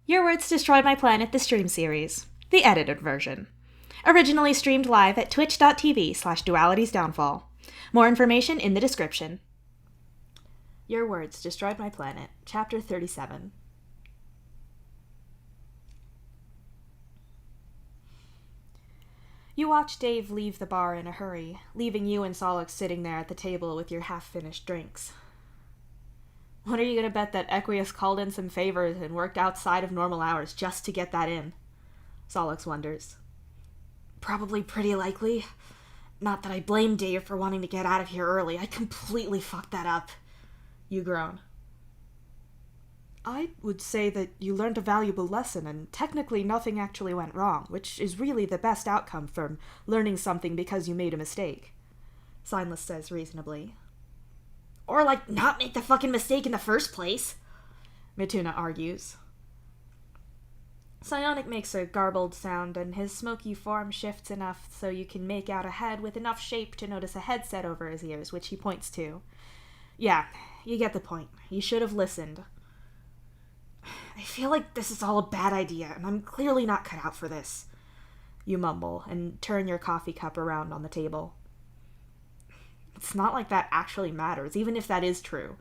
Your Words Destroyed My Planet, the stream series. The edited version. Originally streamed live at twitch.tv/dualitiesdownfall. More information in the description. Your Words Destroyed My Planet, Chapter 37. You watch Dave leave the bar in a hurry, leaving you and Solix sitting there at the table with your half-finished drinks. What are you gonna bet that Equius called in some favors and worked outside of normal hours just to get that in? Solix wonders. Probably pretty likely. Not that I blame Dave for wanting to get out of here early. I completely fucked that up. You groan. I would say that you learned a valuable lesson, and technically nothing actually went wrong, which is really the best outcome from learning something because you made a mistake. Signless says reasonably. Or, not make the fucking mistake in the first place, Mituna argues. Psionic makes a garbled sound, and his smoky form shifts enough so you can make out a head with enough shape to notice a headset over his ears, which he points to. Yeah, you get the point. You should have listened. I feel like this is all a bad idea, and I'm clearly not cut out for this. You mumble, and turn your coffee cup around on the table. It's not like that actually matters, even if that is true.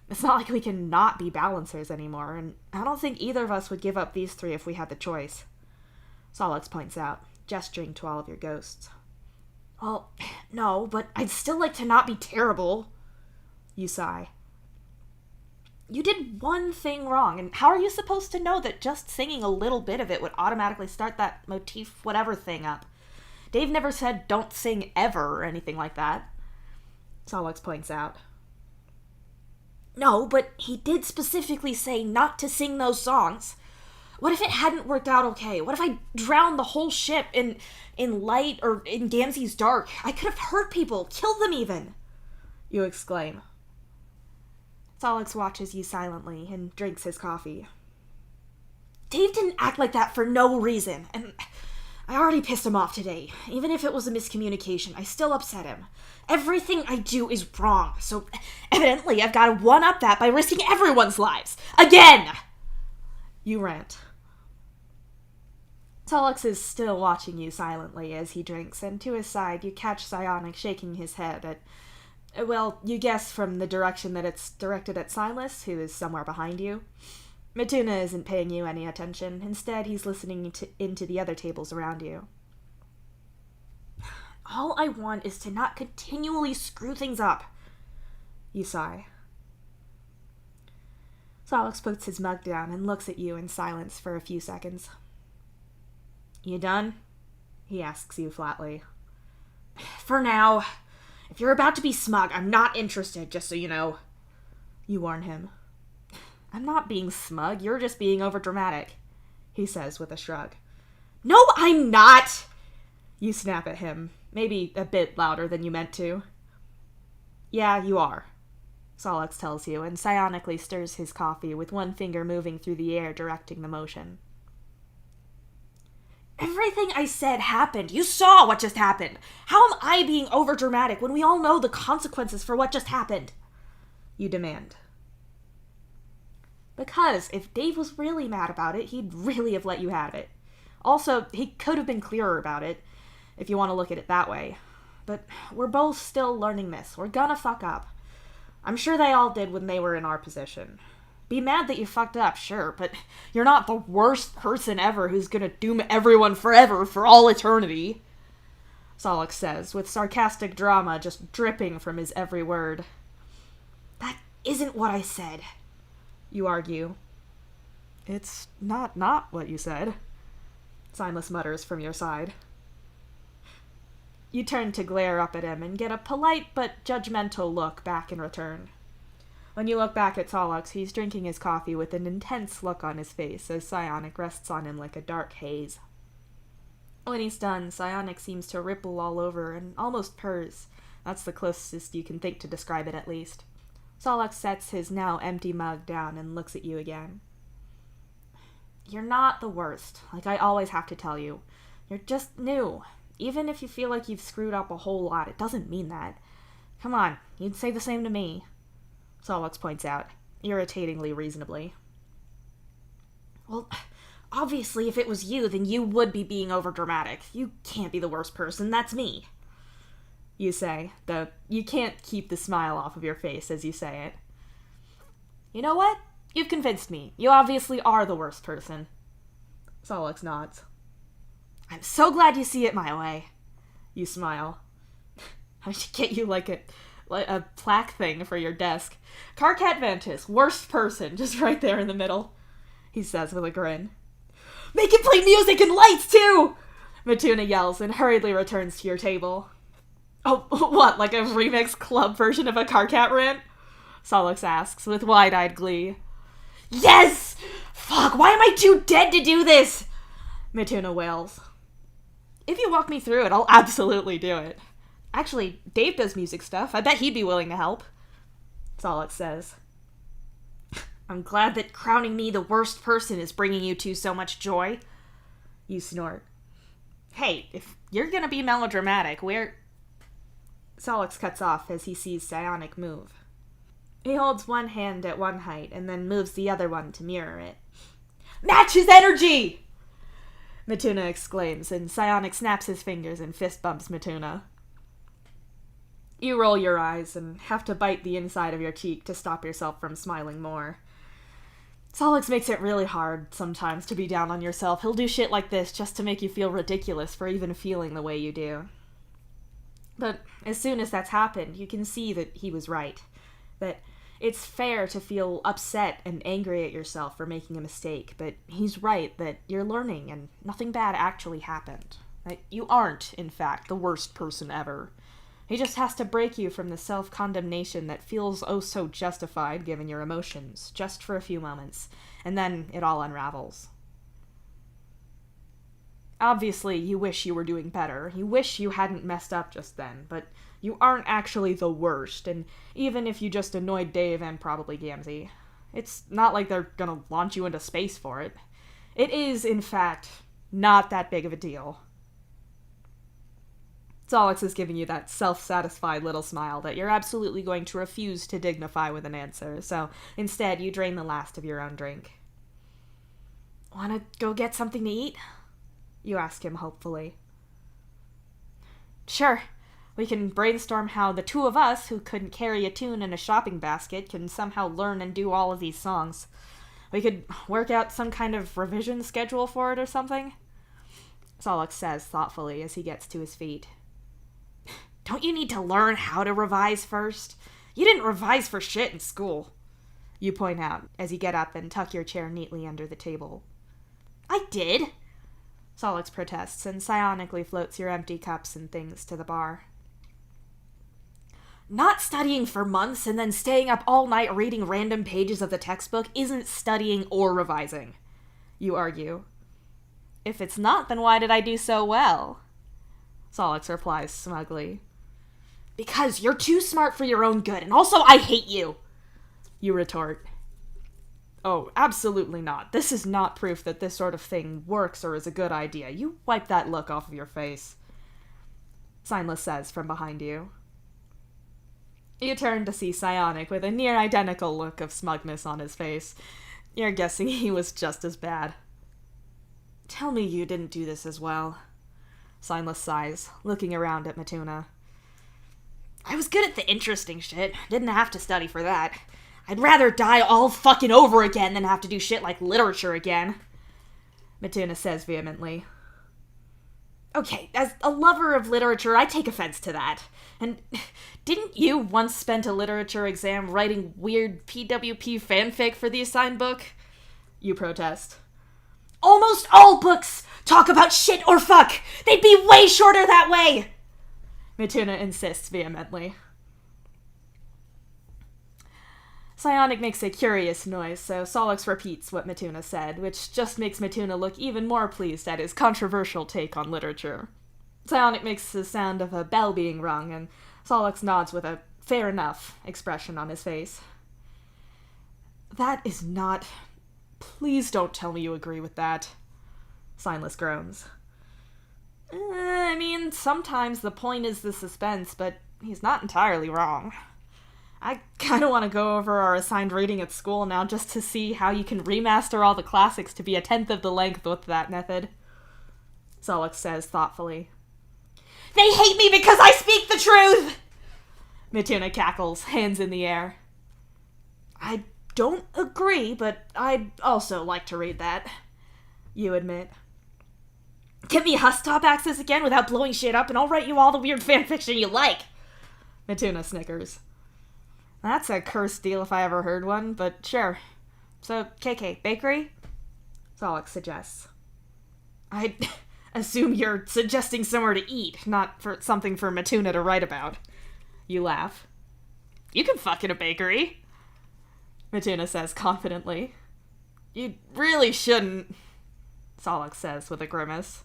It's not like we can not be balancers anymore, and I don't think either of us would give up these three if we had the choice. Solix points out, gesturing to all of your ghosts. Well, no, but I'd still like to not be terrible. You sigh. You did one thing wrong, and how are you supposed to know that just singing a little bit of it would automatically start that motif whatever thing up? Dave never said don't sing ever or anything like that. Solix points out. No, but he did specifically say not to sing those songs. What if it hadn't worked out okay? What if I drowned the whole ship in light or in Gamzee's dark? I could have hurt people, killed them even. You exclaim. Solix watches you silently and drinks his coffee. Dave didn't act like that for no reason, and I already pissed him off today. Even if it was a miscommunication, I still upset him. Everything I do is wrong, so evidently I've got to one-up that by risking everyone's lives. Again! You rant. Solix is still watching you silently as he drinks, and to his side you catch Psionic shaking his head at, well, you guess from the direction that it's directed at Silas, who is somewhere behind you. Mituna isn't paying you any attention. Instead, he's listening into the other tables around you. All I want is to not continually screw things up. You sigh. Solix puts his mug down and looks at you in silence for a few seconds. You done? He asks you flatly. For now. If you're about to be smug, I'm not interested, just so you know. You warn him. I'm not being smug, you're just being overdramatic, he says with a shrug. No, I'm not! You snap at him, maybe a bit louder than you meant to. Yeah, you are, Solix tells you, and psionically stirs his coffee with one finger moving through the air directing the motion. Everything I said happened. You saw what just happened. How am I being overdramatic when we all know the consequences for what just happened? You demand. Because if Dave was really mad about it, he'd really have let you have it. Also, he could have been clearer about it, if you want to look at it that way. But we're both still learning this. We're gonna fuck up. I'm sure they all did when they were in our position. Be mad that you fucked up, sure, but you're not the worst person ever who's gonna doom everyone forever for all eternity. Solix says, with sarcastic drama just dripping from his every word. That isn't what I said. You argue. It's not what you said. Signless mutters from your side. You turn to glare up at him and get a polite but judgmental look back in return. When you look back at Solix, he's drinking his coffee with an intense look on his face as Psionic rests on him like a dark haze. When he's done, Psionic seems to ripple all over and almost purrs. That's the closest you can think to describe it, at least. Solix sets his now empty mug down and looks at you again. You're not the worst, like I always have to tell you. You're just new. Even if you feel like you've screwed up a whole lot, it doesn't mean that. Come on, you'd say the same to me. Solix points out, irritatingly reasonably. Well, Obviously, if it was you, then you would be being overdramatic. You can't be the worst person, that's me. You say, though you can't keep the smile off of your face as you say it. You know what? You've convinced me. You obviously are the worst person. Solix nods. I'm so glad you see it my way. You smile. I should get you like a plaque thing for your desk. Carcat Ventus, worst person, just right there in the middle, he says with a grin. Make it play music and lights, too! Matuna yells and hurriedly returns to your table. Oh, what, like a remix club version of a Carcat rant? Solix asks with wide-eyed glee. Yes! Fuck, why am I too dead to do this? Matuna wails. If you walk me through it, I'll absolutely do it. Actually, Dave does music stuff. I bet he'd be willing to help. Solix says. I'm glad that crowning me the worst person is bringing you two so much joy. You snort. Hey, if you're gonna be melodramatic, Solix cuts off as he sees Psionic move. He holds one hand at one height and then moves the other one to mirror it. Match his energy! Matuna exclaims, and Psionic snaps his fingers and fist bumps Matuna. You roll your eyes and have to bite the inside of your cheek to stop yourself from smiling more. Solix makes it really hard sometimes to be down on yourself. He'll do shit like this just to make you feel ridiculous for even feeling the way you do. But as soon as that's happened, you can see that he was right. That it's fair to feel upset and angry at yourself for making a mistake, but he's right that you're learning and nothing bad actually happened. That you aren't, in fact, the worst person ever. He just has to break you from the self-condemnation that feels oh so justified given your emotions, just for a few moments, and then it all unravels. Obviously, you wish you were doing better. You wish you hadn't messed up just then, but you aren't actually the worst, and even if you just annoyed Dave and probably Gamzee, it's not like they're gonna launch you into space for it. It is, in fact, not that big of a deal. Solix is giving you that self-satisfied little smile that you're absolutely going to refuse to dignify with an answer, so instead you drain the last of your own drink. Wanna go get something to eat? You ask him hopefully. Sure. We can brainstorm how the two of us, who couldn't carry a tune in a shopping basket, can somehow learn and do all of these songs. We could work out some kind of revision schedule for it or something? Solix says thoughtfully as he gets to his feet. Don't you need to learn how to revise first? You didn't revise for shit in school. You point out as you get up and tuck your chair neatly under the table. I did. Solix protests and psionically floats your empty cups and things to the bar. Not studying for months and then staying up all night reading random pages of the textbook isn't studying or revising, you argue. If it's not, then why did I do so well? Solix replies smugly. Because you're too smart for your own good, and also I hate you, you retort. Oh, absolutely not. This is not proof that this sort of thing works or is a good idea. You wipe that look off of your face, Signless says from behind you. You turn to see Psionic with a near-identical look of smugness on his face. You're guessing he was just as bad. Tell me you didn't do this as well, Signless sighs, looking around at Matuna. I was good at the interesting shit. Didn't have to study for that. I'd rather die all fucking over again than have to do shit like literature again, Matuna says vehemently. Okay, as a lover of literature, I take offense to that. And didn't you once spend a literature exam writing weird PWP fanfic for the assigned book? You protest. Almost all books talk about shit or fuck! They'd be way shorter that way! Matuna insists vehemently. Psionic makes a curious noise, so Solix repeats what Matuna said, which just makes Matuna look even more pleased at his controversial take on literature. Psionic makes the sound of a bell being rung, and Solix nods with a fair enough expression on his face. That is not... Please don't tell me you agree with that, Signless groans. I mean, sometimes the point is the suspense, but he's not entirely wrong. I kind of want to go over our assigned reading at school now just to see how you can remaster all the classics to be a tenth of the length with that method, Solix says thoughtfully. They hate me because I speak the truth! Mituna cackles, hands in the air. I don't agree, but I'd also like to read that, you admit. Give me Hustop access again without blowing shit up and I'll write you all the weird fanfiction you like, Mituna snickers. That's a cursed deal if I ever heard one, but sure. So, KK, bakery? Solix suggests. I assume you're suggesting somewhere to eat, not for something for Mituna to write about. You laugh. You can fuck in a bakery, Mituna says confidently. You really shouldn't, Solix says with a grimace.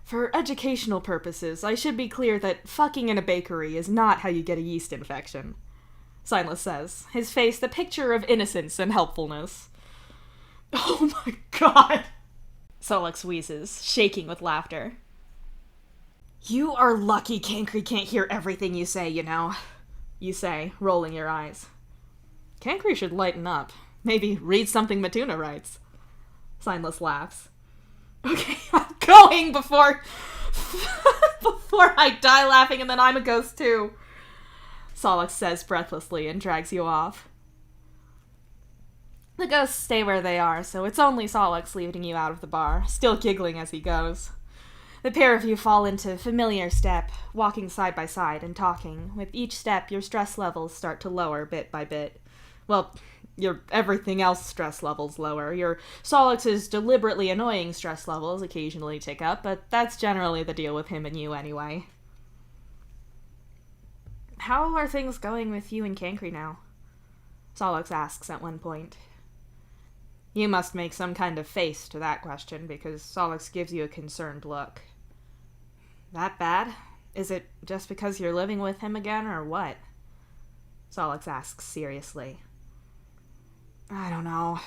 For educational purposes, I should be clear that fucking in a bakery is not how you get a yeast infection, Silas says, his face the picture of innocence and helpfulness. Oh my god, Solix wheezes, shaking with laughter. You are lucky Cancry can't hear everything you say, you know, you say, rolling your eyes. Cancry should lighten up. Maybe read something Mituna writes. Silas laughs. Okay, I'm going before I die laughing and then I'm a ghost too, Solix says breathlessly and drags you off. The ghosts stay where they are, so it's only Solix leading you out of the bar, still giggling as he goes. The pair of you fall into familiar step, walking side by side and talking. With each step, your stress levels start to lower bit by bit. Well, your everything else stress levels lower. Your Solix's deliberately annoying stress levels occasionally tick up, but that's generally the deal with him and you anyway. How are things going with you and Cancry now? Solix asks at one point. You must make some kind of face to that question, because Solix gives you a concerned look. That bad? Is it just because you're living with him again, or what? Solix asks seriously. I don't know.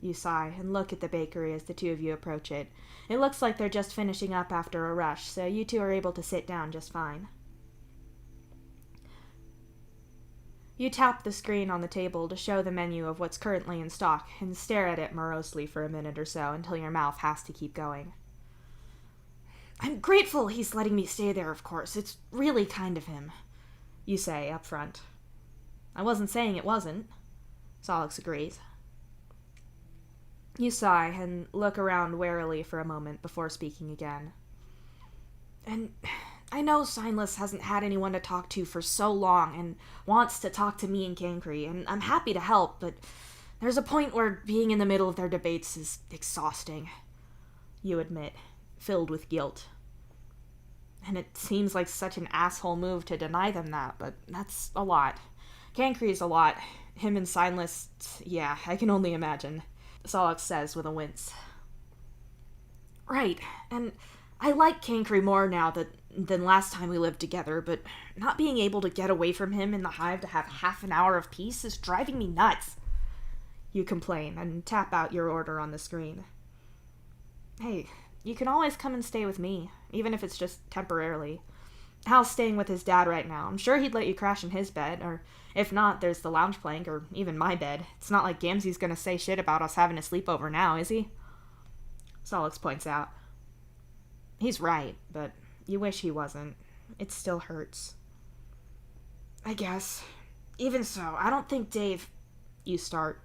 You sigh and look at the bakery as the two of you approach it. It looks like they're just finishing up after a rush, so you two are able to sit down just fine. You tap the screen on the table to show the menu of what's currently in stock and stare at it morosely for a minute or so until your mouth has to keep going. I'm grateful he's letting me stay there, of course. It's really kind of him, you say up front. I wasn't saying it wasn't, Solix agrees. You sigh and look around warily for a moment before speaking again. And I know Signless hasn't had anyone to talk to for so long and wants to talk to me and Cancry, and I'm happy to help, but there's a point where being in the middle of their debates is exhausting, you admit, filled with guilt. And it seems like such an asshole move to deny them that, but that's a lot. Cancry's a lot. Him and Signless, yeah, I can only imagine, Solix says with a wince. Right, and I like Cancry more now than last time we lived together, but not being able to get away from him in the hive to have half an hour of peace is driving me nuts, you complain and tap out your order on the screen. Hey, you can always come and stay with me, even if it's just temporarily. Hal's staying with his dad right now. I'm sure he'd let you crash in his bed, or if not, there's the lounge plank, or even my bed. It's not like Gamzee's gonna say shit about us having a sleepover now, is he? Solix points out. He's right, but you wish he wasn't. It still hurts. I guess. Even so, I don't think Dave... You start.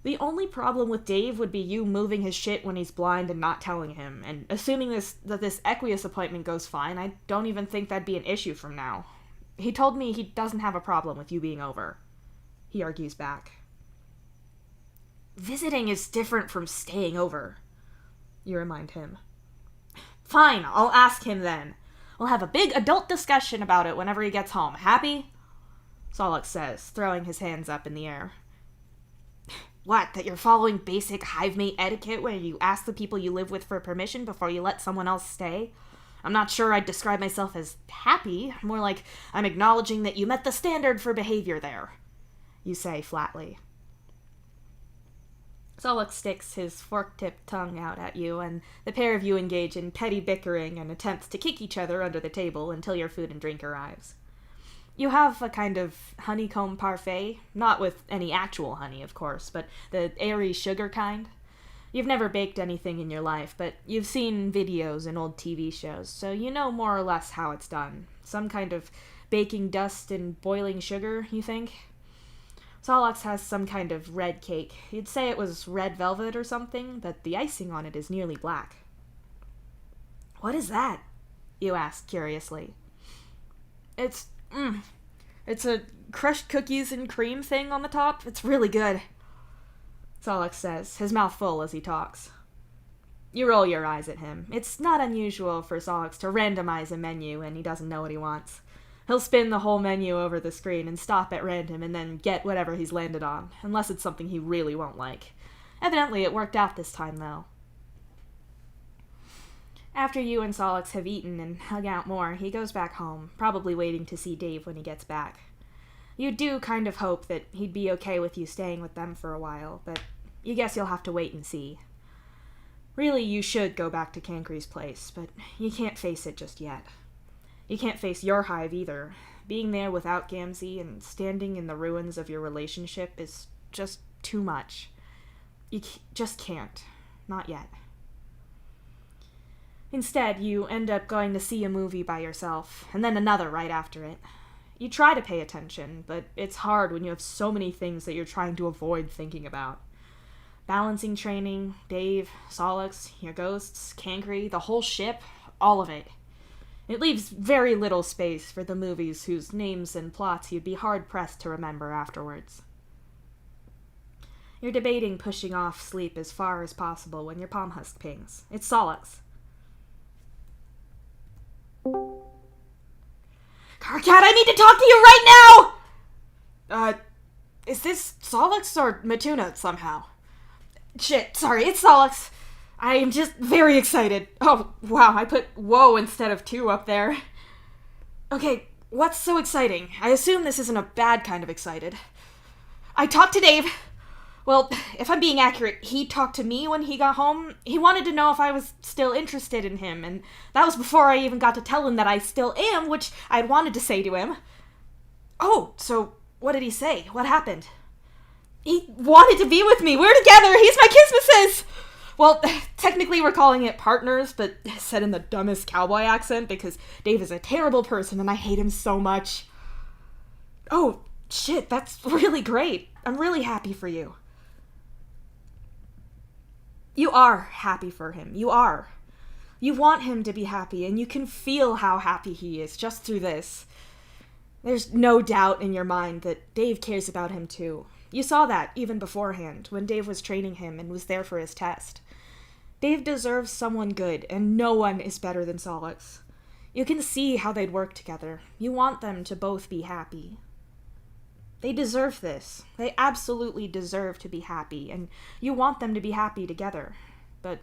The only problem with Dave would be you moving his shit when he's blind and not telling him, and assuming that this Equius appointment goes fine, I don't even think that'd be an issue from now. He told me he doesn't have a problem with you being over. He argues back. Visiting is different from staying over, you remind him. Fine, I'll ask him then. We'll have a big adult discussion about it whenever he gets home. Happy? Solix says, throwing his hands up in the air. What, that you're following basic hivemate etiquette where you ask the people you live with for permission before you let someone else stay? I'm not sure I'd describe myself as happy, more like I'm acknowledging that you met the standard for behavior there, you say flatly. Solix sticks his fork-tipped tongue out at you, and the pair of you engage in petty bickering and attempts to kick each other under the table until your food and drink arrives. You have a kind of honeycomb parfait, not with any actual honey, of course, but the airy sugar kind. You've never baked anything in your life, but you've seen videos and old TV shows, so you know more or less how it's done. Some kind of baking dust and boiling sugar, you think? Solix has some kind of red cake. You'd say it was red velvet or something, but the icing on it is nearly black. What is that? You ask curiously. It's a crushed cookies and cream thing on the top. It's really good, Solix says, his mouth full as he talks. You roll your eyes at him. It's not unusual for Solix to randomize a menu when he doesn't know what he wants. He'll spin the whole menu over the screen and stop at random and then get whatever he's landed on, unless it's something he really won't like. Evidently, it worked out this time, though. After you and Solix have eaten and hung out more, he goes back home, probably waiting to see Dave when he gets back. You do kind of hope that he'd be okay with you staying with them for a while, but you guess you'll have to wait and see. Really, you should go back to Cancre's place, but you can't face it just yet. You can't face your hive either. Being there without Gamzee and standing in the ruins of your relationship is just too much. You just can't. Not yet. Instead, you end up going to see a movie by yourself, and then another right after it. You try to pay attention, but it's hard when you have so many things that you're trying to avoid thinking about. Balancing training, Dave, Solix, your ghosts, Cancre, the whole ship, all of it. It leaves very little space for the movies whose names and plots you'd be hard-pressed to remember afterwards. You're debating pushing off sleep as far as possible when your palm husk pings. It's Solix. Carcat, I need to talk to you right now! Is this Solix or Matuna somehow? Shit, sorry, it's Solix. I am just very excited. Oh, wow, I put whoa instead of 2 up there. Okay, what's so exciting? I assume this isn't a bad kind of excited. I talked to Dave. Well, if I'm being accurate, he talked to me when he got home. He wanted to know if I was still interested in him, and that was before I even got to tell him that I still am, which I'd wanted to say to him. Oh, so what did he say? What happened? He wanted to be with me. We're together. He's my Kismisses. Well, technically we're calling it partners, but said in the dumbest cowboy accent because Dave is a terrible person and I hate him so much. Oh, shit, that's really great. I'm really happy for you. You are happy for him. You are. You want him to be happy, and you can feel how happy he is just through this. There's no doubt in your mind that Dave cares about him too. You saw that even beforehand, when Dave was training him and was there for his test. Dave deserves someone good, and no one is better than Solix. You can see how they'd work together. You want them to both be happy. They deserve this. They absolutely deserve to be happy, and you want them to be happy together. But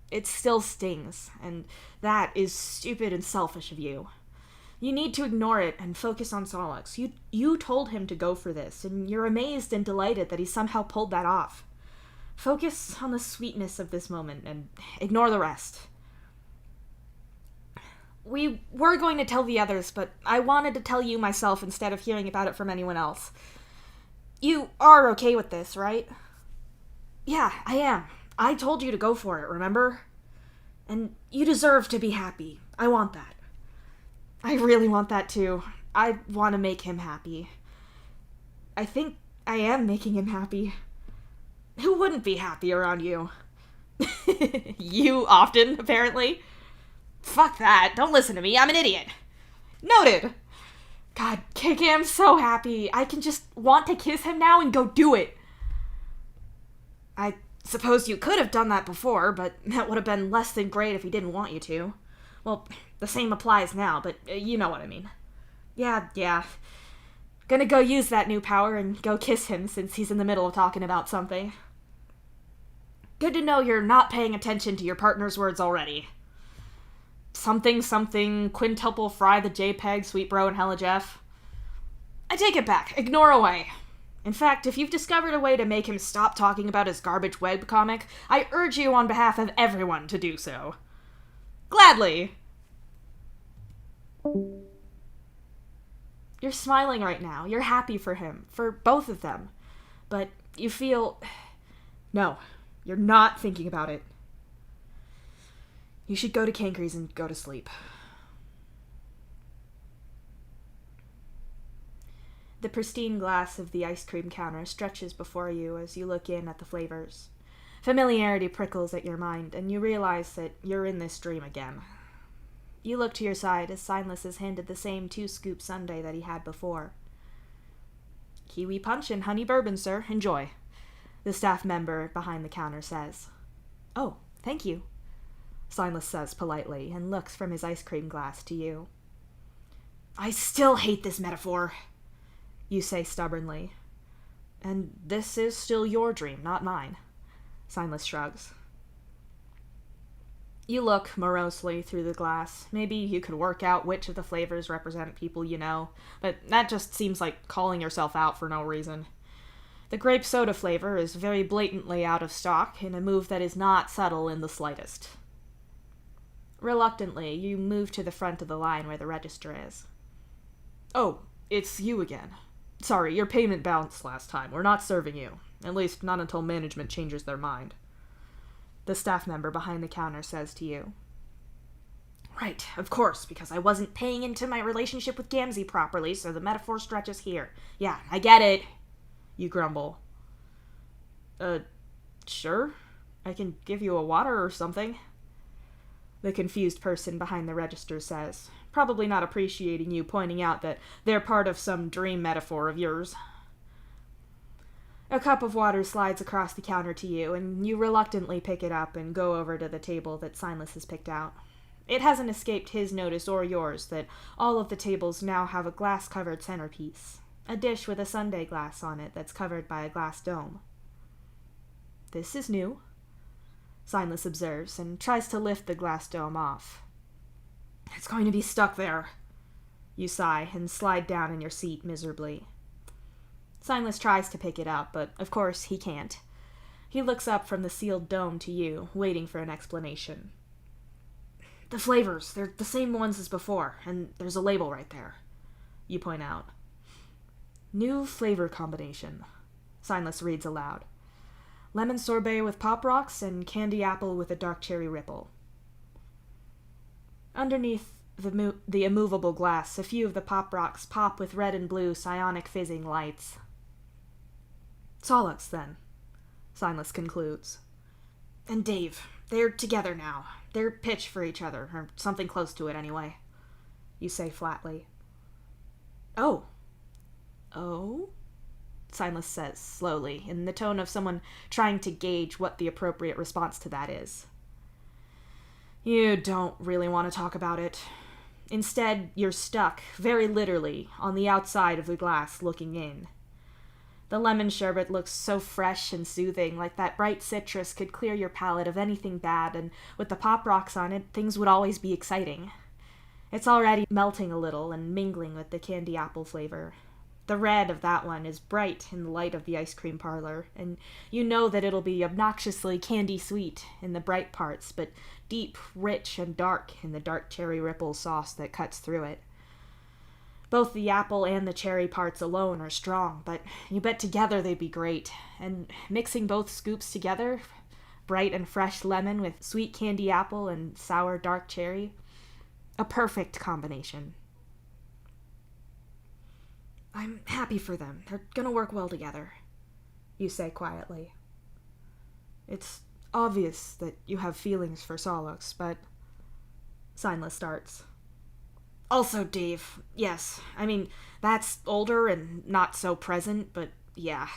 it still stings, and that is stupid and selfish of you. You need to ignore it and focus on Solix. You told him to go for this, and you're amazed and delighted that he somehow pulled that off. Focus on the sweetness of this moment and ignore the rest. We were going to tell the others, but I wanted to tell you myself instead of hearing about it from anyone else. You are okay with this, right? Yeah, I am. I told you to go for it, remember? And you deserve to be happy. I want that. I really want that too. I want to make him happy. I think I am making him happy. Who wouldn't be happy around you? You often, apparently. Fuck that. Don't listen to me. I'm an idiot. Noted. God, KK, I'm so happy. I can just want to kiss him now and go do it. I suppose you could have done that before, but that would have been less than great if he didn't want you to. Well, the same applies now, but you know what I mean. Yeah. Gonna go use that new power and go kiss him since he's in the middle of talking about something. Good to know you're not paying attention to your partner's words already. Something, quintuple fry the JPEG, sweet bro, and hella Jeff. I take it back. Ignore away. In fact, if you've discovered a way to make him stop talking about his garbage webcomic, I urge you on behalf of everyone to do so. Gladly. You're smiling right now. You're happy for him, for both of them. But you feel... No, you're not thinking about it. You should go to Cankry's and go to sleep. The pristine glass of the ice cream counter stretches before you as you look in at the flavors. Familiarity prickles at your mind, and you realize that you're in this dream again. You look to your side as Silas is handed the same 2-scoop sundae that he had before. Kiwi punch and honey bourbon, sir. Enjoy, the staff member behind the counter says. Oh, thank you, Silas says politely and looks from his ice cream glass to you. I still hate this metaphor, you say stubbornly. And this is still your dream, not mine, Silas shrugs. You look morosely through the glass. Maybe you could work out which of the flavors represent people you know, but that just seems like calling yourself out for no reason. The grape soda flavor is very blatantly out of stock in a move that is not subtle in the slightest. Reluctantly, you move to the front of the line where the register is. Oh, it's you again. Sorry, your payment bounced last time. We're not serving you. At least not until management changes their mind, the staff member behind the counter says to you. Right, of course, because I wasn't paying into my relationship with Gamzee properly, so the metaphor stretches here. Yeah, I get it, you grumble. Sure? I can give you a water or something, the confused person behind the register says, probably not appreciating you pointing out that they're part of some dream metaphor of yours. A cup of water slides across the counter to you, and you reluctantly pick it up and go over to the table that Silas has picked out. It hasn't escaped his notice or yours that all of the tables now have a glass-covered centerpiece, a dish with a sundae glass on it that's covered by a glass dome. This is new, Silas observes, and tries to lift the glass dome off. It's going to be stuck there, you sigh, and slide down in your seat miserably. Silas tries to pick it up, but of course he can't. He looks up from the sealed dome to you, waiting for an explanation. The flavors, they're the same ones as before, and there's a label right there, you point out. New flavor combination, Silas reads aloud. Lemon sorbet with Pop Rocks and candy apple with a dark cherry ripple. Underneath the immovable glass, a few of the Pop Rocks pop with red and blue psionic fizzing lights. Solix, then, Silas concludes. And Dave, they're together now. They're pitched for each other, or something close to it anyway, you say flatly. Oh? Silas says slowly, in the tone of someone trying to gauge what the appropriate response to that is. You don't really want to talk about it. Instead, you're stuck, very literally, on the outside of the glass looking in. The lemon sherbet looks so fresh and soothing, like that bright citrus could clear your palate of anything bad, and with the Pop Rocks on it, things would always be exciting. It's already melting a little and mingling with the candy apple flavor. The red of that one is bright in the light of the ice cream parlor, and you know that it'll be obnoxiously candy sweet in the bright parts, but deep, rich, and dark in the dark cherry ripple sauce that cuts through it. Both the apple and the cherry parts alone are strong, but you bet together they'd be great, and mixing both scoops together, bright and fresh lemon with sweet candy apple and sour dark cherry, a perfect combination. I'm happy for them. They're gonna work well together, you say quietly. It's obvious that you have feelings for Solix, but... Silas starts. Also, Dave, yes, I mean, that's older and not so present, but yeah.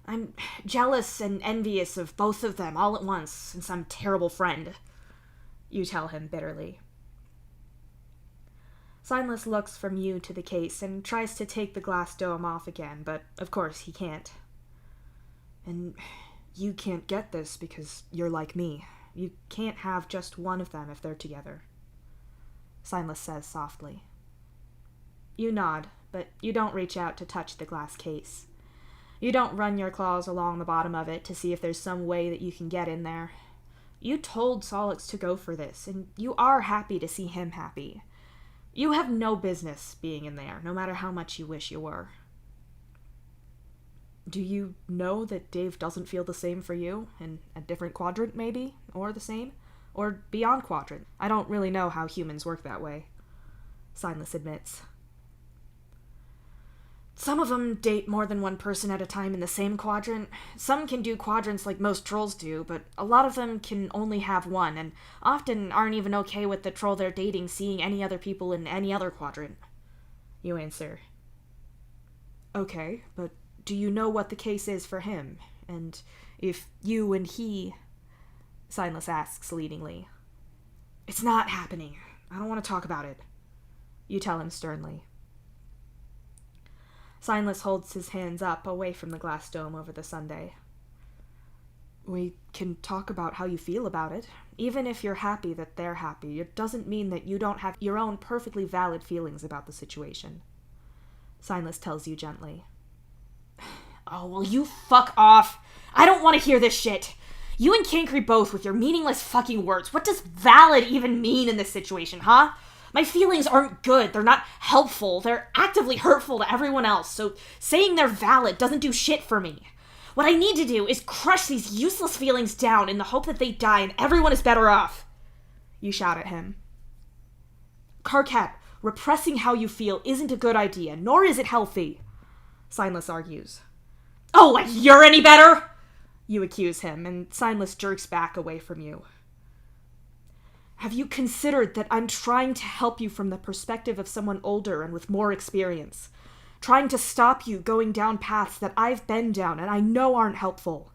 I'm jealous and envious of both of them all at once, since I'm a terrible friend, you tell him bitterly. Silas looks from you to the case and tries to take the glass dome off again, but of course he can't. And you can't get this because you're like me. You can't have just one of them if they're together, Silas says softly. You nod, but you don't reach out to touch the glass case. You don't run your claws along the bottom of it to see if there's some way that you can get in there. You told Solix to go for this, and you are happy to see him happy. You have no business being in there, no matter how much you wish you were. Do you know that Dave doesn't feel the same for you? In a different quadrant, maybe? Or the same? Or beyond quadrant? I don't really know how humans work that way. Signless admits. Some of them date more than one person at a time in the same quadrant. Some can do quadrants like most trolls do, but a lot of them can only have one, and often aren't even okay with the troll they're dating seeing any other people in any other quadrant. You answer. Okay, but do you know what the case is for him? And if you and he... Signless asks leadingly. It's not happening. I don't want to talk about it. You tell him sternly. Signless holds his hands up away from the glass dome over the sundae. We can talk about how you feel about it. Even if you're happy that they're happy, it doesn't mean that you don't have your own perfectly valid feelings about the situation. Signless tells you gently. Oh, will you fuck off? I don't want to hear this shit. You and Cankry both with your meaningless fucking words. What does valid even mean in this situation, huh? My feelings aren't good. They're not helpful. They're actively hurtful to everyone else, so saying they're valid doesn't do shit for me. What I need to do is crush these useless feelings down in the hope that they die and everyone is better off. You shout at him. Karkat, repressing how you feel isn't a good idea, nor is it healthy. Signless argues. Oh, like you're any better? You accuse him, and Signless jerks back away from you. Have you considered that I'm trying to help you from the perspective of someone older and with more experience? Trying to stop you going down paths that I've been down and I know aren't helpful.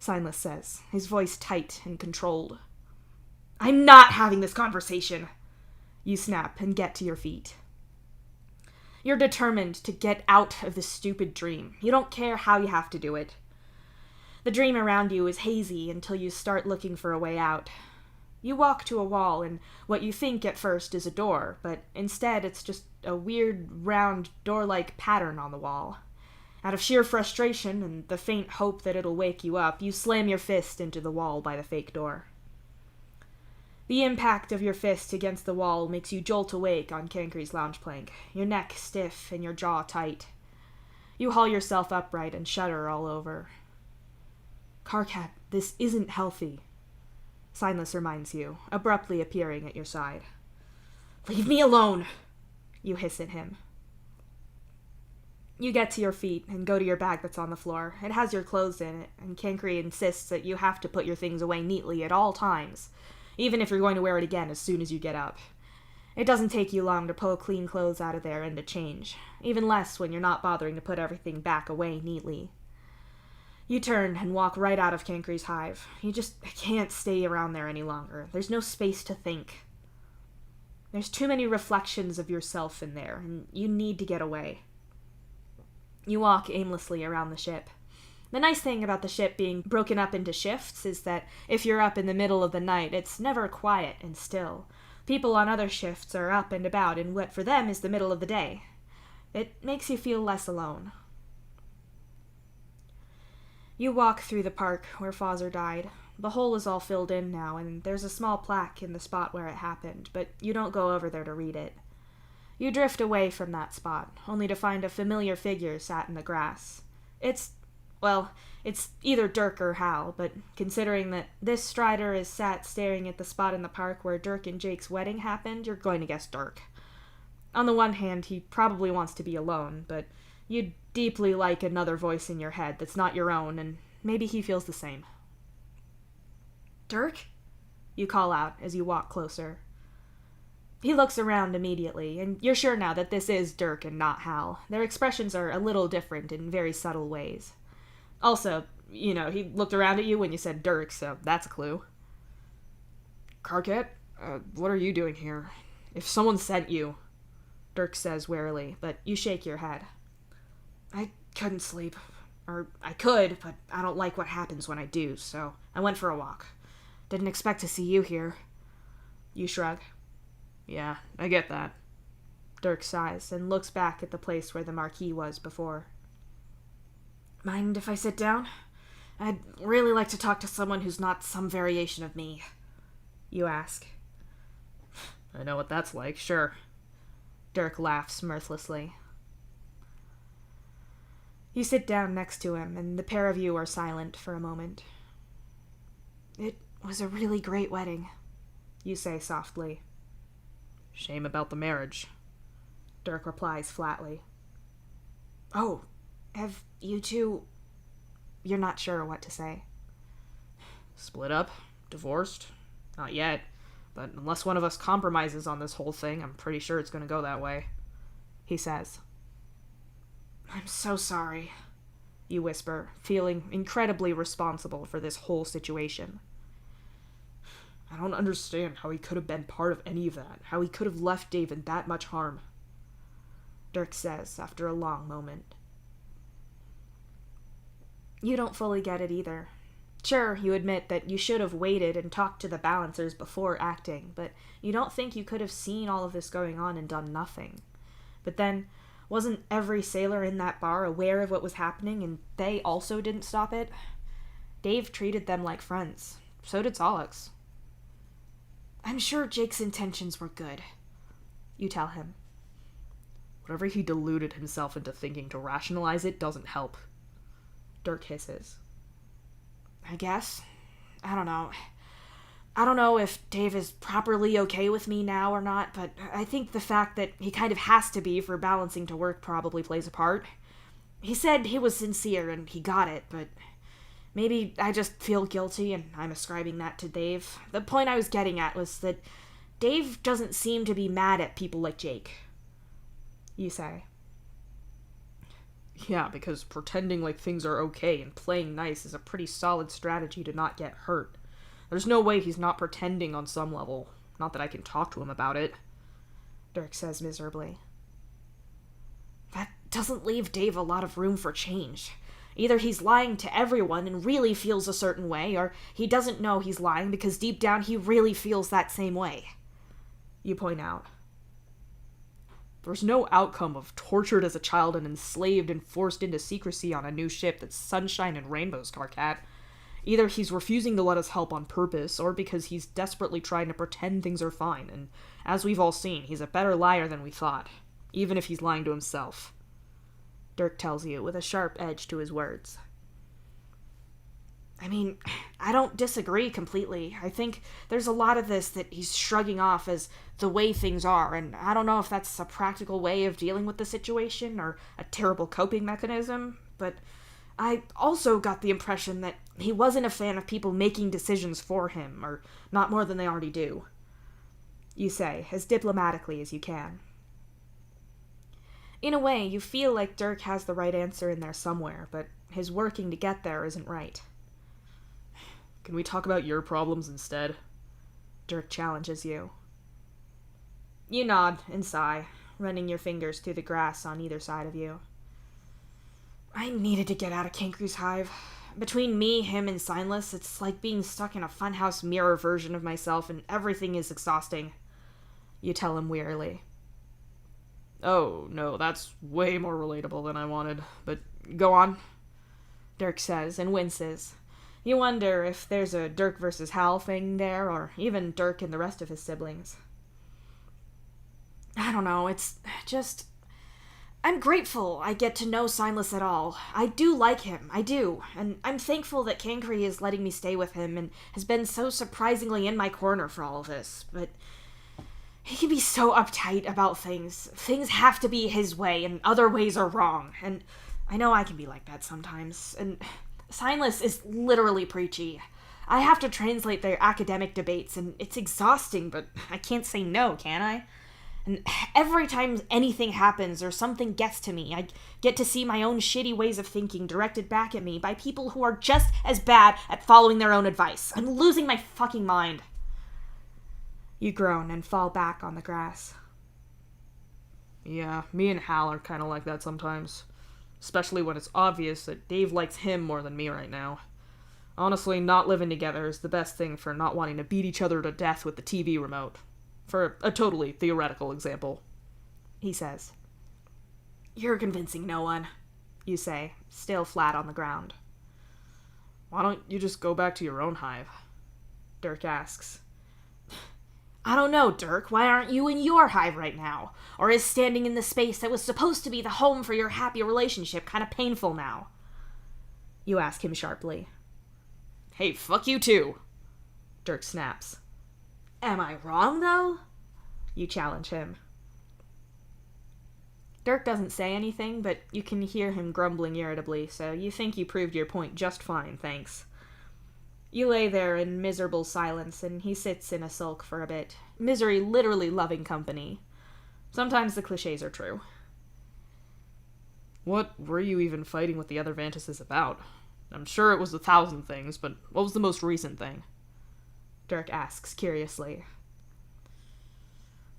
Signless says, his voice tight and controlled. I'm not having this conversation. You snap and get to your feet. You're determined to get out of this stupid dream. You don't care how you have to do it. The dream around you is hazy until you start looking for a way out. You walk to a wall, and what you think at first is a door, but instead it's just a weird, round, door-like pattern on the wall. Out of sheer frustration and the faint hope that it'll wake you up, you slam your fist into the wall by the fake door. The impact of your fist against the wall makes you jolt awake on Cankry's lounge plank, your neck stiff and your jaw tight. You haul yourself upright and shudder all over. Karkat, this isn't healthy. Signless reminds you, abruptly appearing at your side. Leave me alone! You hiss at him. You get to your feet and go to your bag that's on the floor. It has your clothes in it, and Cankry insists that you have to put your things away neatly at all times, even if you're going to wear it again as soon as you get up. It doesn't take you long to pull clean clothes out of there and to change, even less when you're not bothering to put everything back away neatly. You turn and walk right out of Cankry's hive. You just can't stay around there any longer. There's no space to think. There's too many reflections of yourself in there, and you need to get away. You walk aimlessly around the ship. The nice thing about the ship being broken up into shifts is that if you're up in the middle of the night, it's never quiet and still. People on other shifts are up and about in what for them is the middle of the day. It makes you feel less alone. You walk through the park where Fawzer died. The hole is all filled in now, and there's a small plaque in the spot where it happened, but you don't go over there to read it. You drift away from that spot, only to find a familiar figure sat in the grass. It's either Dirk or Hal, but considering that this Strider is sat staring at the spot in the park where Dirk and Jake's wedding happened, you're going to guess Dirk. On the one hand, he probably wants to be alone, but you'd deeply like another voice in your head that's not your own, and maybe he feels the same. Dirk? You call out as you walk closer. He looks around immediately, and you're sure now that this is Dirk and not Hal. Their expressions are a little different in very subtle ways. Also, he looked around at you when you said Dirk, so that's a clue. Karkat, what are you doing here? If someone sent you, Dirk says warily, but you shake your head. I couldn't sleep. Or I could, but I don't like what happens when I do, so I went for a walk. Didn't expect to see you here. You shrug. Yeah, I get that. Dirk sighs and looks back at the place where the marquee was before. Mind if I sit down? I'd really like to talk to someone who's not some variation of me. You ask. I know what that's like, sure. Dirk laughs mirthlessly. You sit down next to him, and the pair of you are silent for a moment. It was a really great wedding, you say softly. Shame about the marriage, Dirk replies flatly. Oh, have you two... You're not sure what to say. Split up? Divorced? Not yet. But unless one of us compromises on this whole thing, I'm pretty sure it's going to go that way, he says. I'm so sorry, you whisper, feeling incredibly responsible for this whole situation. I don't understand how he could have been part of any of that, how he could have left Dave in that much harm, Dirk says after a long moment. You don't fully get it either. Sure, you admit that you should have waited and talked to the balancers before acting, but you don't think you could have seen all of this going on and done nothing. But then, wasn't every sailor in that bar aware of what was happening and they also didn't stop it? Dave treated them like friends. So did Solix. I'm sure Jake's intentions were good, you tell him. Whatever he deluded himself into thinking to rationalize it doesn't help, Dirk hisses. I guess. I don't know. I don't know if Dave is properly okay with me now or not, but I think the fact that he kind of has to be for balancing to work probably plays a part. He said he was sincere and he got it, but maybe I just feel guilty and I'm ascribing that to Dave. The point I was getting at was that Dave doesn't seem to be mad at people like Jake, you say. Yeah, because pretending like things are okay and playing nice is a pretty solid strategy to not get hurt. There's no way he's not pretending on some level. Not that I can talk to him about it, Dirk says miserably. That doesn't leave Dave a lot of room for change. Either he's lying to everyone and really feels a certain way, or he doesn't know he's lying because deep down he really feels that same way, you point out. There's no outcome of tortured as a child and enslaved and forced into secrecy on a new ship that's sunshine and rainbows, Carcat. Either he's refusing to let us help on purpose, or because he's desperately trying to pretend things are fine, and as we've all seen, he's a better liar than we thought, even if he's lying to himself, Dirk tells you with a sharp edge to his words. I mean, I don't disagree completely. I think there's a lot of this that he's shrugging off as the way things are, and I don't know if that's a practical way of dealing with the situation or a terrible coping mechanism, but I also got the impression that he wasn't a fan of people making decisions for him, or not more than they already do, you say, as diplomatically as you can. In a way, you feel like Dirk has the right answer in there somewhere, but his working to get there isn't right. Can we talk about your problems instead? Dirk challenges you. You nod and sigh, running your fingers through the grass on either side of you. I needed to get out of Kangaroo's hive. Between me, him, and Signless, it's like being stuck in a funhouse mirror version of myself, and everything is exhausting, you tell him wearily. Oh, no, that's way more relatable than I wanted, but go on, Dirk says, and winces. You wonder if there's a Dirk versus Hal thing there, or even Dirk and the rest of his siblings. I don't know, it's just... I'm grateful I get to know Signless at all. I do like him, I do, and I'm thankful that Kankri is letting me stay with him and has been so surprisingly in my corner for all of this, but he can be so uptight about things. Things have to be his way, and other ways are wrong, and I know I can be like that sometimes, and Signless is literally preachy. I have to translate their academic debates, and it's exhausting, but I can't say no, can I? And every time anything happens or something gets to me, I get to see my own shitty ways of thinking directed back at me by people who are just as bad at following their own advice. I'm losing my fucking mind. You groan and fall back on the grass. Yeah, me and Hal are kind of like that sometimes. Especially when it's obvious that Dave likes him more than me right now. Honestly, not living together is the best thing for not wanting to beat each other to death with the TV remote. For a totally theoretical example, he says. You're convincing no one, you say, still flat on the ground. Why don't you just go back to your own hive? Dirk asks. I don't know, Dirk. Why aren't you in your hive right now? Or is standing in the space that was supposed to be the home for your happy relationship kind of painful now? You ask him sharply. Hey, fuck you too, Dirk snaps. Am I wrong, though? You challenge him. Dirk doesn't say anything, but you can hear him grumbling irritably, so you think you proved your point just fine, thanks. You lay there in miserable silence, and he sits in a sulk for a bit. Misery literally loving company. Sometimes the cliches are true. What were you even fighting with the other Vantuses about? I'm sure it was 1,000 things, but what was the most recent thing? Dirk asks curiously.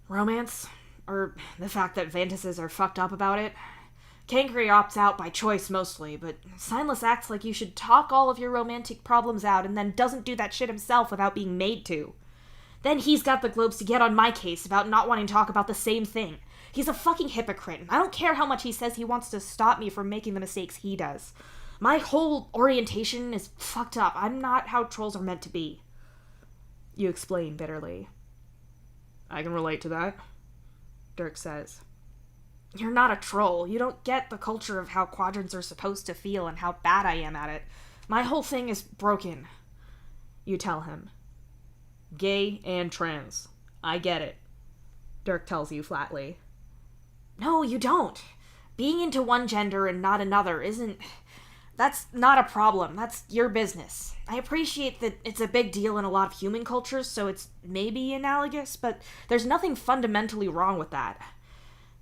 Romance? Or the fact that Vantuses are fucked up about it? Cankry opts out by choice mostly, but Signless acts like you should talk all of your romantic problems out and then doesn't do that shit himself without being made to. Then he's got the globes to get on my case about not wanting to talk about the same thing. He's a fucking hypocrite, and I don't care how much he says he wants to stop me from making the mistakes he does. My whole orientation is fucked up. I'm not how trolls are meant to be. You explain bitterly. I can relate to that, Dirk says. You're not a troll. You don't get the culture of how quadrants are supposed to feel and how bad I am at it. My whole thing is broken. You tell him. Gay and trans. I get it. Dirk tells you flatly. No, you don't. Being into one gender and not another isn't... That's not a problem. That's your business. I appreciate that it's a big deal in a lot of human cultures, so it's maybe analogous, but there's nothing fundamentally wrong with that.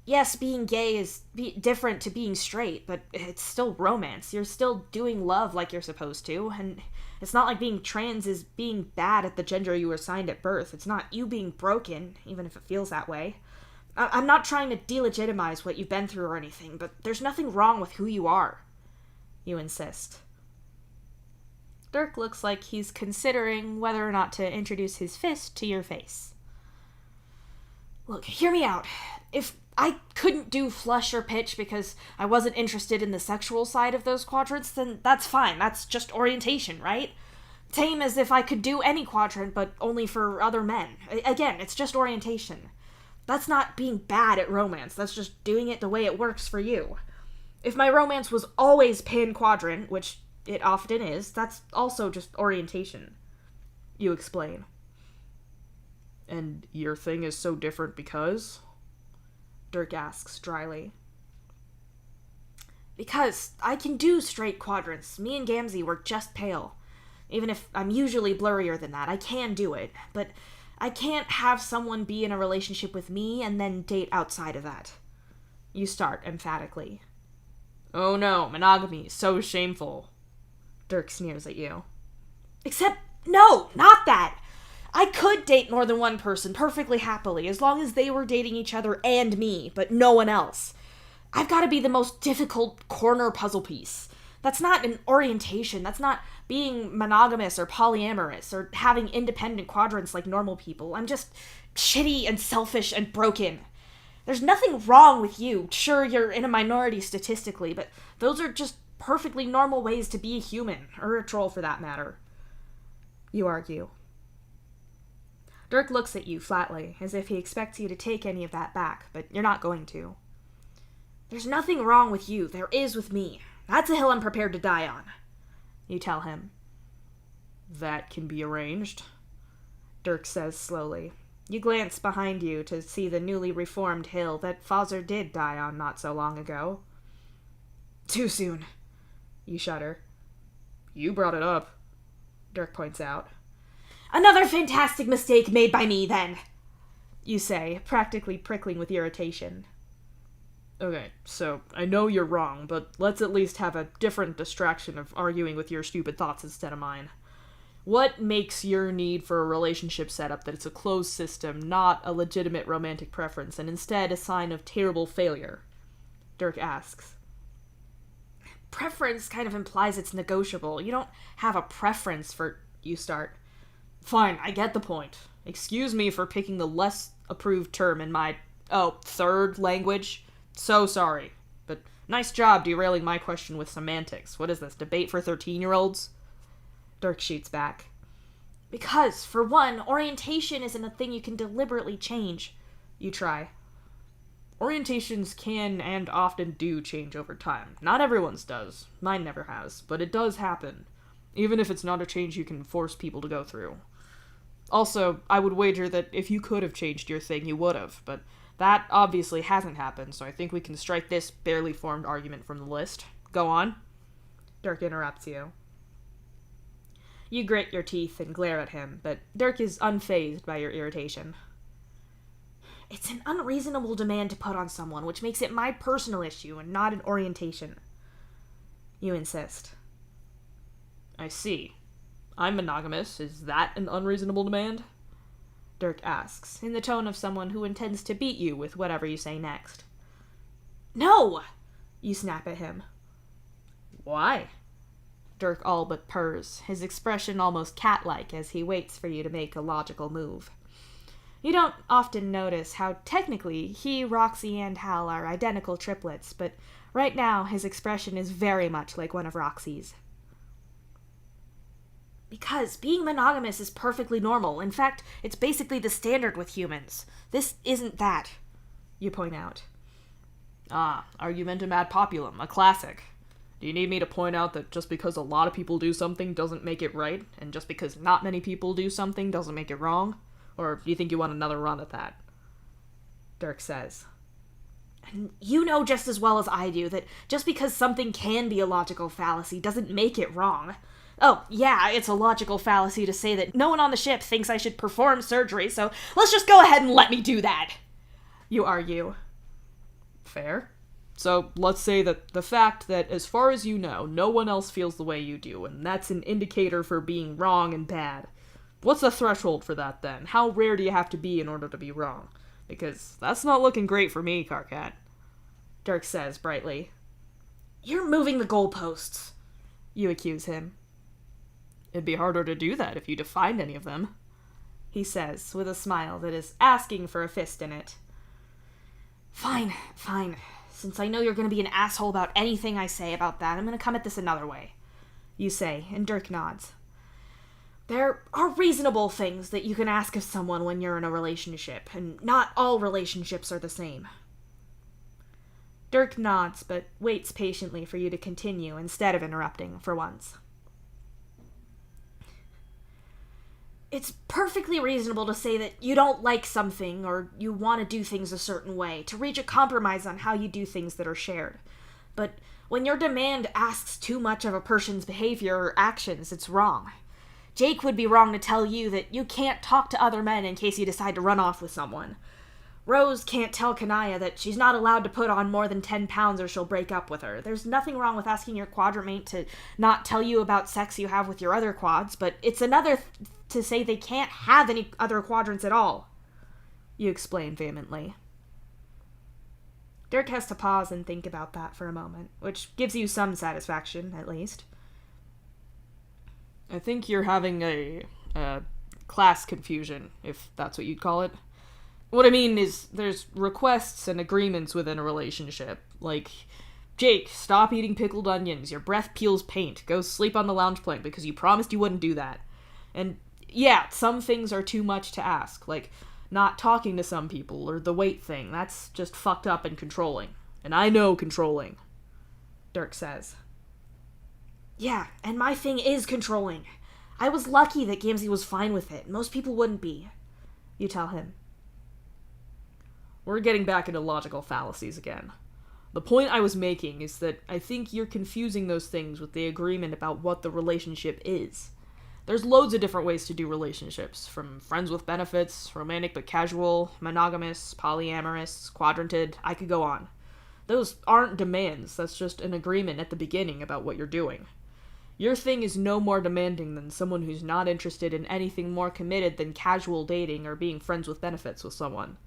Yes, being gay is different to being straight, but it's still romance. You're still doing love like you're supposed to, and it's not like being trans is being bad at the gender you were assigned at birth. It's not you being broken, even if it feels that way. I'm not trying to delegitimize what you've been through or anything, but there's nothing wrong with who you are. You insist. Dirk looks like he's considering whether or not to introduce his fist to your face. Look, hear me out. If I couldn't do flush or pitch because I wasn't interested in the sexual side of those quadrants, then that's fine. That's just orientation, right? Same as if I could do any quadrant, but only for other men. Again, it's just orientation. That's not being bad at romance. That's just doing it the way it works for you. If my romance was always pan-quadrant, which it often is, that's also just orientation. You explain. And your thing is so different because? Dirk asks dryly. Because I can do straight quadrants. Me and Gamzee were just pale. Even if I'm usually blurrier than that, I can do it. But I can't have someone be in a relationship with me and then date outside of that. You start emphatically. Oh no, monogamy is so shameful. Dirk sneers at you. Except, no, not that. I could date more than one person perfectly happily as long as they were dating each other and me, but no one else. I've got to be the most difficult corner puzzle piece. That's not an orientation. That's not being monogamous or polyamorous or having independent quadrants like normal people. I'm just shitty and selfish and broken. There's nothing wrong with you. Sure, you're in a minority statistically, but those are just perfectly normal ways to be a human, or a troll for that matter. You argue. Dirk looks at you flatly, as if he expects you to take any of that back, but you're not going to. There's nothing wrong with you. There is with me. That's a hill I'm prepared to die on. You tell him. That can be arranged, Dirk says slowly. You glance behind you to see the newly reformed hill that Fawzer did die on not so long ago. Too soon. You shudder. You brought it up, Dirk points out. Another fantastic mistake made by me, then, you say, practically prickling with irritation. Okay, so I know you're wrong, but let's at least have a different distraction of arguing with your stupid thoughts instead of mine. What makes your need for a relationship setup that it's a closed system, not a legitimate romantic preference, and instead a sign of terrible failure? Dirk asks. Preference kind of implies it's negotiable. You don't have a preference for... You start. Fine, I get the point. Excuse me for picking the less approved term in my, third language. So sorry. But nice job derailing my question with semantics. What is this, debate for 13-year-olds? Dirk shoots back. Because, for one, orientation isn't a thing you can deliberately change. You try. Orientations can and often do change over time. Not everyone's does. Mine never has. But it does happen. Even if it's not a change you can force people to go through. Also, I would wager that if you could have changed your thing, you would have. But that obviously hasn't happened, so I think we can strike this barely formed argument from the list. Go on. Dirk interrupts you. You grit your teeth and glare at him, but Dirk is unfazed by your irritation. It's an unreasonable demand to put on someone, which makes it my personal issue and not an orientation. You insist. I see. I'm monogamous. Is that an unreasonable demand? Dirk asks, in the tone of someone who intends to beat you with whatever you say next. No! You snap at him. Why? Dirk all but purrs, his expression almost cat-like as he waits for you to make a logical move. You don't often notice how technically he, Roxy, and Hal are identical triplets, but right now his expression is very much like one of Roxy's. Because being monogamous is perfectly normal. In fact, it's basically the standard with humans. This isn't that, you point out. Ah, argumentum ad populum, a classic. Do you need me to point out that just because a lot of people do something doesn't make it right, and just because not many people do something doesn't make it wrong? Or do you think you want another run at that? Dirk says. And you know just as well as I do that just because something can be a logical fallacy doesn't make it wrong. Oh, yeah, it's a logical fallacy to say that no one on the ship thinks I should perform surgery, so let's just go ahead and let me do that. You argue. Fair. So let's say that the fact that, as far as you know, no one else feels the way you do, and that's an indicator for being wrong and bad. What's the threshold for that, then? How rare do you have to be in order to be wrong? Because that's not looking great for me, Carcat. Dirk says brightly. You're moving the goalposts, you accuse him. It'd be harder to do that if you defined any of them, he says, with a smile that is asking for a fist in it. Fine. Since I know you're going to be an asshole about anything I say about that, I'm going to come at this another way, you say, and Dirk nods. There are reasonable things that you can ask of someone when you're in a relationship, and not all relationships are the same. Dirk nods, but waits patiently for you to continue instead of interrupting for once. It's perfectly reasonable to say that you don't like something or you want to do things a certain way, to reach a compromise on how you do things that are shared. But when your demand asks too much of a person's behavior or actions, it's wrong. Jake would be wrong to tell you that you can't talk to other men in case you decide to run off with someone. Rose can't tell Kanaya that she's not allowed to put on more than 10 pounds or she'll break up with her. There's nothing wrong with asking your quadrumate to not tell you about sex you have with your other quads, but it's another to say they can't have any other quadrants at all, you explain vehemently. Dirk has to pause and think about that for a moment, which gives you some satisfaction, at least. I think you're having a class confusion, if that's what you'd call it. What I mean is, there's requests and agreements within a relationship. Like, Jake, stop eating pickled onions, your breath peels paint, go sleep on the lounge plank because you promised you wouldn't do that. And yeah, some things are too much to ask, like not talking to some people, or the weight thing. That's just fucked up and controlling. And I know controlling, Dirk says. Yeah, and my thing is controlling. I was lucky that Gamzee was fine with it. Most people wouldn't be, you tell him. We're getting back into logical fallacies again. The point I was making is that I think you're confusing those things with the agreement about what the relationship is. There's loads of different ways to do relationships, from friends with benefits, romantic but casual, monogamous, polyamorous, quadranted, I could go on. Those aren't demands, that's just an agreement at the beginning about what you're doing. Your thing is no more demanding than someone who's not interested in anything more committed than casual dating or being friends with benefits with someone.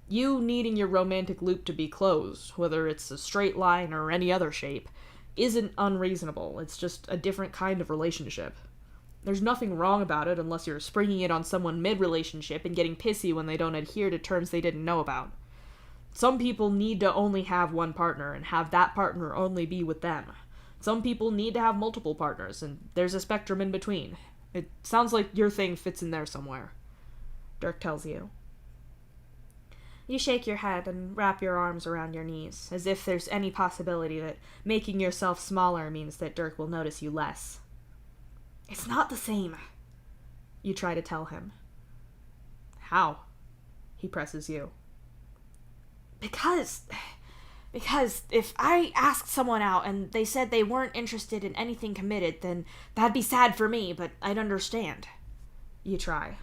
You needing your romantic loop to be closed, whether it's a straight line or any other shape, isn't unreasonable. It's just a different kind of relationship. There's nothing wrong about it unless you're springing it on someone mid-relationship and getting pissy when they don't adhere to terms they didn't know about. Some people need to only have one partner and have that partner only be with them. Some people need to have multiple partners, and there's a spectrum in between. It sounds like your thing fits in there somewhere, Dirk tells you. You shake your head and wrap your arms around your knees, as if there's any possibility that making yourself smaller means that Dirk will notice you less. It's not the same, you try to tell him. How? He presses you. Because if I asked someone out and they said they weren't interested in anything committed, then that'd be sad for me, but I'd understand. You try.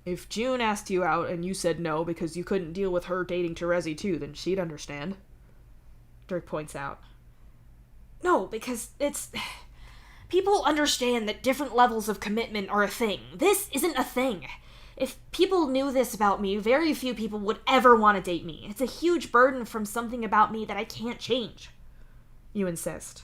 If June asked you out and you said no because you couldn't deal with her dating Terezi too, then she'd understand. Dirk points out. No, because it's... People understand that different levels of commitment are a thing. This isn't a thing. If people knew this about me, very few people would ever want to date me. It's a huge burden from something about me that I can't change. You insist.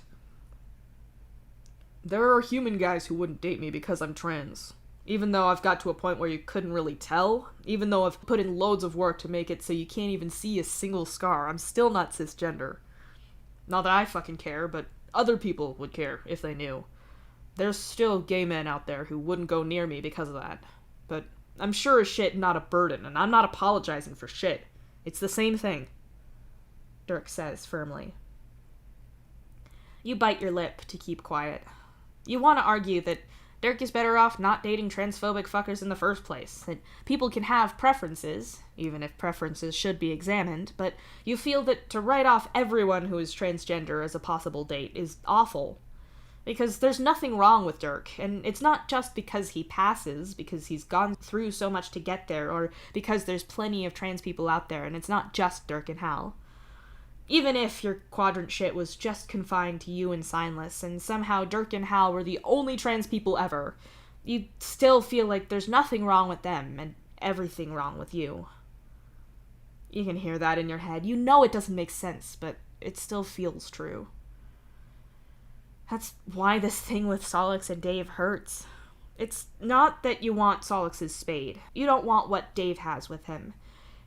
There are human guys who wouldn't date me because I'm trans. Even though I've got to a point where you couldn't really tell, even though I've put in loads of work to make it so you can't even see a single scar, I'm still not cisgender. Not that I fucking care, but other people would care if they knew. There's still gay men out there who wouldn't go near me because of that. But I'm sure as shit not a burden, and I'm not apologizing for shit. It's the same thing, Dirk says firmly. You bite your lip to keep quiet. You want to argue that Dirk is better off not dating transphobic fuckers in the first place, that people can have preferences, even if preferences should be examined, but you feel that to write off everyone who is transgender as a possible date is awful. Because there's nothing wrong with Dirk, and it's not just because he passes, because he's gone through so much to get there, or because there's plenty of trans people out there, and it's not just Dirk and Hal. Even if your quadrant shit was just confined to you and Signless, and somehow Dirk and Hal were the only trans people ever, you'd still feel like there's nothing wrong with them, and everything wrong with you. You can hear that in your head. You know it doesn't make sense, but it still feels true. That's why this thing with Solix and Dave hurts. It's not that you want Solix's spade. You don't want what Dave has with him.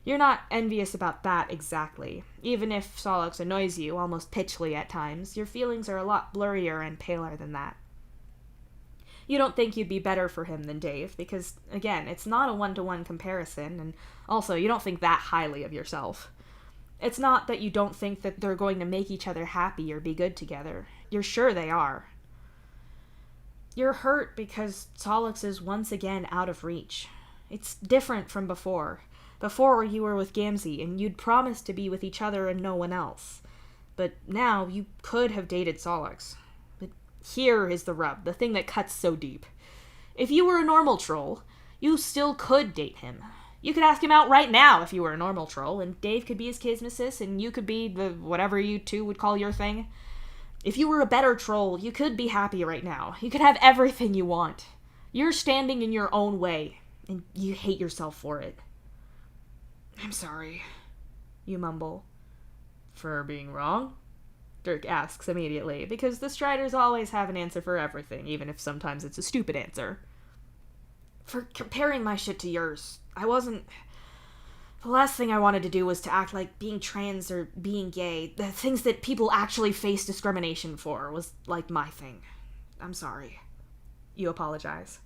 You're not envious about that exactly. Even if Solix annoys you, almost pitchly at times, your feelings are a lot blurrier and paler than that. You don't think you'd be better for him than Dave, because, again, it's not a one-to-one comparison, and also, you don't think that highly of yourself. It's not that you don't think that they're going to make each other happy or be good together. You're sure they are. You're hurt because Solix is once again out of reach. It's different from before. Before you were with Gamzee, and you'd promised to be with each other and no one else. But now you could have dated Solix. But here is the rub, the thing that cuts so deep. If you were a normal troll, you still could date him. You could ask him out right now if you were a normal troll, and Dave could be his kismesis, and you could be the whatever you two would call your thing. If you were a better troll, you could be happy right now. You could have everything you want. You're standing in your own way, and you hate yourself for it. I'm sorry, you mumble. For being wrong? Dirk asks immediately, because the Striders always have an answer for everything, even if sometimes it's a stupid answer. For comparing my shit to yours. The last thing I wanted to do was to act like being trans or being gay, the things that people actually face discrimination for, was like my thing. I'm sorry. You apologize.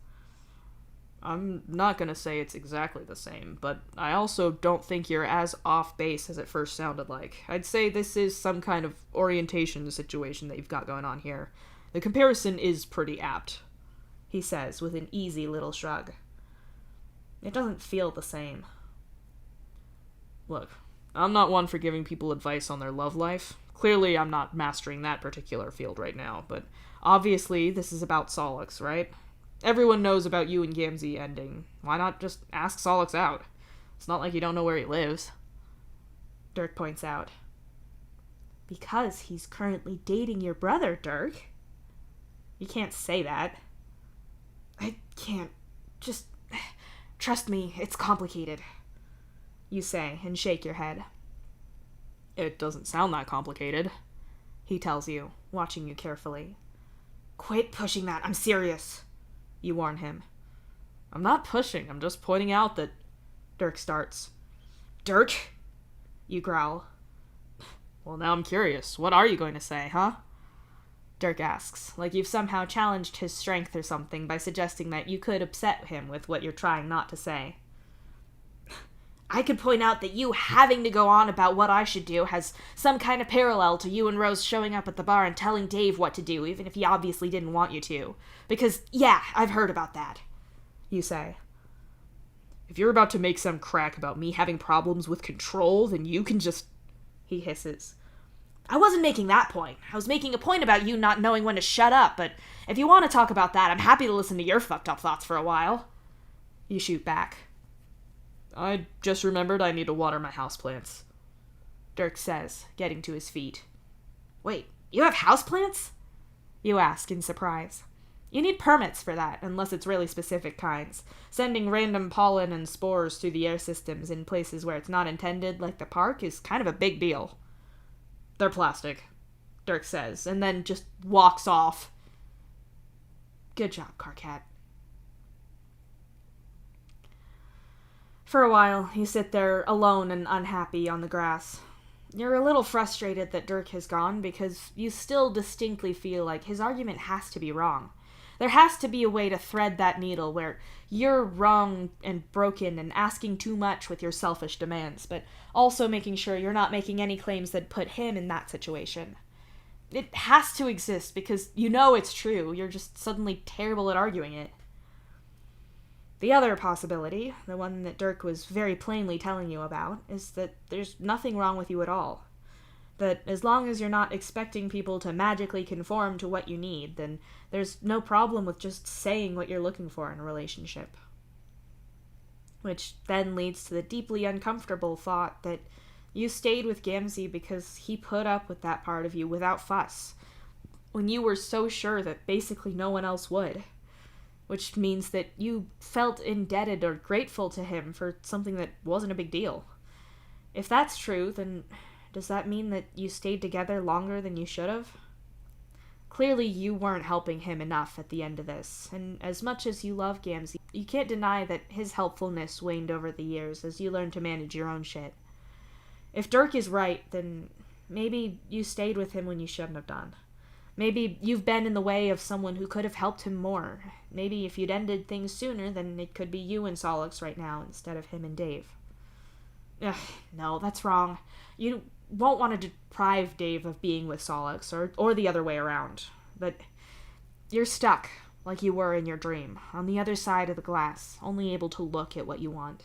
I'm not gonna say it's exactly the same, but I also don't think you're as off base as it first sounded like. I'd say this is some kind of orientation situation that you've got going on here. The comparison is pretty apt, he says with an easy little shrug. It doesn't feel the same. Look, I'm not one for giving people advice on their love life. Clearly, I'm not mastering that particular field right now, but obviously this is about Solix, right? Everyone knows about you and Gamzee ending. Why not just ask Solix out? It's not like you don't know where he lives. Dirk points out. Because he's currently dating your brother, Dirk. You can't say that. I can't. Just trust me, it's complicated. You say, and shake your head. It doesn't sound that complicated, he tells you, watching you carefully. Quit pushing that, I'm serious. You warn him. I'm not pushing, I'm just pointing out that... Dirk starts. Dirk? You growl. Well, now I'm curious. What are you going to say, huh? Dirk asks, like you've somehow challenged his strength or something by suggesting that you could upset him with what you're trying not to say. I could point out that you having to go on about what I should do has some kind of parallel to you and Rose showing up at the bar and telling Dave what to do, even if he obviously didn't want you to. Because, yeah, I've heard about that. You say. If you're about to make some crack about me having problems with control, then you can just... He hisses. I wasn't making that point. I was making a point about you not knowing when to shut up, but if you want to talk about that, I'm happy to listen to your fucked up thoughts for a while. You shoot back. I just remembered I need to water my houseplants, Dirk says, getting to his feet. Wait, you have houseplants? You ask in surprise. You need permits for that, unless it's really specific kinds. Sending random pollen and spores through the air systems in places where it's not intended, like the park, is kind of a big deal. They're plastic, Dirk says, and then just walks off. Good job, Carcat. For a while, you sit there alone and unhappy on the grass. You're a little frustrated that Dirk has gone because you still distinctly feel like his argument has to be wrong. There has to be a way to thread that needle where you're wrong and broken and asking too much with your selfish demands, but also making sure you're not making any claims that put him in that situation. It has to exist because you know it's true, you're just suddenly terrible at arguing it. The other possibility, the one that Dirk was very plainly telling you about, is that there's nothing wrong with you at all. That as long as you're not expecting people to magically conform to what you need, then there's no problem with just saying what you're looking for in a relationship. Which then leads to the deeply uncomfortable thought that you stayed with Gamzee because he put up with that part of you without fuss, when you were so sure that basically no one else would. Which means that you felt indebted or grateful to him for something that wasn't a big deal. If that's true, then does that mean that you stayed together longer than you should have? Clearly you weren't helping him enough at the end of this, and as much as you love Gamzee, you can't deny that his helpfulness waned over the years as you learned to manage your own shit. If Dirk is right, then maybe you stayed with him when you shouldn't have done. Maybe you've been in the way of someone who could have helped him more. Maybe if you'd ended things sooner, then it could be you and Solix right now instead of him and Dave. Ugh, no, that's wrong. You won't want to deprive Dave of being with Solix, or the other way around. But you're stuck, like you were in your dream, on the other side of the glass, only able to look at what you want.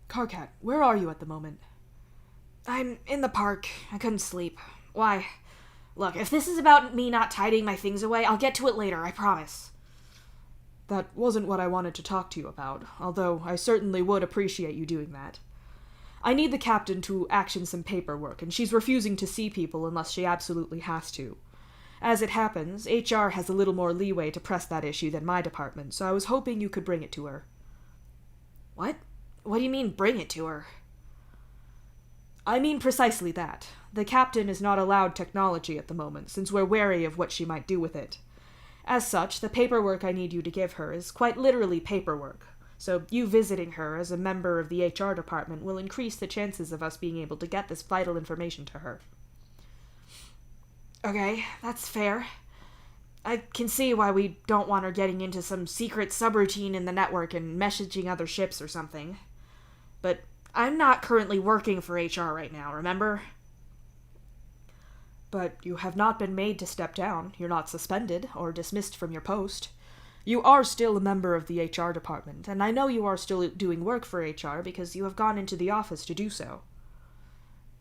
Carcat, where are you at the moment? I'm in the park. I couldn't sleep. Why? Look, if this is about me not tidying my things away, I'll get to it later, I promise. That wasn't what I wanted to talk to you about, although I certainly would appreciate you doing that. I need the captain to action some paperwork, and she's refusing to see people unless she absolutely has to. As it happens, HR has a little more leeway to press that issue than my department, so I was hoping you could bring it to her. What? What do you mean, bring it to her? I mean precisely that. The captain is not allowed technology at the moment, since we're wary of what she might do with it. As such, the paperwork I need you to give her is quite literally paperwork, so you visiting her as a member of the HR department will increase the chances of us being able to get this vital information to her. Okay, that's fair. I can see why we don't want her getting into some secret subroutine in the network and messaging other ships or something. But I'm not currently working for HR right now, remember? But you have not been made to step down. You're not suspended or dismissed from your post. You are still a member of the HR department, and I know you are still doing work for HR because you have gone into the office to do so.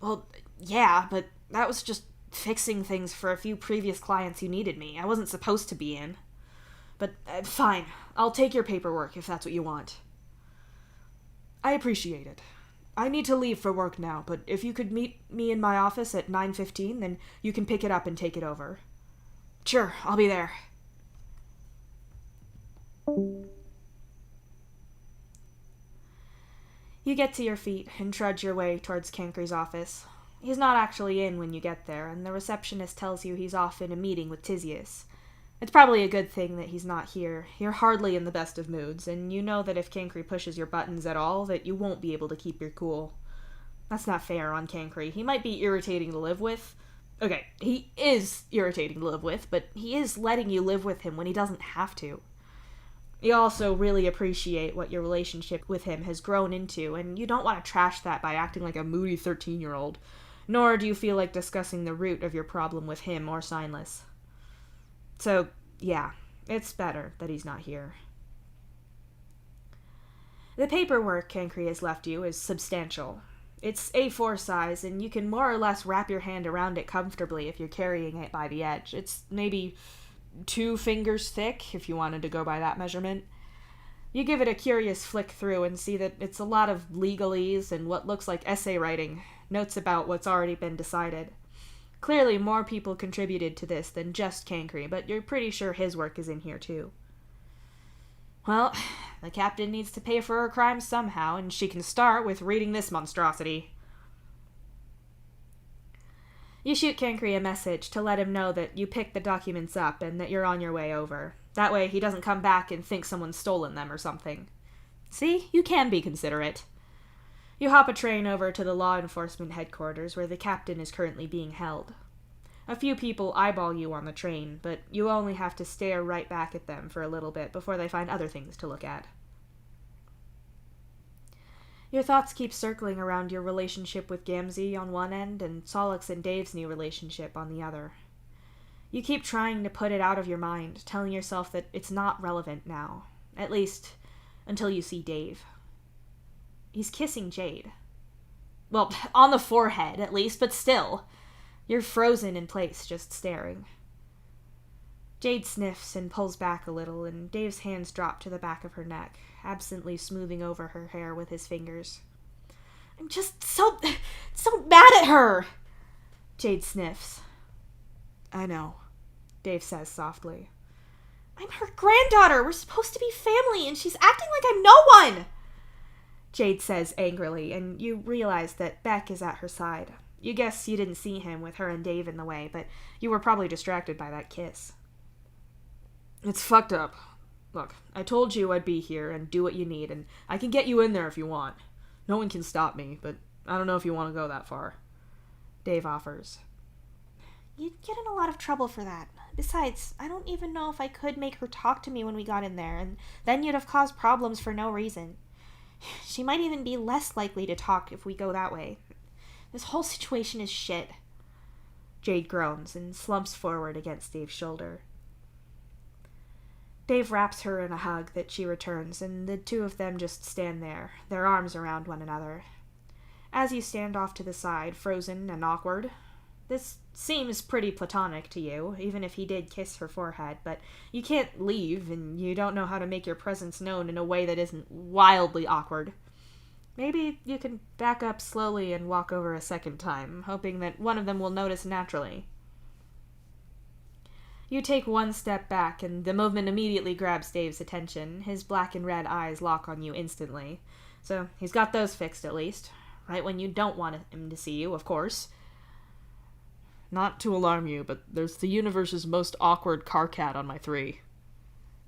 Well, yeah, but that was just fixing things for a few previous clients who needed me. I wasn't supposed to be in. But fine, I'll take your paperwork if that's what you want. I appreciate it. I need to leave for work now, but if you could meet me in my office at 9:15, then you can pick it up and take it over. Sure, I'll be there. You get to your feet and trudge your way towards Cankry's office. He's not actually in when you get there, and the receptionist tells you he's off in a meeting with Tisius. It's probably a good thing that he's not here. You're hardly in the best of moods, and you know that if Cankry pushes your buttons at all, that you won't be able to keep your cool. That's not fair on Cancri. He might be irritating to live with. Okay, he is irritating to live with, but he is letting you live with him when he doesn't have to. You also really appreciate what your relationship with him has grown into, and you don't want to trash that by acting like a moody 13-year-old, nor do you feel like discussing the root of your problem with him or Signless. So, yeah, it's better that he's not here. The paperwork Cancri has left you is substantial. It's A4 size, and you can more or less wrap your hand around it comfortably if you're carrying it by the edge. It's maybe 2 fingers thick, if you wanted to go by that measurement. You give it a curious flick through and see that it's a lot of legalese and what looks like essay writing, notes about what's already been decided. Clearly more people contributed to this than just Cancri, but you're pretty sure his work is in here too. Well, the captain needs to pay for her crimes somehow, and she can start with reading this monstrosity. You shoot Cancri a message to let him know that you picked the documents up and that you're on your way over. That way he doesn't come back and think someone's stolen them or something. See? You can be considerate. You hop a train over to the law enforcement headquarters where the captain is currently being held. A few people eyeball you on the train, but you only have to stare right back at them for a little bit before they find other things to look at. Your thoughts keep circling around your relationship with Gamzee on one end and Solix and Dave's new relationship on the other. You keep trying to put it out of your mind, telling yourself that it's not relevant now, at least until you see Dave. He's kissing Jade. Well, on the forehead, at least, but still. You're frozen in place, just staring. Jade sniffs and pulls back a little, and Dave's hands drop to the back of her neck, absently smoothing over her hair with his fingers. I'm just so mad at her! Jade sniffs. I know, Dave says softly. I'm her granddaughter! We're supposed to be family, and she's acting like I'm no one! Jade says angrily, and you realize that Beck is at her side. You guess you didn't see him with her and Dave in the way, but you were probably distracted by that kiss. It's fucked up. Look, I told you I'd be here and do what you need, and I can get you in there if you want. No one can stop me, but I don't know if you want to go that far. Dave offers. You'd get in a lot of trouble for that. Besides, I don't even know if I could make her talk to me when we got in there, and then you'd have caused problems for no reason. She might even be less likely to talk if we go that way. This whole situation is shit. Jade groans and slumps forward against Dave's shoulder. Dave wraps her in a hug that she returns, and the two of them just stand there, their arms around one another. As you stand off to the side, frozen and awkward, this seems pretty platonic to you, even if he did kiss her forehead, but you can't leave, and you don't know how to make your presence known in a way that isn't wildly awkward. Maybe you can back up slowly and walk over a second time, hoping that one of them will notice naturally. You take one step back, and the movement immediately grabs Dave's attention. His black and red eyes lock on you instantly. So he's got those fixed, at least. Right when you don't want him to see you, of course. Not to alarm you, but there's the universe's most awkward car cat on my 3.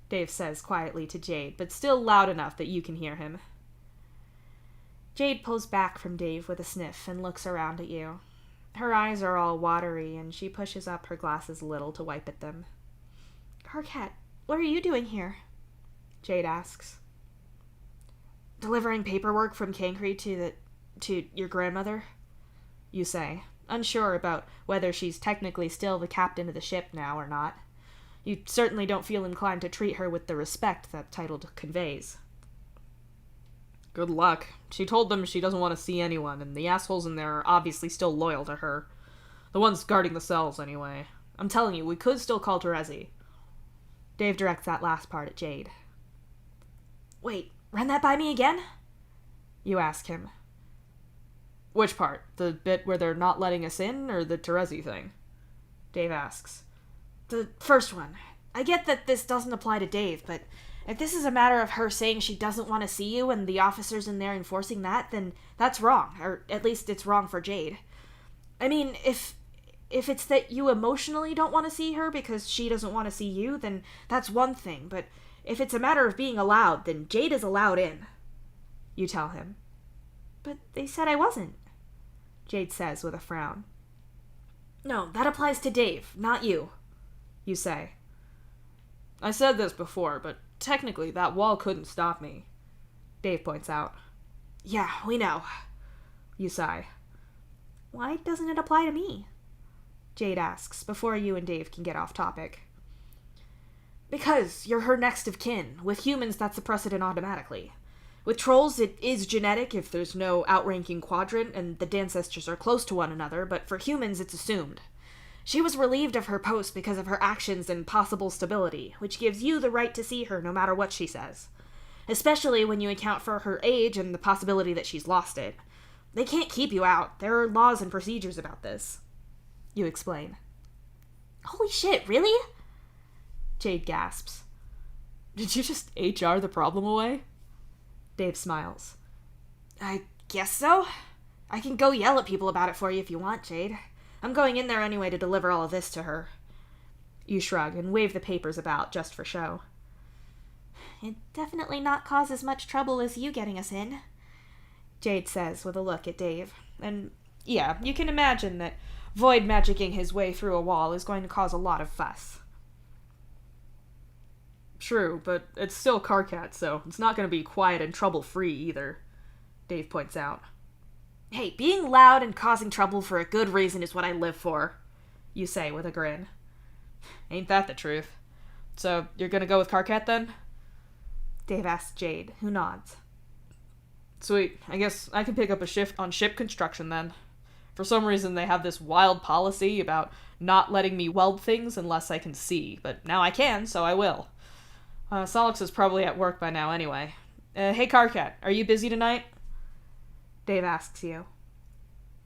Dave says quietly to Jade, but still loud enough that you can hear him. Jade pulls back from Dave with a sniff and looks around at you. Her eyes are all watery, and she pushes up her glasses a little to wipe at them. Carcat, what are you doing here? Jade asks. Delivering paperwork from Cancri to your grandmother? You say, unsure about whether she's technically still the captain of the ship now or not. You certainly don't feel inclined to treat her with the respect that title conveys. Good luck. She told them she doesn't want to see anyone, and the assholes in there are obviously still loyal to her. The ones guarding the cells, anyway. I'm telling you, we could still call Terezi. Dave directs that last part at Jade. Wait, run that by me again? You ask him. Which part? The bit where they're not letting us in, or the Terezi thing? Dave asks. The first one. I get that this doesn't apply to Dave, but if this is a matter of her saying she doesn't want to see you and the officers in there enforcing that, then that's wrong, or at least it's wrong for Jade. I mean, if it's that you emotionally don't want to see her because she doesn't want to see you, then that's one thing, but if it's a matter of being allowed, then Jade is allowed in. You tell him. But they said I wasn't. Jade says with a frown. No, that applies to Dave, not you, you say. I said this before, but technically that wall couldn't stop me, Dave points out. Yeah, we know, you sigh. Why doesn't it apply to me? Jade asks, before you and Dave can get off topic. Because you're her next of kin. With humans, that's a precedent automatically. With trolls, it is genetic if there's no outranking quadrant and the ancestors are close to one another, but for humans, it's assumed. She was relieved of her post because of her actions and possible stability, which gives you the right to see her no matter what she says. Especially when you account for her age and the possibility that she's lost it. They can't keep you out. There are laws and procedures about this. You explain. Holy shit, really? Jade gasps. Did you just HR the problem away? Dave smiles. I guess so. I can go yell at people about it for you if you want, Jade. I'm going in there anyway to deliver all of this to her. You shrug and wave the papers about just for show. It definitely not cause as much trouble as you getting us in, Jade says with a look at Dave. And yeah, you can imagine that void magicking his way through a wall is going to cause a lot of fuss. True, but it's still Karkat, so it's not going to be quiet and trouble-free either, Dave points out. Hey, being loud and causing trouble for a good reason is what I live for, you say with a grin. Ain't that the truth? So, you're going to go with Karkat then? Dave asks Jade, who nods. Sweet, I guess I can pick up a shift on ship construction then. For some reason they have this wild policy about not letting me weld things unless I can see, but now I can, so I will. Solix is probably at work by now anyway. Hey Karkat, are you busy tonight? Dave asks you.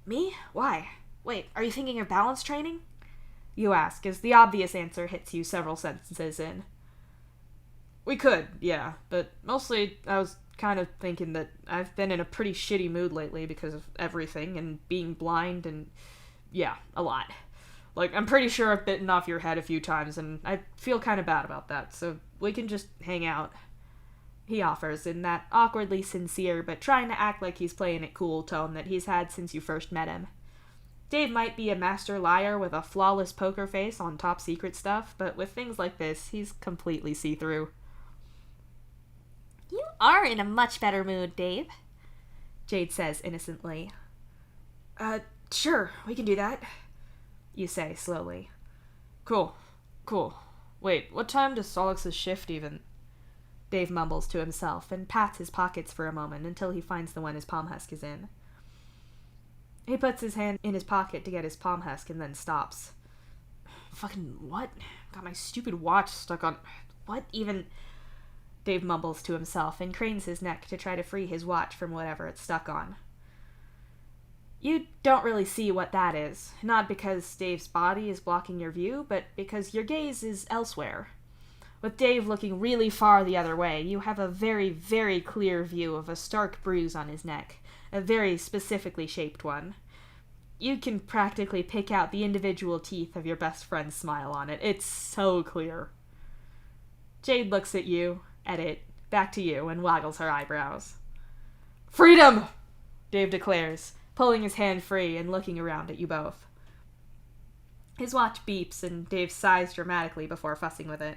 Me? Why? Wait, are you thinking of balance training? You ask, as the obvious answer hits you several sentences in. We could, yeah, but mostly I was kind of thinking that I've been in a pretty shitty mood lately because of everything and being blind and, yeah, a lot. Like, I'm pretty sure I've bitten off your head a few times and I feel kind of bad about that, so we can just hang out. He offers in that awkwardly sincere but trying to act like he's playing it cool tone that he's had since you first met him. Dave might be a master liar with a flawless poker face on top secret stuff, but with things like this, he's completely see-through. You are in a much better mood, Dave, Jade says innocently. Sure, we can do that, you say slowly. Cool. Wait, what time does Solix's shift even? Dave mumbles to himself and pats his pockets for a moment until he finds the one his palm husk is in. He puts his hand in his pocket to get his palm husk and then stops. Fucking what? Got my stupid watch stuck on... What even... Dave mumbles to himself and cranes his neck to try to free his watch from whatever it's stuck on. You don't really see what that is, not because Dave's body is blocking your view, but because your gaze is elsewhere. With Dave looking really far the other way, you have a very, very clear view of a stark bruise on his neck, a very specifically shaped one. You can practically pick out the individual teeth of your best friend's smile on it. It's so clear. Jade looks at you, at it, back to you, and waggles her eyebrows. Freedom! Dave declares, pulling his hand free and looking around at you both. His watch beeps, and Dave sighs dramatically before fussing with it.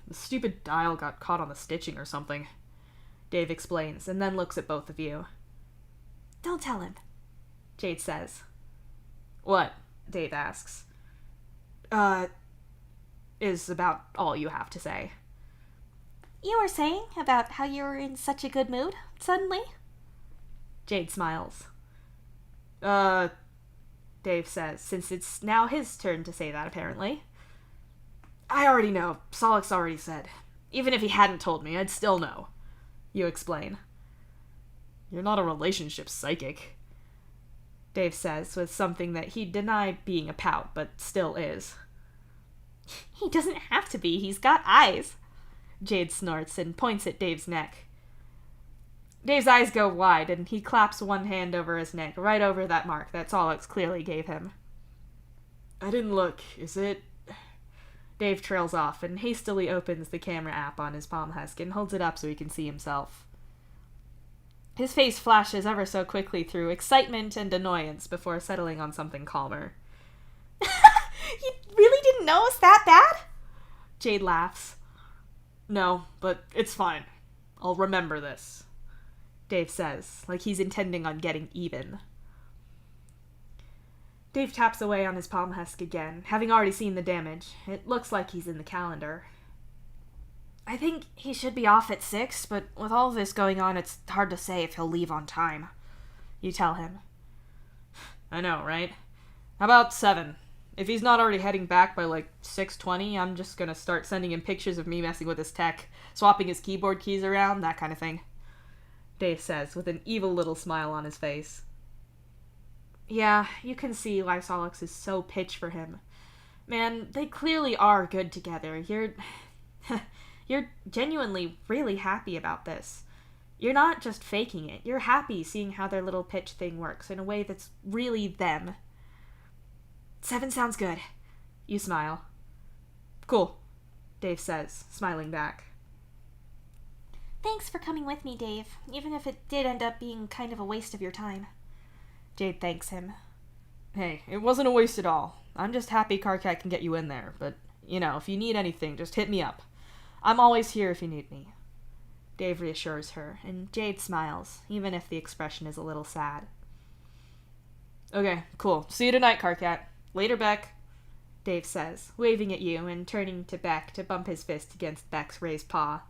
The stupid dial got caught on the stitching or something, Dave explains, and then looks at both of you. Don't tell him, Jade says. What? Dave asks. Is about all you have to say. You were saying about how you were in such a good mood, suddenly? Jade smiles. Dave says, since it's now his turn to say that, apparently. I already know. Solix already said. Even if he hadn't told me, I'd still know. You explain. You're not a relationship psychic, Dave says, with something that he'd deny being a pout, but still is. He doesn't have to be. He's got eyes. Jade snorts and points at Dave's neck. Dave's eyes go wide, and he claps one hand over his neck, right over that mark that Solix clearly gave him. I didn't look. Is it... Dave trails off and hastily opens the camera app on his palm husk and holds it up so he can see himself. His face flashes ever so quickly through excitement and annoyance before settling on something calmer. You really didn't know us that bad? Jade laughs. No, but it's fine. I'll remember this, Dave says, like he's intending on getting even. Dave taps away on his palm husk again, having already seen the damage. It looks like he's in the calendar. I think he should be off at 6, but with all this going on, it's hard to say if he'll leave on time. You tell him. I know, right? How about 7? If he's not already heading back by like 6:20, I'm just gonna start sending him pictures of me messing with his tech, swapping his keyboard keys around, that kind of thing. Dave says, with an evil little smile on his face. Yeah, you can see why Solix is so pitch for him. Man, they clearly are good together. You're genuinely really happy about this. You're not just faking it. You're happy seeing how their little pitch thing works in a way that's really them. 7 sounds good. You smile. Cool, Dave says, smiling back. Thanks for coming with me, Dave, even if it did end up being kind of a waste of your time. Jade thanks him. Hey, it wasn't a waste at all. I'm just happy Karkat can get you in there, but, if you need anything, just hit me up. I'm always here if you need me. Dave reassures her, and Jade smiles, even if the expression is a little sad. Okay, cool. See you tonight, Karkat. Later, Beck, Dave says, waving at you and turning to Beck to bump his fist against Beck's raised paw.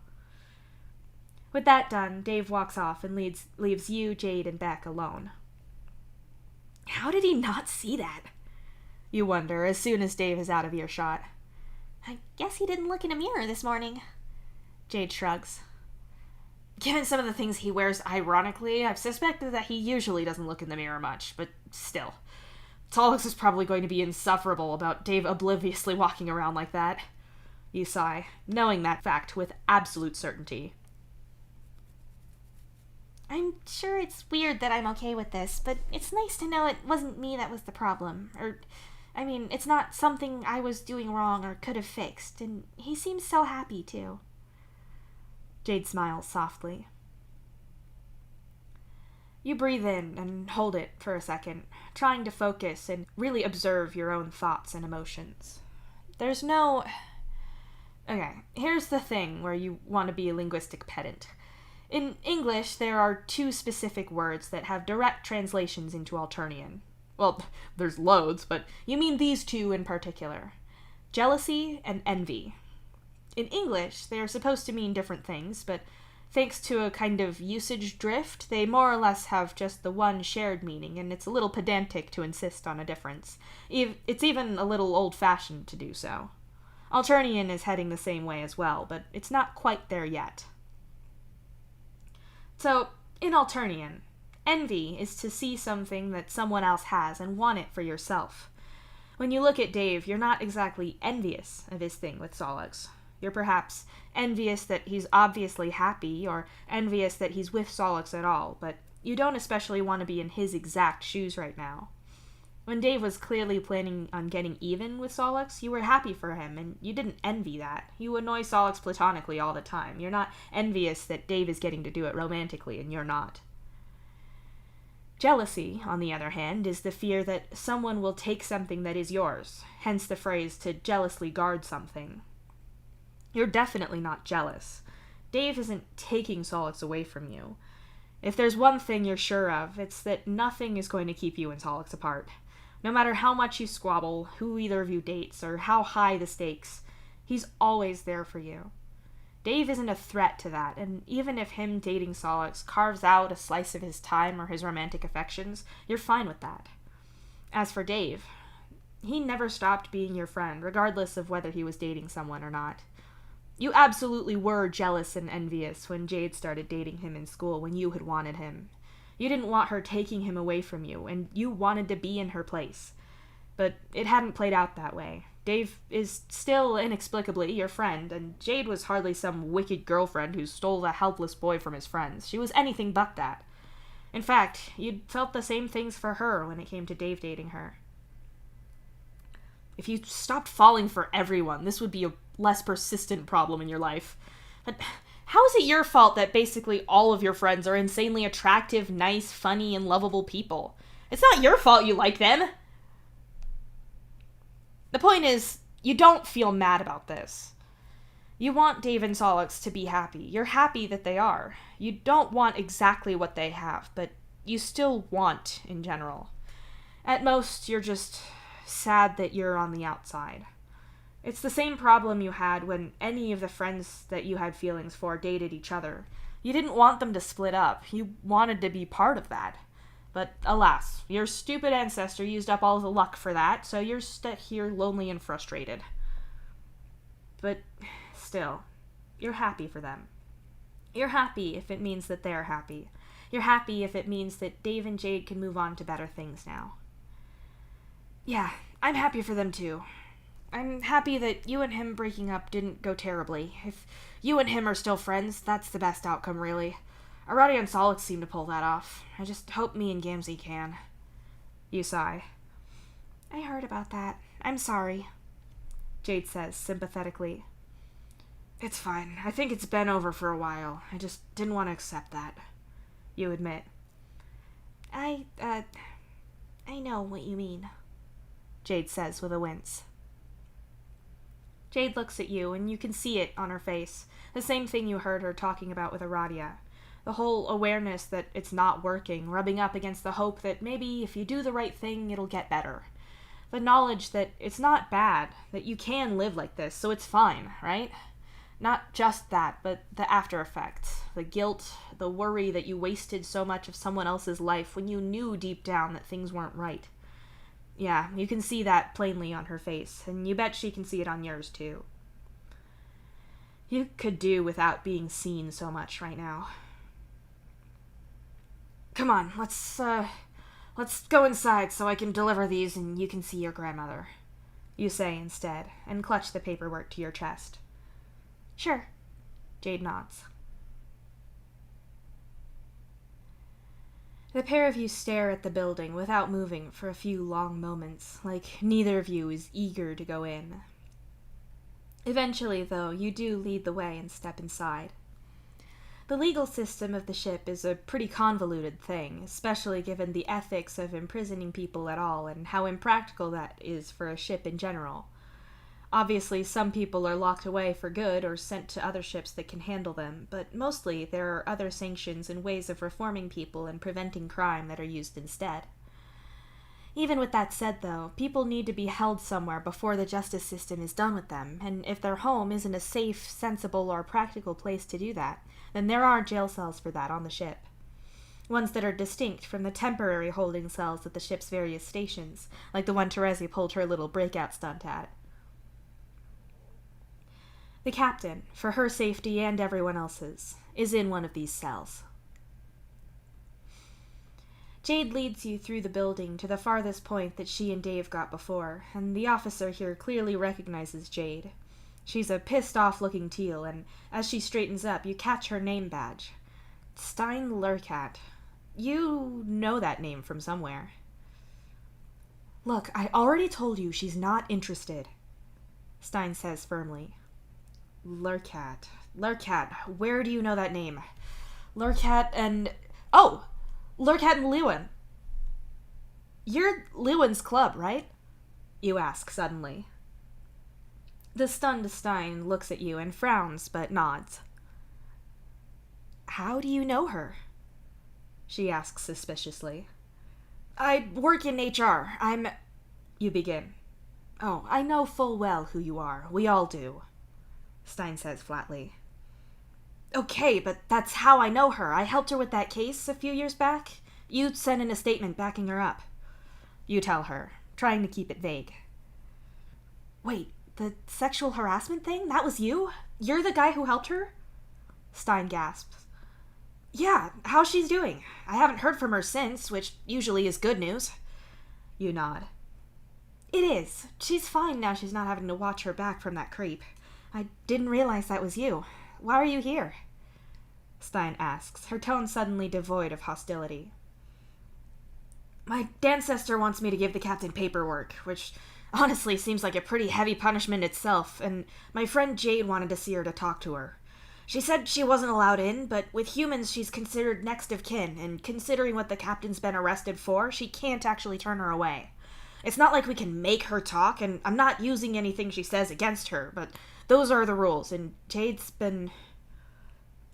With that done, Dave walks off and leaves you, Jade, and Beck alone. How did he not see that? You wonder, as soon as Dave is out of earshot. I guess he didn't look in a mirror this morning. Jade shrugs. Given some of the things he wears ironically, I've suspected that he usually doesn't look in the mirror much, but still. Solix is probably going to be insufferable about Dave obliviously walking around like that. You sigh, knowing that fact with absolute certainty. I'm sure it's weird that I'm okay with this, but it's nice to know it wasn't me that was the problem. It's not something I was doing wrong or could have fixed, and he seems so happy, too. Jade smiles softly. You breathe in and hold it for a second, trying to focus and really observe your own thoughts and emotions. There's no... Okay, here's the thing where you want to be a linguistic pedant. In English, there are 2 specific words that have direct translations into Alternian. Well, there's loads, but you mean these 2 in particular. Jealousy and envy. In English, they are supposed to mean different things, but thanks to a kind of usage drift, they more or less have just the one shared meaning, and it's a little pedantic to insist on a difference. It's even a little old-fashioned to do so. Alternian is heading the same way as well, but it's not quite there yet. So, in Alternian, envy is to see something that someone else has and want it for yourself. When you look at Dave, you're not exactly envious of his thing with Solix. You're perhaps envious that he's obviously happy, or envious that he's with Solix at all, but you don't especially want to be in his exact shoes right now. When Dave was clearly planning on getting even with Solix, you were happy for him, and you didn't envy that. You annoy Solix platonically all the time. You're not envious that Dave is getting to do it romantically, and you're not. Jealousy, on the other hand, is the fear that someone will take something that is yours, hence the phrase to jealously guard something. You're definitely not jealous. Dave isn't taking Solix away from you. If there's one thing you're sure of, it's that nothing is going to keep you and Solix apart. No matter how much you squabble, who either of you dates, or how high the stakes, he's always there for you. Dave isn't a threat to that, and even if him dating Solix carves out a slice of his time or his romantic affections, you're fine with that. As for Dave, he never stopped being your friend, regardless of whether he was dating someone or not. You absolutely were jealous and envious when Jade started dating him in school when you had wanted him. You didn't want her taking him away from you, and you wanted to be in her place. But it hadn't played out that way. Dave is still inexplicably your friend, and Jade was hardly some wicked girlfriend who stole a helpless boy from his friends. She was anything but that. In fact, you'd felt the same things for her when it came to Dave dating her. If you stopped falling for everyone, this would be a less persistent problem in your life. But How is it your fault that basically all of your friends are insanely attractive, nice, funny, and lovable people? It's not your fault you like them. The point is, you don't feel mad about this. You want Dave and Solix to be happy. You're happy that they are. You don't want exactly what they have, but you still want in general. At most, you're just sad that you're on the outside. It's the same problem you had when any of the friends that you had feelings for dated each other. You didn't want them to split up. You wanted to be part of that. But alas, your stupid ancestor used up all the luck for that, so you're stuck here lonely and frustrated. But still, you're happy for them. You're happy if it means that they're happy. You're happy if it means that Dave and Jade can move on to better things now. Yeah, I'm happy for them too. I'm happy that you and him breaking up didn't go terribly. If you and him are still friends, that's the best outcome, really. Aradia and Solix seem to pull that off. I just hope me and Gamzee can. You sigh. I heard about that. I'm sorry, Jade says sympathetically. It's fine. I think it's been over for a while. I just didn't want to accept that. You admit. I know what you mean, Jade says with a wince. Jade looks at you, and you can see it on her face. The same thing you heard her talking about with Aradia. The whole awareness that it's not working, rubbing up against the hope that maybe if you do the right thing, it'll get better. The knowledge that it's not bad, that you can live like this, so it's fine, right? Not just that, but the after effects. The guilt, the worry that you wasted so much of someone else's life when you knew deep down that things weren't right. Yeah, you can see that plainly on her face, and you bet she can see it on yours, too. You could do without being seen so much right now. Come on, let's go inside so I can deliver these and you can see your grandmother, you say instead, and clutch the paperwork to your chest. Sure, Jade nods. The pair of you stare at the building without moving for a few long moments, like neither of you is eager to go in. Eventually, though, you do lead the way and step inside. The legal system of the ship is a pretty convoluted thing, especially given the ethics of imprisoning people at all and how impractical that is for a ship in general. Obviously, some people are locked away for good or sent to other ships that can handle them, but mostly there are other sanctions and ways of reforming people and preventing crime that are used instead. Even with that said, though, people need to be held somewhere before the justice system is done with them, and if their home isn't a safe, sensible, or practical place to do that, then there are jail cells for that on the ship. Ones that are distinct from the temporary holding cells at the ship's various stations, like the one Terezi pulled her little breakout stunt at. The captain, for her safety and everyone else's, is in one of these cells. Jade leads you through the building to the farthest point that she and Dave got before, and the officer here clearly recognizes Jade. She's a pissed-off-looking teal, and as she straightens up, you catch her name badge. Stein Lurkat. You know that name from somewhere. Look, I already told you she's not interested, Stein says firmly. Lurkat. Where do you know that name? Lurkat and... Oh! Lurkat and Lewin. You're Lewin's club, right? You ask suddenly. The stunned Stein looks at you and frowns, but nods. How do you know her? She asks suspiciously. I work in HR. You begin. Oh, I know full well who you are. We all do, Stein says flatly. Okay, but that's how I know her. I helped her with that case a few years back. You sent in a statement backing her up. You tell her, trying to keep it vague. Wait, the sexual harassment thing? That was you? You're the guy who helped her? Stein gasps. Yeah, how's she doing? I haven't heard from her since, which usually is good news. You nod. It is. She's fine now she's not having to watch her back from that creep. I didn't realize that was you. Why are you here? Stein asks, her tone suddenly devoid of hostility. My ancestor wants me to give the captain paperwork, which honestly seems like a pretty heavy punishment itself, and my friend Jade wanted to see her to talk to her. She said she wasn't allowed in, but with humans she's considered next of kin, and considering what the captain's been arrested for, she can't actually turn her away. It's not like we can make her talk, and I'm not using anything she says against her, but those are the rules, and Jade's been...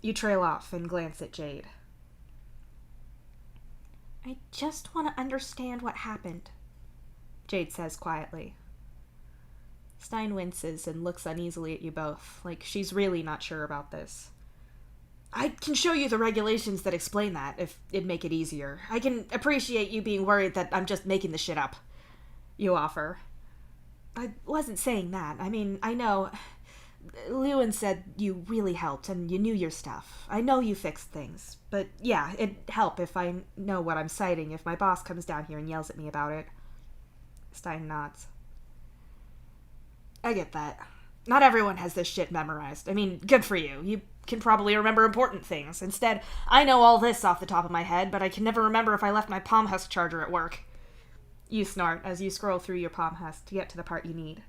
You trail off and glance at Jade. I just want to understand what happened, Jade says quietly. Stein winces and looks uneasily at you both, like she's really not sure about this. I can show you the regulations that explain that, if it'd make it easier. I can appreciate you being worried that I'm just making the shit up, you offer. I wasn't saying that. I mean, I know... Lewin said you really helped and you knew your stuff. I know you fixed things. But yeah, it'd help if I know what I'm citing if my boss comes down here and yells at me about it. Stein nods. I get that. Not everyone has this shit memorized. I mean, good for you. You can probably remember important things. Instead, I know all this off the top of my head, but I can never remember if I left my palm husk charger at work. You snort as you scroll through your palm husk to get to the part you need.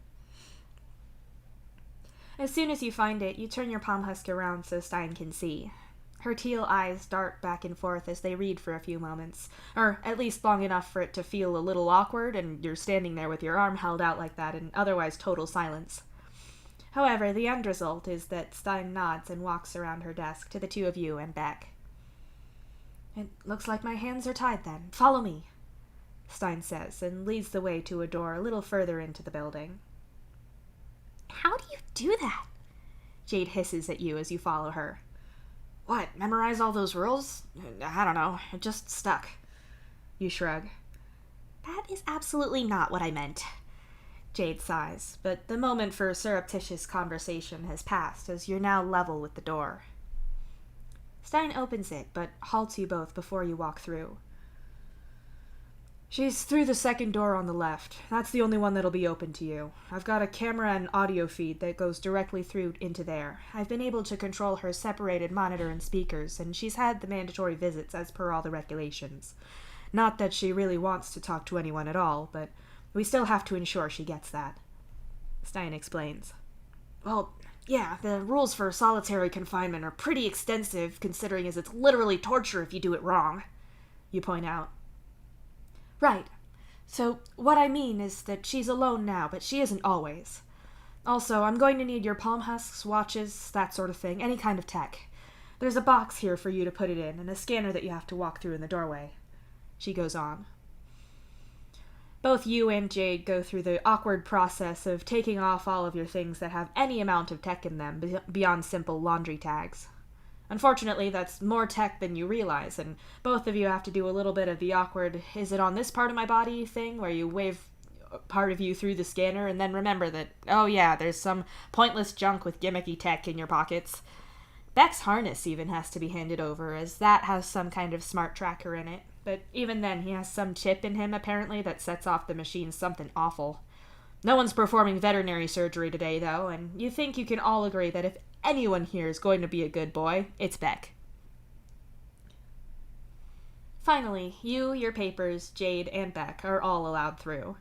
As soon as you find it, you turn your palm husk around so Stein can see. Her teal eyes dart back and forth as they read for a few moments, or at least long enough for it to feel a little awkward, and you're standing there with your arm held out like that in otherwise total silence. However, the end result is that Stein nods and walks around her desk to the two of you and back. It looks like my hands are tied then. Follow me, Stein says, and leads the way to a door a little further into the building. How do you do that? Jade hisses at you as you follow her. What, memorize all those rules? I don't know, it just stuck. You shrug. That is absolutely not what I meant. Jade sighs, but the moment for surreptitious conversation has passed as you're now level with the door. Stein opens it, but halts you both before you walk through. She's through the second door on the left. That's the only one that'll be open to you. I've got a camera and audio feed that goes directly through into there. I've been able to control her separated monitor and speakers, and she's had the mandatory visits as per all the regulations. Not that she really wants to talk to anyone at all, but we still have to ensure she gets that. Stein explains. Well, yeah, the rules for solitary confinement are pretty extensive, considering as it's literally torture if you do it wrong, you point out. Right. So, what I mean is that she's alone now, but she isn't always. Also, I'm going to need your palm husks, watches, that sort of thing, any kind of tech. There's a box here for you to put it in, and a scanner that you have to walk through in the doorway. She goes on. Both you and Jade go through the awkward process of taking off all of your things that have any amount of tech in them beyond simple laundry tags. Unfortunately, that's more tech than you realize, and both of you have to do a little bit of the awkward, is it on this part of my body thing, where you wave part of you through the scanner and then remember that, oh yeah, there's some pointless junk with gimmicky tech in your pockets. Beck's harness even has to be handed over, as that has some kind of smart tracker in it, but even then he has some chip in him apparently that sets off the machine something awful. No one's performing veterinary surgery today, though, and you think you can all agree that if anyone here is going to be a good boy, it's Beck. Finally, you, your papers, Jade, and Beck are all allowed through.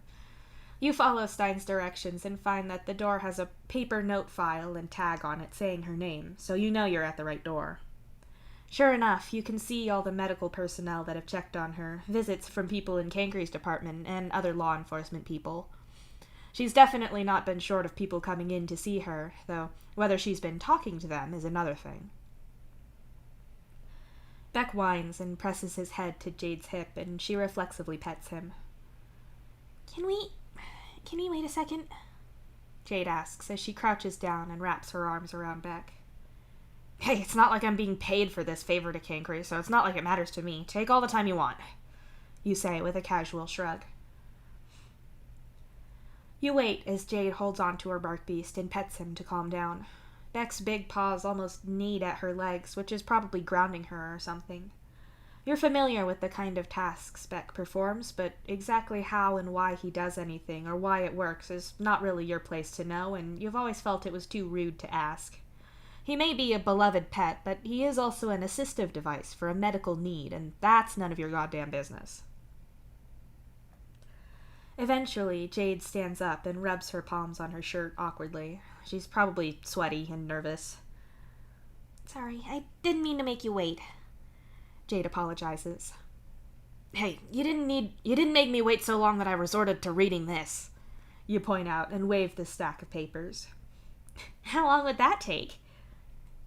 You follow Stein's directions and find that the door has a paper note file and tag on it saying her name, so you know you're at the right door. Sure enough, you can see all the medical personnel that have checked on her, visits from people in Cankry's department, and other law enforcement people. She's definitely not been short of people coming in to see her, though whether she's been talking to them is another thing. Beck whines and presses his head to Jade's hip, and she reflexively pets him. Can we wait a second? Jade asks as she crouches down and wraps her arms around Beck. Hey, it's not like I'm being paid for this favor to Cankry, so it's not like it matters to me. Take all the time you want, you say with a casual shrug. You wait as Jade holds on to her bark beast and pets him to calm down. Beck's big paws almost knead at her legs, which is probably grounding her or something. You're familiar with the kind of tasks Beck performs, but exactly how and why he does anything or why it works is not really your place to know, and you've always felt it was too rude to ask. He may be a beloved pet, but he is also an assistive device for a medical need, and that's none of your goddamn business. Eventually, Jade stands up and rubs her palms on her shirt awkwardly. She's probably sweaty and nervous. Sorry, I didn't mean to make you wait. Jade apologizes. Hey, you didn't make me wait so long that I resorted to reading this. You point out and wave the stack of papers. How long would that take?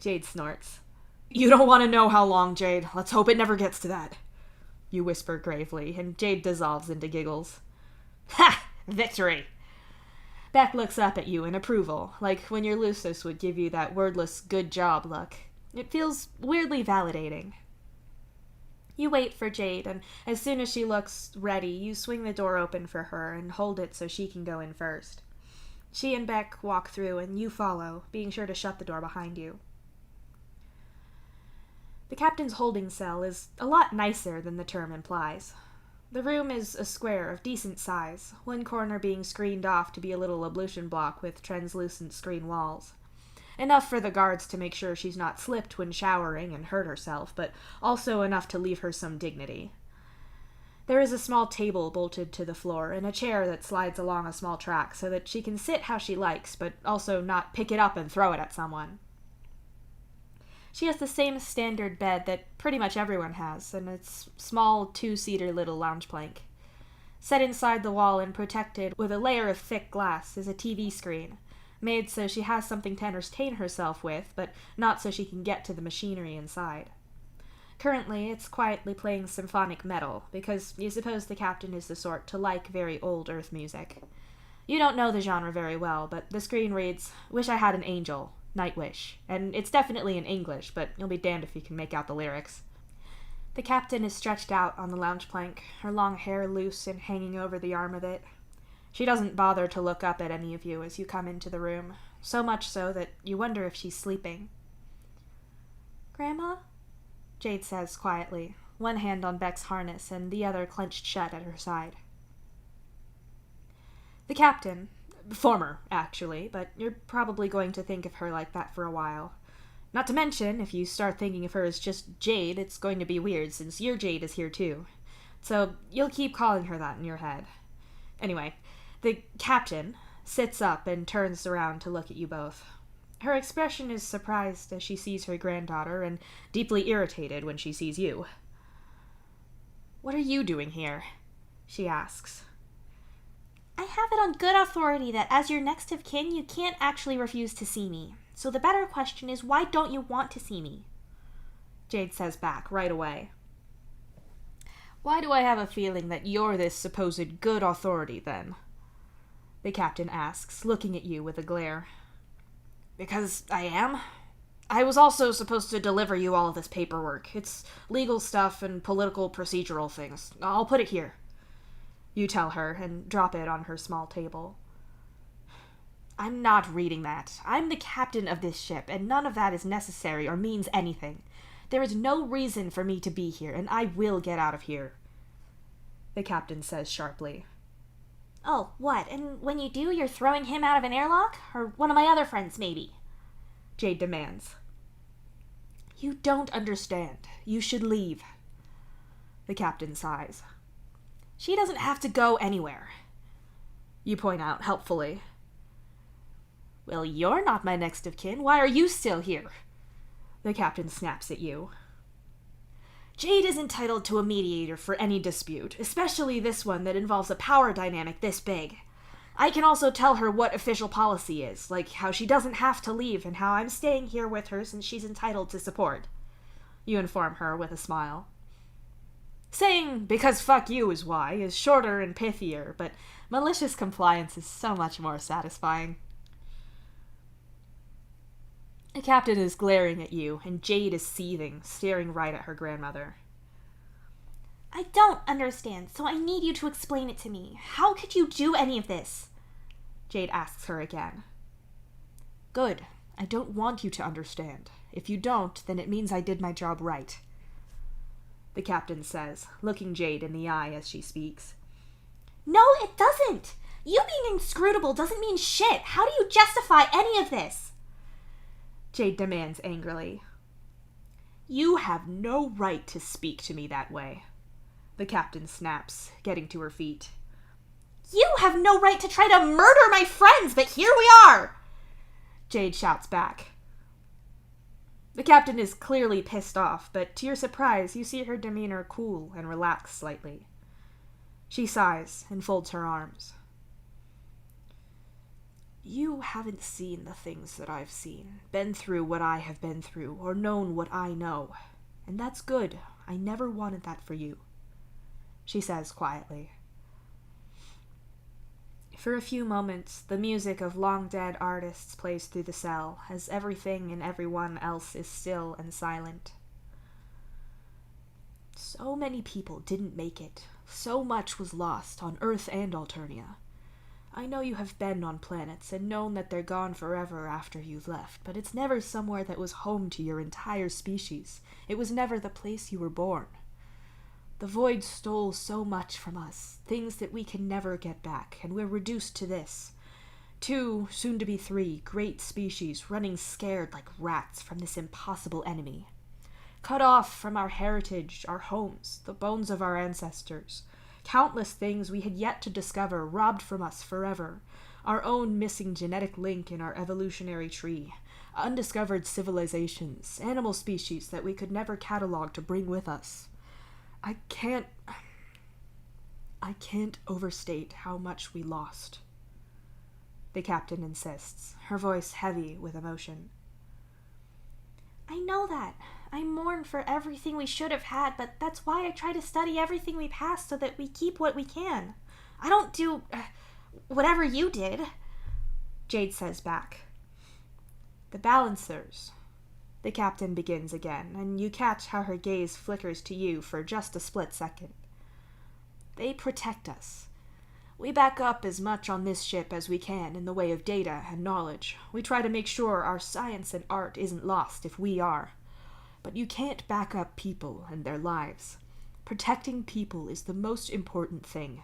Jade snorts. You don't want to know how long, Jade. Let's hope it never gets to that. You whisper gravely, and Jade dissolves into giggles. Ha! Victory! Beck looks up at you in approval, like when your Lucis would give you that wordless good job look. It feels weirdly validating. You wait for Jade, and as soon as she looks ready, you swing the door open for her and hold it so she can go in first. She and Beck walk through, and you follow, being sure to shut the door behind you. The captain's holding cell is a lot nicer than the term implies. The room is a square of decent size, one corner being screened off to be a little ablution block with translucent screen walls. Enough for the guards to make sure she's not slipped when showering and hurt herself, but also enough to leave her some dignity. There is a small table bolted to the floor and a chair that slides along a small track so that she can sit how she likes, but also not pick it up and throw it at someone. She has the same standard bed that pretty much everyone has, and its small two-seater little lounge plank. Set inside the wall and protected with a layer of thick glass is a TV screen, made so she has something to entertain herself with, but not so she can get to the machinery inside. Currently, it's quietly playing symphonic metal, because you suppose the captain is the sort to like very old Earth music. You don't know the genre very well, but the screen reads, "Wish I Had an Angel, Nightwish," and it's definitely in English, but you'll be damned if you can make out the lyrics. The captain is stretched out on the lounge plank, her long hair loose and hanging over the arm of it. She doesn't bother to look up at any of you as you come into the room, so much so that you wonder if she's sleeping. "Grandma?" Jade says quietly, one hand on Beck's harness and the other clenched shut at her side. The captain, former, actually, but you're probably going to think of her like that for a while. Not to mention, if you start thinking of her as just Jade, it's going to be weird since your Jade is here too. So you'll keep calling her that in your head. Anyway, the captain sits up and turns around to look at you both. Her expression is surprised as she sees her granddaughter and deeply irritated when she sees you. "What are you doing here?" she asks. "I have it on good authority that as your next of kin, you can't actually refuse to see me. So the better question is, why don't you want to see me?" Jade says back right away. "Why do I have a feeling that you're this supposed good authority, then?" the captain asks, looking at you with a glare. "Because I am. I was also supposed to deliver you all of this paperwork. It's legal stuff and political procedural things. I'll put it here." You tell her and drop it on her small table. "I'm not reading that. I'm the captain of this ship, and none of that is necessary or means anything. There is no reason for me to be here, and I will get out of here," the captain says sharply. "Oh, what? And when you do, you're throwing him out of an airlock? Or one of my other friends, maybe?" Jade demands. "You don't understand. You should leave." The captain sighs. "She doesn't have to go anywhere," you point out helpfully. "Well, you're not my next of kin. Why are you still here?" the captain snaps at you. "Jade is entitled to a mediator for any dispute, especially this one that involves a power dynamic this big. I can also tell her what official policy is, like how she doesn't have to leave and how I'm staying here with her since she's entitled to support," you inform her with a smile. Saying "because fuck you is why" is shorter and pithier, but malicious compliance is so much more satisfying. The captain is glaring at you, and Jade is seething, staring right at her grandmother. "I don't understand, so I need you to explain it to me. How could you do any of this?" Jade asks her again. "Good. I don't want you to understand. If you don't, then it means I did my job right," the captain says, looking Jade in the eye as she speaks. "No, it doesn't! You being inscrutable doesn't mean shit! How do you justify any of this?" Jade demands angrily. "You have no right to speak to me that way," the captain snaps, getting to her feet. "You have no right to try to murder my friends, but here we are!" Jade shouts back. The captain is clearly pissed off, but to your surprise, you see her demeanor cool and relax slightly. She sighs and folds her arms. You haven't seen the things that I've seen, been through what I have been through, or known what I know. And that's good. I never wanted that for you, she says quietly. For a few moments, the music of long-dead artists plays through the cell, as everything and everyone else is still and silent. So many people didn't make it. So much was lost on Earth and Alternia. I know you have been on planets and known that they're gone forever after you've left, but it's never somewhere that was home to your entire species. It was never the place you were born. The void stole so much from us, things that we can never get back, and we're reduced to this. 2, soon to be 3, great species running scared like rats from this impossible enemy. Cut off from our heritage, our homes, the bones of our ancestors. Countless things we had yet to discover, robbed from us forever. Our own missing genetic link in our evolutionary tree. Undiscovered civilizations, animal species that we could never catalog to bring with us. I can't overstate how much we lost, the captain insists, her voice heavy with emotion. I know that. I mourn for everything we should have had, but that's why I try to study everything we passed so that we keep what we can. I don't do whatever you did, Jade says back. The Balancers. The captain begins again, and you catch how her gaze flickers to you for just a split second. They protect us. We back up as much on this ship as we can in the way of data and knowledge. We try to make sure our science and art isn't lost if we are. But you can't back up people and their lives. Protecting people is the most important thing.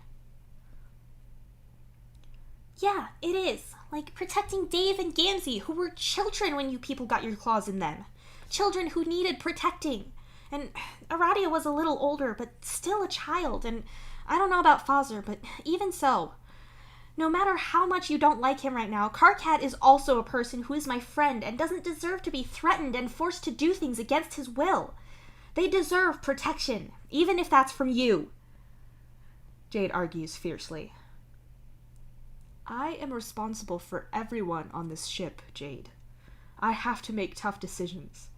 Yeah, it is. Like protecting Dave and Gamzee, who were children when you people got your claws in them. Children who needed protecting. And Aradia was a little older, but still a child. And I don't know about Fazzer, but even so, no matter how much you don't like him right now, Karkat is also a person who is my friend and doesn't deserve to be threatened and forced to do things against his will. They deserve protection, even if that's from you, Jade argues fiercely. I am responsible for everyone on this ship, Jade. I have to make tough decisions.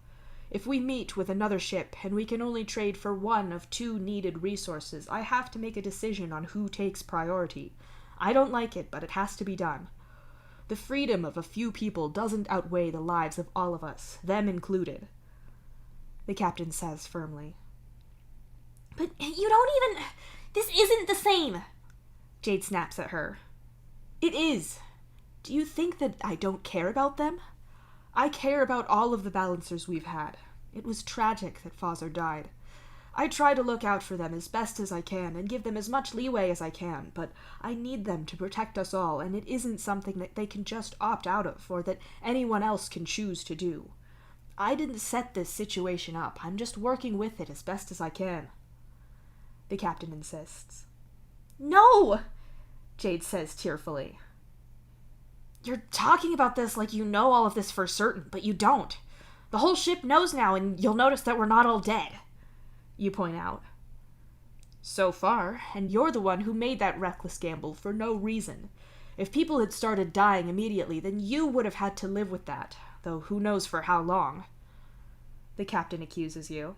If we meet with another ship and we can only trade for one of 2 needed resources, I have to make a decision on who takes priority. I don't like it, but it has to be done. The freedom of a few people doesn't outweigh the lives of all of us, them included, the captain says firmly. But you don't even... This isn't the same, Jade snaps at her. It is. Do you think that I don't care about them? I care about all of the Balancers we've had. It was tragic that Fazzer died. I try to look out for them as best as I can and give them as much leeway as I can, but I need them to protect us all, and it isn't something that they can just opt out of or that anyone else can choose to do. I didn't set this situation up. I'm just working with it as best as I can, the captain insists. No! Jade says tearfully. You're talking about this like you know all of this for certain, but you don't. The whole ship knows now, and you'll notice that we're not all dead, you point out. So far, and you're the one who made that reckless gamble for no reason. If people had started dying immediately, then you would have had to live with that, though who knows for how long, the captain accuses you.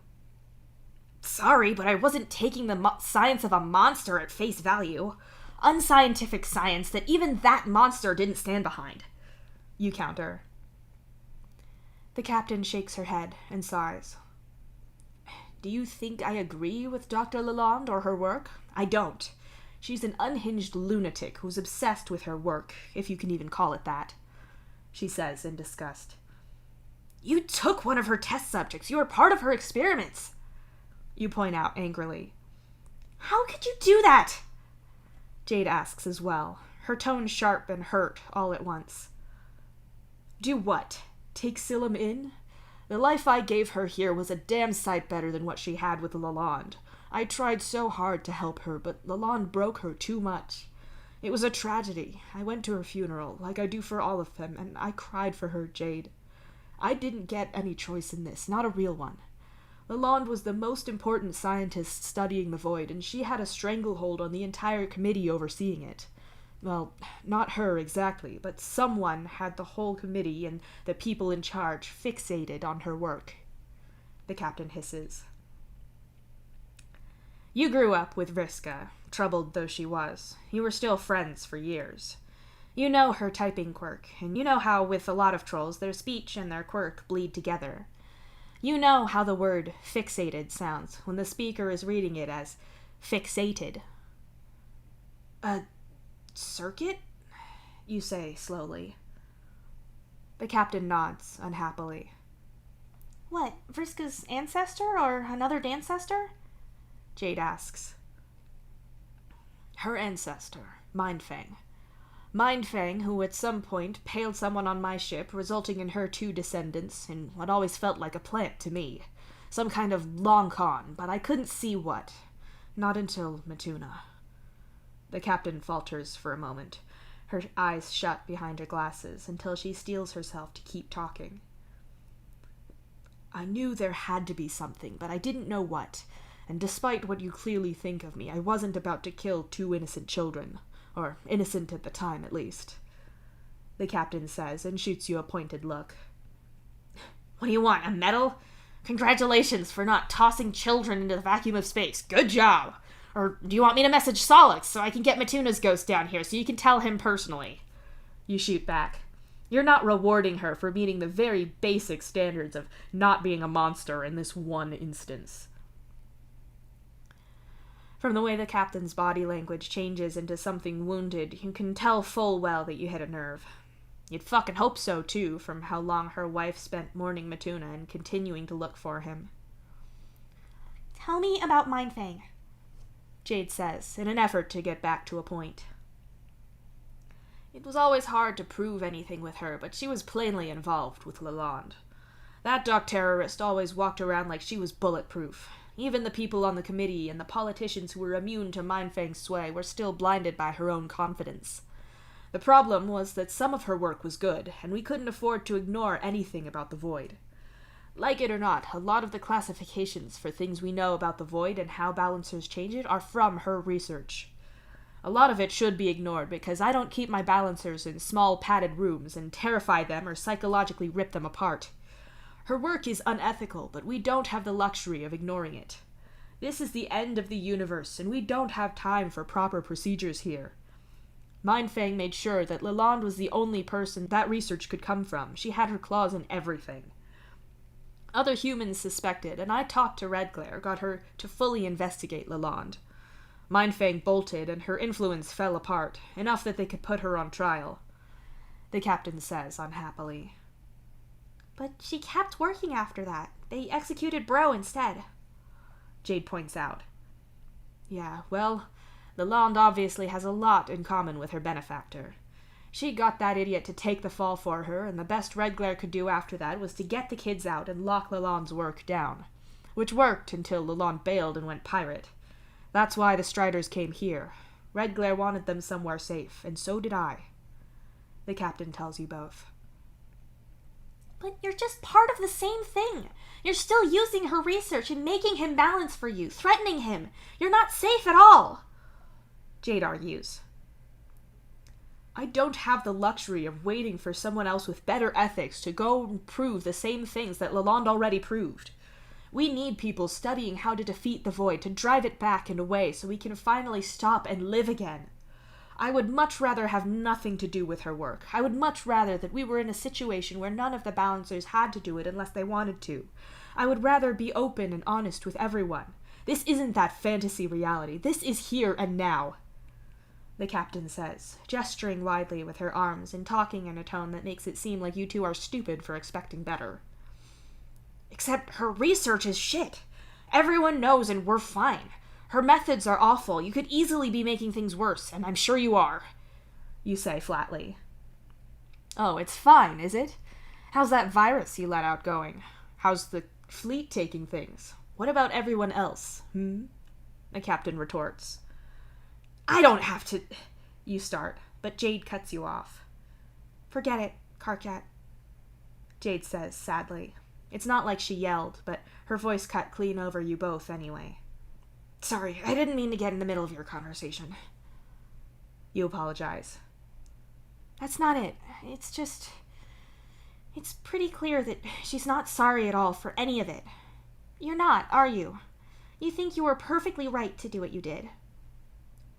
Sorry, but I wasn't taking the science of a monster at face value. Unscientific science that even that monster didn't stand behind, you counter. The captain shakes her head and sighs. Do you think I agree with Dr. Lalonde or her work? I don't. She's an unhinged lunatic who's obsessed with her work, if you can even call it that, she says in disgust. You took one of her test subjects. You were part of her experiments, you point out angrily. How could you do that? Jade asks as well, her tone sharp and hurt all at once. Do what? Take Silam in? The life I gave her here was a damn sight better than what she had with Lalonde. I tried so hard to help her, but Lalonde broke her too much. It was a tragedy. I went to her funeral, like I do for all of them, and I cried for her, Jade. I didn't get any choice in this, not a real one. Lalonde was the most important scientist studying the void, and she had a stranglehold on the entire committee overseeing it. Well, not her exactly, but someone had the whole committee and the people in charge fixated on her work. The captain hisses. You grew up with Vriska, troubled though she was. You were still friends for years. You know her typing quirk, and you know how with a lot of trolls their speech and their quirk bleed together. You know how the word fixated sounds when the speaker is reading it as fixated. A circuit? You say slowly. The captain nods unhappily. What, Vriska's ancestor or another Dancestor? Jade asks. Her ancestor, Mindfang. Mindfang, who at some point paled someone on my ship, resulting in her two descendants in what always felt like a plant to me. Some kind of long con, but I couldn't see what. Not until Matuna. The captain falters for a moment, her eyes shut behind her glasses until she steels herself to keep talking. I knew there had to be something, but I didn't know what, and despite what you clearly think of me, I wasn't about to kill two innocent children. Or innocent at the time, at least. The captain says, and shoots you a pointed look. What do you want, a medal? Congratulations for not tossing children into the vacuum of space. Good job! Or do you want me to message Solix so I can get Matuna's ghost down here so you can tell him personally? You shoot back. You're not rewarding her for meeting the very basic standards of not being a monster in this one instance. From the way the captain's body language changes into something wounded, you can tell full well that you hit a nerve. You'd fucking hope so, too, from how long her wife spent mourning Matuna and continuing to look for him. Tell me about Mindfang, Jade says, in an effort to get back to a point. It was always hard to prove anything with her, but she was plainly involved with Lalonde. That duck terrorist always walked around like she was bulletproof. Even the people on the committee and the politicians who were immune to Mindfang's sway were still blinded by her own confidence. The problem was that some of her work was good, and we couldn't afford to ignore anything about the void. Like it or not, a lot of the classifications for things we know about the void and how balancers change it are from her research. A lot of it should be ignored because I don't keep my balancers in small padded rooms and terrify them or psychologically rip them apart. Her work is unethical, but we don't have the luxury of ignoring it. This is the end of the universe, and we don't have time for proper procedures here. Mindfang made sure that Lalonde was the only person that research could come from. She had her claws in everything. Other humans suspected, and I talked to Redglare, got her to fully investigate Lalonde. Mindfang bolted, and her influence fell apart, enough that they could put her on trial. The captain says unhappily. But she kept working after that. They executed Bro instead. Jade points out. Yeah, well, Lalonde obviously has a lot in common with her benefactor. She got that idiot to take the fall for her, and the best Redglare could do after that was to get the kids out and lock Lalonde's work down. Which worked until Lalonde bailed and went pirate. That's why the Striders came here. Redglare wanted them somewhere safe, and so did I. The captain tells you both. But you're just part of the same thing. You're still using her research and making him balance for you, threatening him. You're not safe at all. Jade argues. I don't have the luxury of waiting for someone else with better ethics to go and prove the same things that Lalonde already proved. We need people studying how to defeat the void, to drive it back and away so we can finally stop and live again. I would much rather have nothing to do with her work. I would much rather that we were in a situation where none of the balancers had to do it unless they wanted to. I would rather be open and honest with everyone. This isn't that fantasy reality. This is here and now. The captain says, gesturing widely with her arms and talking in a tone that makes it seem like you two are stupid for expecting better. Except her research is shit. Everyone knows and we're fine. Her methods are awful. You could easily be making things worse, and I'm sure you are. You say flatly. Oh, it's fine, is it? How's that virus you let out going? How's the fleet taking things? What about everyone else, The captain retorts. I don't have to... You start, but Jade cuts you off. Forget it, Karkat. Jade says sadly. It's not like she yelled, but her voice cut clean over you both anyway. Sorry, I didn't mean to get in the middle of your conversation. You apologize. That's not it. It's pretty clear that she's not sorry at all for any of it. You're not, are you? You think you were perfectly right to do what you did.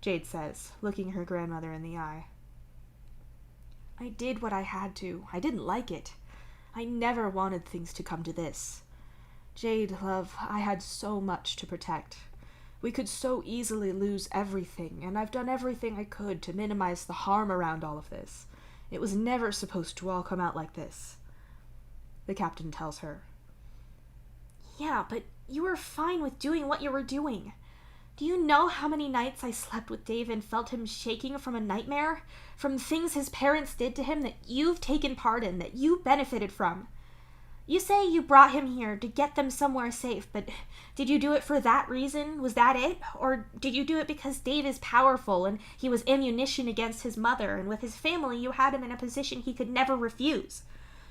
Jade says, looking her grandmother in the eye. I did what I had to. I didn't like it. I never wanted things to come to this. Jade, love, I had so much to protect. We could so easily lose everything, and I've done everything I could to minimize the harm around all of this. It was never supposed to all come out like this. The captain tells her. Yeah, but you were fine with doing what you were doing. Do you know how many nights I slept with Dave and felt him shaking from a nightmare? From things his parents did to him that you've taken part in, that you benefited from? You say you brought him here to get them somewhere safe, but did you do it for that reason? Was that it? Or did you do it because Dave is powerful and he was ammunition against his mother, and with his family you had him in a position he could never refuse?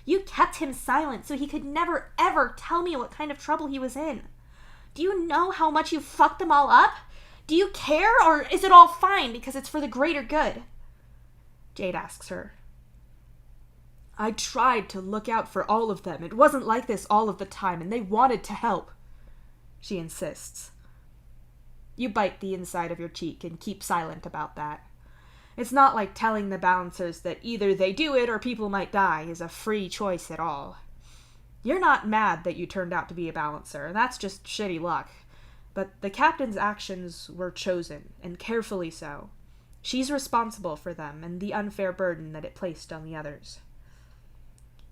You kept him silent so he could never, ever tell me what kind of trouble he was in. Do you know how much you fucked them all up? Do you care, or is it all fine because it's for the greater good? Jade asks her. I tried to look out for all of them. It wasn't like this all of the time, and they wanted to help. She insists. You bite the inside of your cheek and keep silent about that. It's not like telling the bouncers that either they do it or people might die is a free choice at all. You're not mad that you turned out to be a balancer, that's just shitty luck. But the captain's actions were chosen, and carefully so. She's responsible for them and the unfair burden that it placed on the others.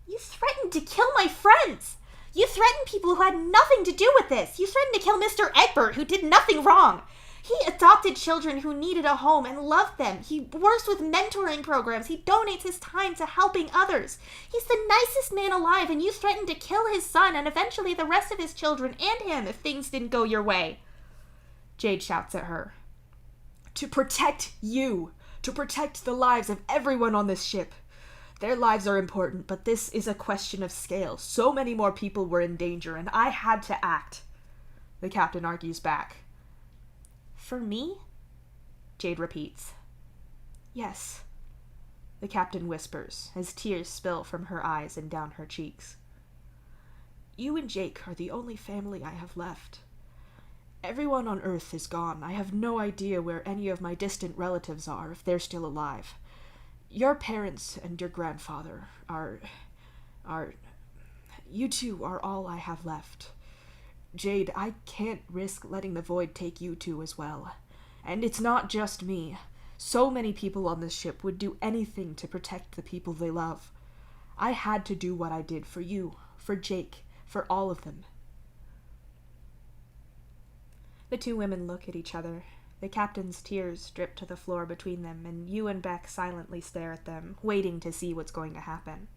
You threatened to kill my friends! You threatened people who had nothing to do with this! You threatened to kill Mr. Egbert, who did nothing wrong! He adopted children who needed a home and loved them. He works with mentoring programs. He donates his time to helping others. He's the nicest man alive, and you threatened to kill his son and eventually the rest of his children and him if things didn't go your way. Jade shouts at her. To protect you. To protect the lives of everyone on this ship. Their lives are important, but this is a question of scale. So many more people were in danger, and I had to act. The captain argues back. For me? Jade repeats. Yes, the captain whispers, as tears spill from her eyes and down her cheeks. You and Jake are the only family I have left. Everyone on Earth is gone. I have no idea where any of my distant relatives are, if they're still alive. Your parents and your grandfather are... You two are all I have left. Jade, I can't risk letting the void take you two as well. And it's not just me. So many people on this ship would do anything to protect the people they love. I had to do what I did for you, for Jake, for all of them. The two women look at each other. The captain's tears drip to the floor between them, and you and Beck silently stare at them, waiting to see what's going to happen.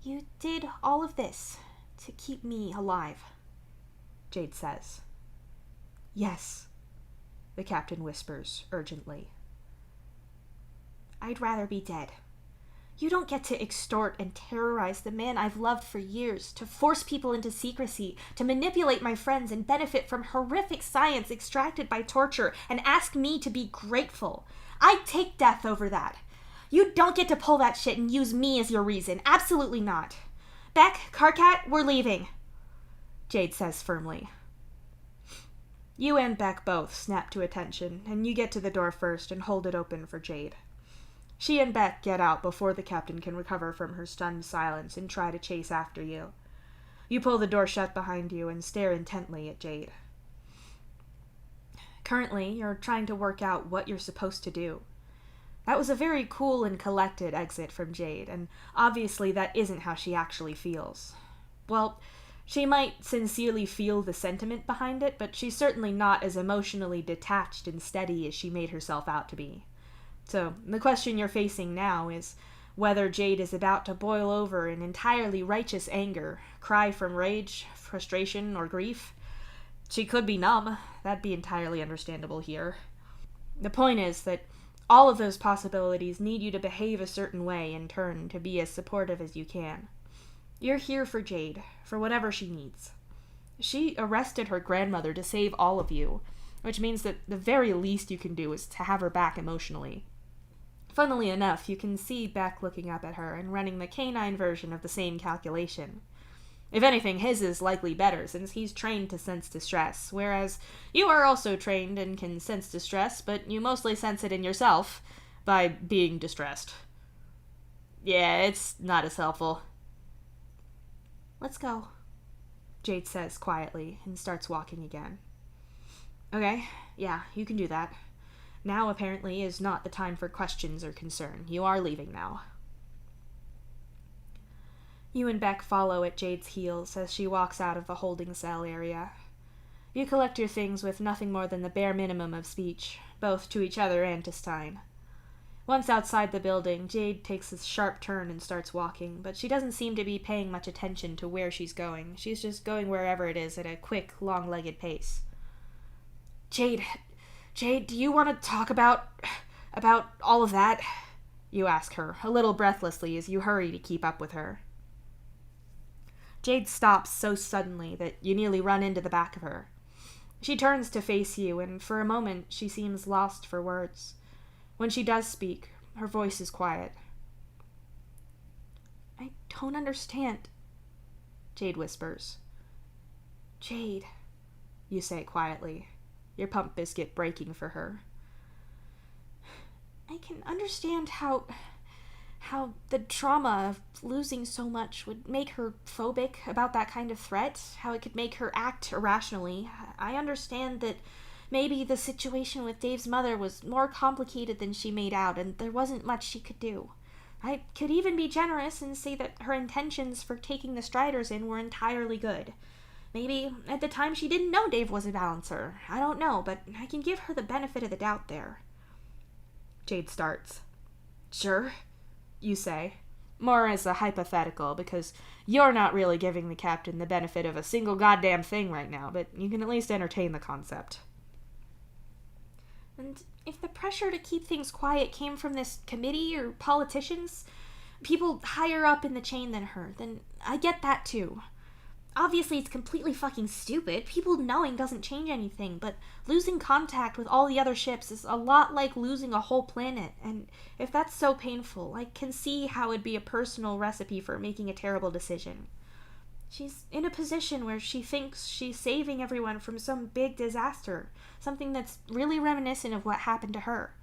You did all of this to keep me alive, Jade says. Yes, the captain whispers urgently. I'd rather be dead. You don't get to extort and terrorize the man I've loved for years, to force people into secrecy, to manipulate my friends and benefit from horrific science extracted by torture, and ask me to be grateful. I'd take death over that. You don't get to pull that shit and use me as your reason. Absolutely not. Beck, Carcat, we're leaving, Jade says firmly. You and Beck both snap to attention, and you get to the door first and hold it open for Jade. She and Beck get out before the captain can recover from her stunned silence and try to chase after you. You pull the door shut behind you and stare intently at Jade. Currently, you're trying to work out what you're supposed to do. That was a very cool and collected exit from Jade, and obviously that isn't how she actually feels. Well, she might sincerely feel the sentiment behind it, but she's certainly not as emotionally detached and steady as she made herself out to be. So, the question you're facing now is whether Jade is about to boil over in entirely righteous anger, cry from rage, frustration, or grief. She could be numb. That'd be entirely understandable here. The point is that All of those possibilities need you to behave a certain way in turn to be as supportive as you can. You're here for Jade, for whatever she needs. She arrested her grandmother to save all of you, which means that the very least you can do is to have her back emotionally. Funnily enough, you can see Beck looking up at her and running the canine version of the same calculation. If anything, his is likely better, since he's trained to sense distress, whereas you are also trained and can sense distress, but you mostly sense it in yourself by being distressed. Yeah, it's not as helpful. Let's go, Jade says quietly and starts walking again. Okay, yeah, you can do that. Now, apparently, is not the time for questions or concern. You are leaving now. You and Beck follow at Jade's heels as she walks out of the holding cell area. You collect your things with nothing more than the bare minimum of speech, both to each other and to Stein. Once outside the building, Jade takes a sharp turn and starts walking, but she doesn't seem to be paying much attention to where she's going. She's just going wherever it is at a quick, long-legged pace. Jade, do you want to talk about all of that? You ask her, a little breathlessly as you hurry to keep up with her. Jade stops so suddenly that you nearly run into the back of her. She turns to face you, and for a moment she seems lost for words. When she does speak, her voice is quiet. I don't understand, Jade whispers. Jade, you say quietly, your pump biscuit breaking for her. I can understand how the trauma of losing so much would make her phobic about that kind of threat, how it could make her act irrationally. I understand that maybe the situation with Dave's mother was more complicated than she made out, and there wasn't much she could do. I could even be generous and say that her intentions for taking the Striders in were entirely good. Maybe at the time she didn't know Dave was a balancer. I don't know, but I can give her the benefit of the doubt there. Jade starts. Sure, you say, more as a hypothetical, because you're not really giving the captain the benefit of a single goddamn thing right now, but you can at least entertain the concept. And if the pressure to keep things quiet came from this committee or politicians, people higher up in the chain than her, then I get that too. Obviously, it's completely fucking stupid. People knowing doesn't change anything, but losing contact with all the other ships is a lot like losing a whole planet, and if that's so painful, I can see how it'd be a personal recipe for making a terrible decision. She's in a position where she thinks she's saving everyone from some big disaster, something that's really reminiscent of what happened to her.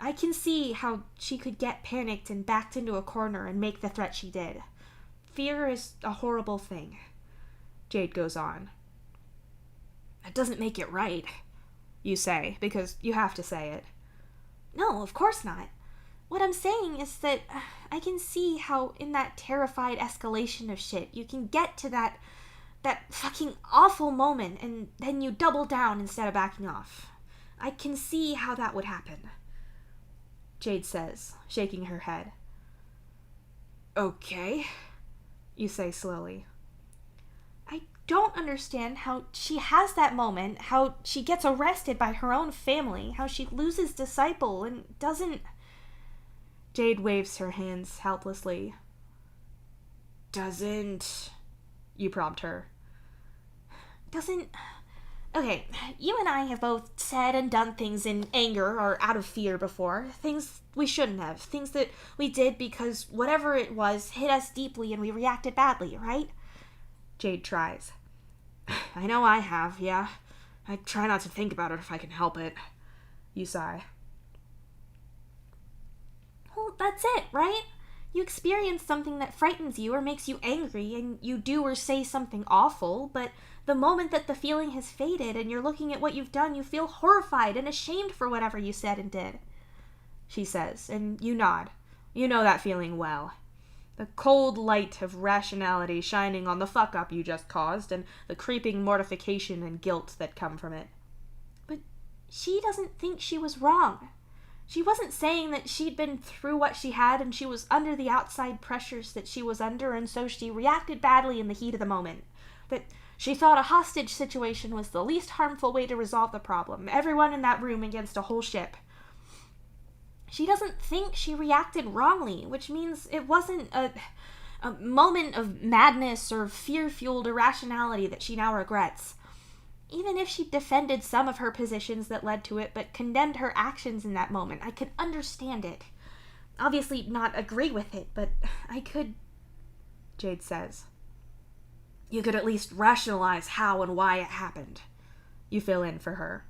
I can see how she could get panicked and backed into a corner and make the threat she did. Fear is a horrible thing. Jade goes on. That doesn't make it right, you say, because you have to say it. No, of course not. What I'm saying is that I can see how in that terrified escalation of shit, you can get to that fucking awful moment and then you double down instead of backing off. I can see how that would happen, Jade says, shaking her head. Okay, you say slowly. I don't understand how she has that moment, how she gets arrested by her own family, how she loses Disciple and doesn't... Jade waves her hands helplessly. You prompt her. Okay, you and I have both said and done things in anger or out of fear before. Things we shouldn't have. Things that we did because whatever it was hit us deeply and we reacted badly, right? Jade tries. I know I have, yeah. I try not to think about it if I can help it. You sigh. Well, that's it, right? You experience something that frightens you or makes you angry, and you do or say something awful, but the moment that the feeling has faded and you're looking at what you've done, you feel horrified and ashamed for whatever you said and did, she says, and you nod. You know that feeling well. The cold light of rationality shining on the fuck-up you just caused, and the creeping mortification and guilt that come from it. But she doesn't think she was wrong. She wasn't saying that she'd been through what she had and she was under the outside pressures that she was under, and so she reacted badly in the heat of the moment. That she thought a hostage situation was the least harmful way to resolve the problem. Everyone in that room against a whole ship. She doesn't think she reacted wrongly, which means it wasn't a moment of madness or fear-fueled irrationality that she now regrets. Even if she defended some of her positions that led to it, but condemned her actions in that moment, I could understand it. Obviously not agree with it, but I could, Jade says. You could at least rationalize how and why it happened. You fill in for her.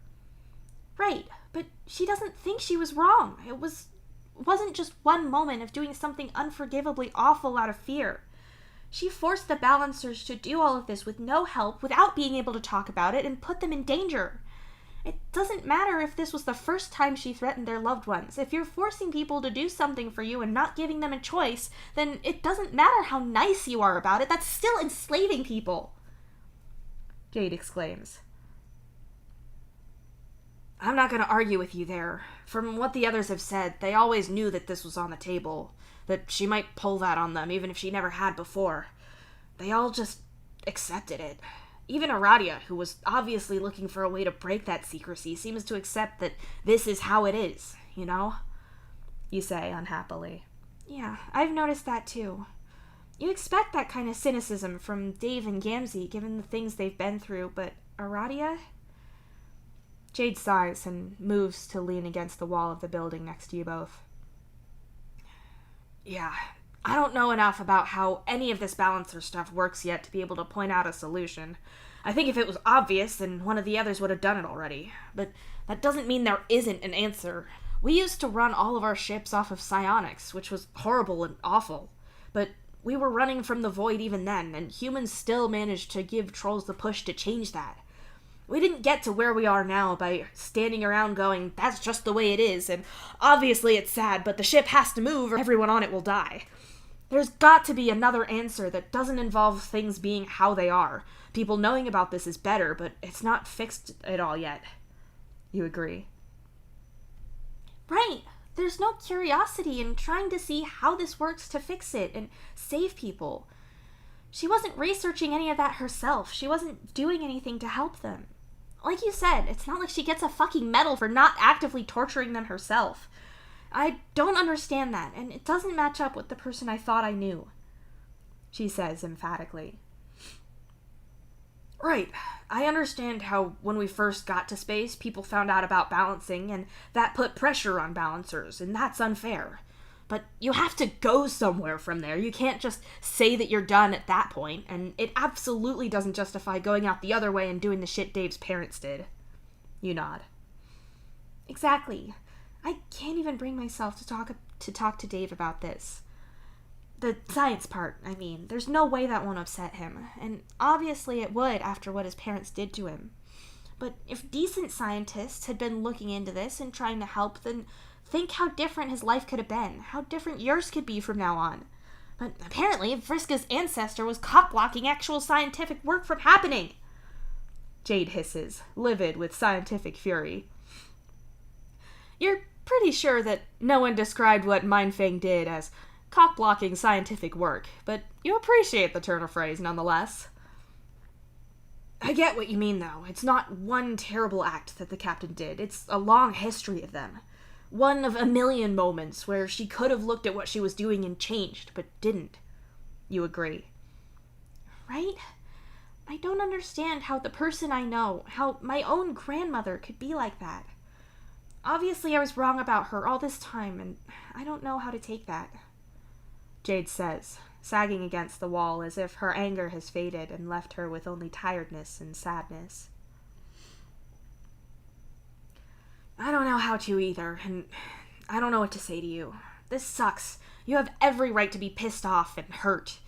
Right, but she doesn't think she was wrong. It wasn't just one moment of doing something unforgivably awful out of fear. She forced the Balancers to do all of this with no help, without being able to talk about it, and put them in danger. It doesn't matter if this was the first time she threatened their loved ones. If you're forcing people to do something for you and not giving them a choice, then it doesn't matter how nice you are about it. That's still enslaving people, Jade exclaims. I'm not going to argue with you there. From what the others have said, they always knew that this was on the table, that she might pull that on them even if she never had before. They all just accepted it. Even Aradia, who was obviously looking for a way to break that secrecy, seems to accept that this is how it is, you know? You say unhappily. Yeah, I've noticed that too. You expect that kind of cynicism from Dave and Gamzee, given the things they've been through, but Aradia? Jade sighs and moves to lean against the wall of the building next to you both. Yeah, I don't know enough about how any of this balancer stuff works yet to be able to point out a solution. I think if it was obvious, then one of the others would have done it already. But that doesn't mean there isn't an answer. We used to run all of our ships off of psionics, which was horrible and awful. But we were running from the void even then, and humans still managed to give trolls the push to change that. We didn't get to where we are now by standing around going, that's just the way it is, and obviously it's sad, but the ship has to move or everyone on it will die. There's got to be another answer that doesn't involve things being how they are. People knowing about this is better, but it's not fixed at all yet. You agree? Right. There's no curiosity in trying to see how this works to fix it and save people. She wasn't researching any of that herself. She wasn't doing anything to help them. Like you said, it's not like she gets a fucking medal for not actively torturing them herself. I don't understand that, and it doesn't match up with the person I thought I knew, she says emphatically. Right. I understand how when we first got to space, people found out about balancing, and that put pressure on balancers, and that's unfair. But you have to go somewhere from there. You can't just say that you're done at that point, and it absolutely doesn't justify going out the other way and doing the shit Dave's parents did. You nod. Exactly. I can't even bring myself to talk to Dave about this. The science part, I mean. There's no way that won't upset him, and obviously it would after what his parents did to him. But if decent scientists had been looking into this and trying to help, then think how different his life could have been, how different yours could be from now on. But apparently, Vriska's ancestor was cock-blocking actual scientific work from happening. Jade hisses, livid with scientific fury. You're pretty sure that no one described what Mindfang did as cock-blocking scientific work, but you appreciate the turn of phrase nonetheless. I get what you mean, though. It's not one terrible act that the captain did. It's a long history of them. One of a million moments where she could have looked at what she was doing and changed, but didn't. You agree? Right? I don't understand how the person I know, how my own grandmother could be like that. Obviously I was wrong about her all this time, and I don't know how to take that. Jade says, sagging against the wall as if her anger has faded and left her with only tiredness and sadness. I don't know how to either, and I don't know what to say to you. This sucks. You have every right to be pissed off and hurt.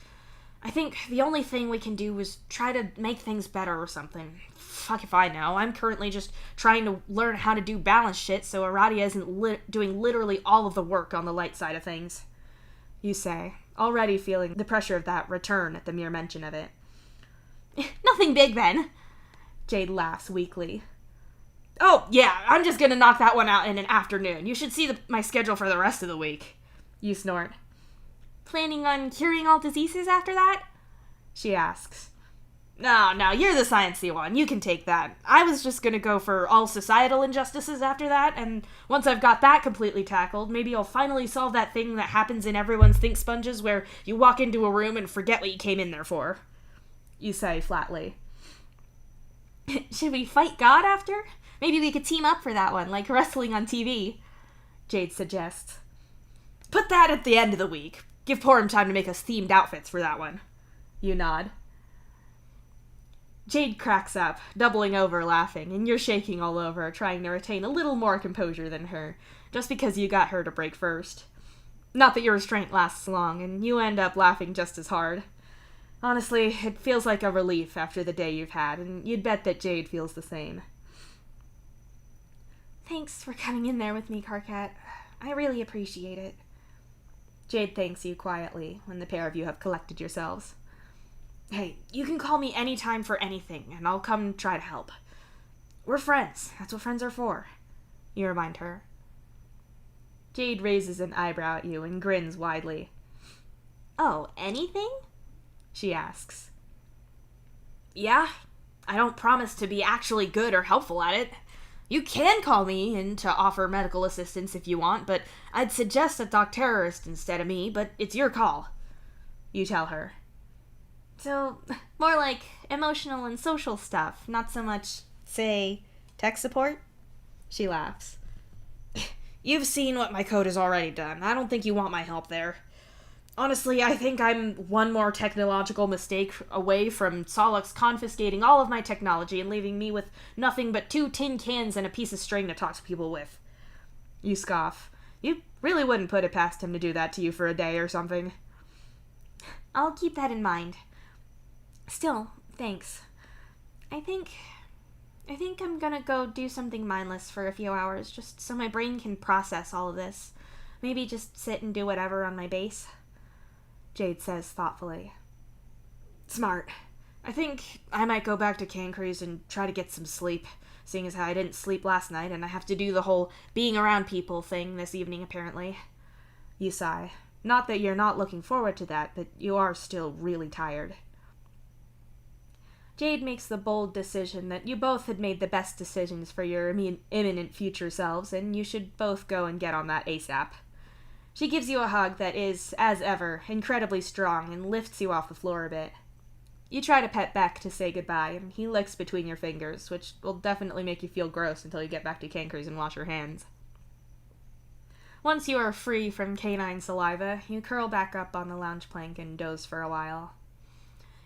I think the only thing we can do is try to make things better or something. Fuck if I know. I'm currently just trying to learn how to do balance shit so Aradia isn't doing literally all of the work on the light side of things. You say, already feeling the pressure of that return at the mere mention of it. Nothing big then. Jade laughs weakly. Oh, yeah, I'm just gonna knock that one out in an afternoon. You should see my schedule for the rest of the week. You snort. Planning on curing all diseases after that? She asks. No, you're the sciencey one. You can take that. I was just gonna go for all societal injustices after that, and once I've got that completely tackled, maybe I'll finally solve that thing that happens in everyone's think sponges where you walk into a room and forget what you came in there for. You say flatly. Should we fight God after? Maybe we could team up for that one, like wrestling on TV. Jade suggests. Put that at the end of the week. Give Porum time to make us themed outfits for that one. You nod. Jade cracks up, doubling over laughing, and you're shaking all over, trying to retain a little more composure than her, just because you got her to break first. Not that your restraint lasts long, and you end up laughing just as hard. Honestly, it feels like a relief after the day you've had, and you'd bet that Jade feels the same. Thanks for coming in there with me, Karkat. I really appreciate it. Jade thanks you quietly when the pair of you have collected yourselves. Hey, you can call me anytime for anything, and I'll come try to help. We're friends. That's what friends are for. You remind her. Jade raises an eyebrow at you and grins widely. Oh, anything? She asks. Yeah, I don't promise to be actually good or helpful at it. You can call me in to offer medical assistance if you want, but I'd suggest a doctorist instead of me, but it's your call. You tell her. So, more like emotional and social stuff, not so much, say, tech support? She laughs. You've seen what my code has already done. I don't think you want my help there. Honestly, I think I'm one more technological mistake away from Solix confiscating all of my technology and leaving me with nothing but 2 tin cans and a piece of string to talk to people with. You scoff. You really wouldn't put it past him to do that to you for a day or something. I'll keep that in mind. Still, thanks. I think I'm gonna go do something mindless for a few hours, just so my brain can process all of this. Maybe just sit and do whatever on my base. Jade says thoughtfully. Smart. I think I might go back to Cancrease and try to get some sleep, seeing as how I didn't sleep last night and I have to do the whole being around people thing this evening, apparently. You sigh. Not that you're not looking forward to that, but you are still really tired. Jade makes the bold decision that you both had made the best decisions for your imminent future selves, and you should both go and get on that ASAP. She gives you a hug that is, as ever, incredibly strong and lifts you off the floor a bit. You try to pet Beck to say goodbye, and he licks between your fingers, which will definitely make you feel gross until you get back to Cancrease and wash your hands. Once you are free from canine saliva, you curl back up on the lounge plank and doze for a while.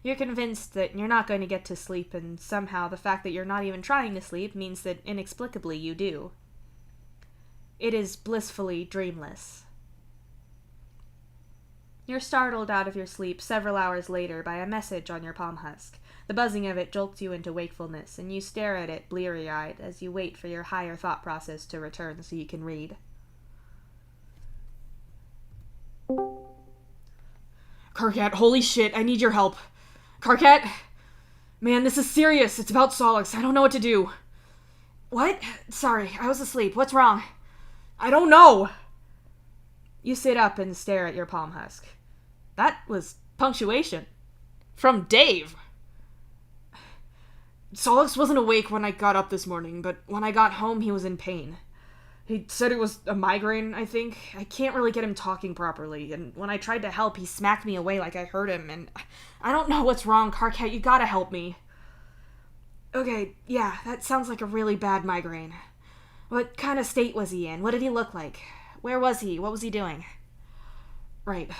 You're convinced that you're not going to get to sleep, and somehow the fact that you're not even trying to sleep means that inexplicably you do. It is blissfully dreamless. You're startled out of your sleep several hours later by a message on your palm husk. The buzzing of it jolts you into wakefulness, and you stare at it bleary-eyed as you wait for your higher thought process to return so you can read. Karkat, holy shit, I need your help. Karkat? Man, this is serious. It's about Solix. I don't know what to do. What? Sorry, I was asleep. What's wrong? I don't know. You sit up and stare at your palm husk. That was punctuation. From Dave. Solix wasn't awake when I got up this morning, but when I got home he was in pain. He said it was a migraine, I think. I can't really get him talking properly, and when I tried to help, he smacked me away like I hurt him, and I don't know what's wrong, Karkat. You gotta help me. Okay, yeah, that sounds like a really bad migraine. What kind of state was he in? What did he look like? Where was he? What was he doing? Right.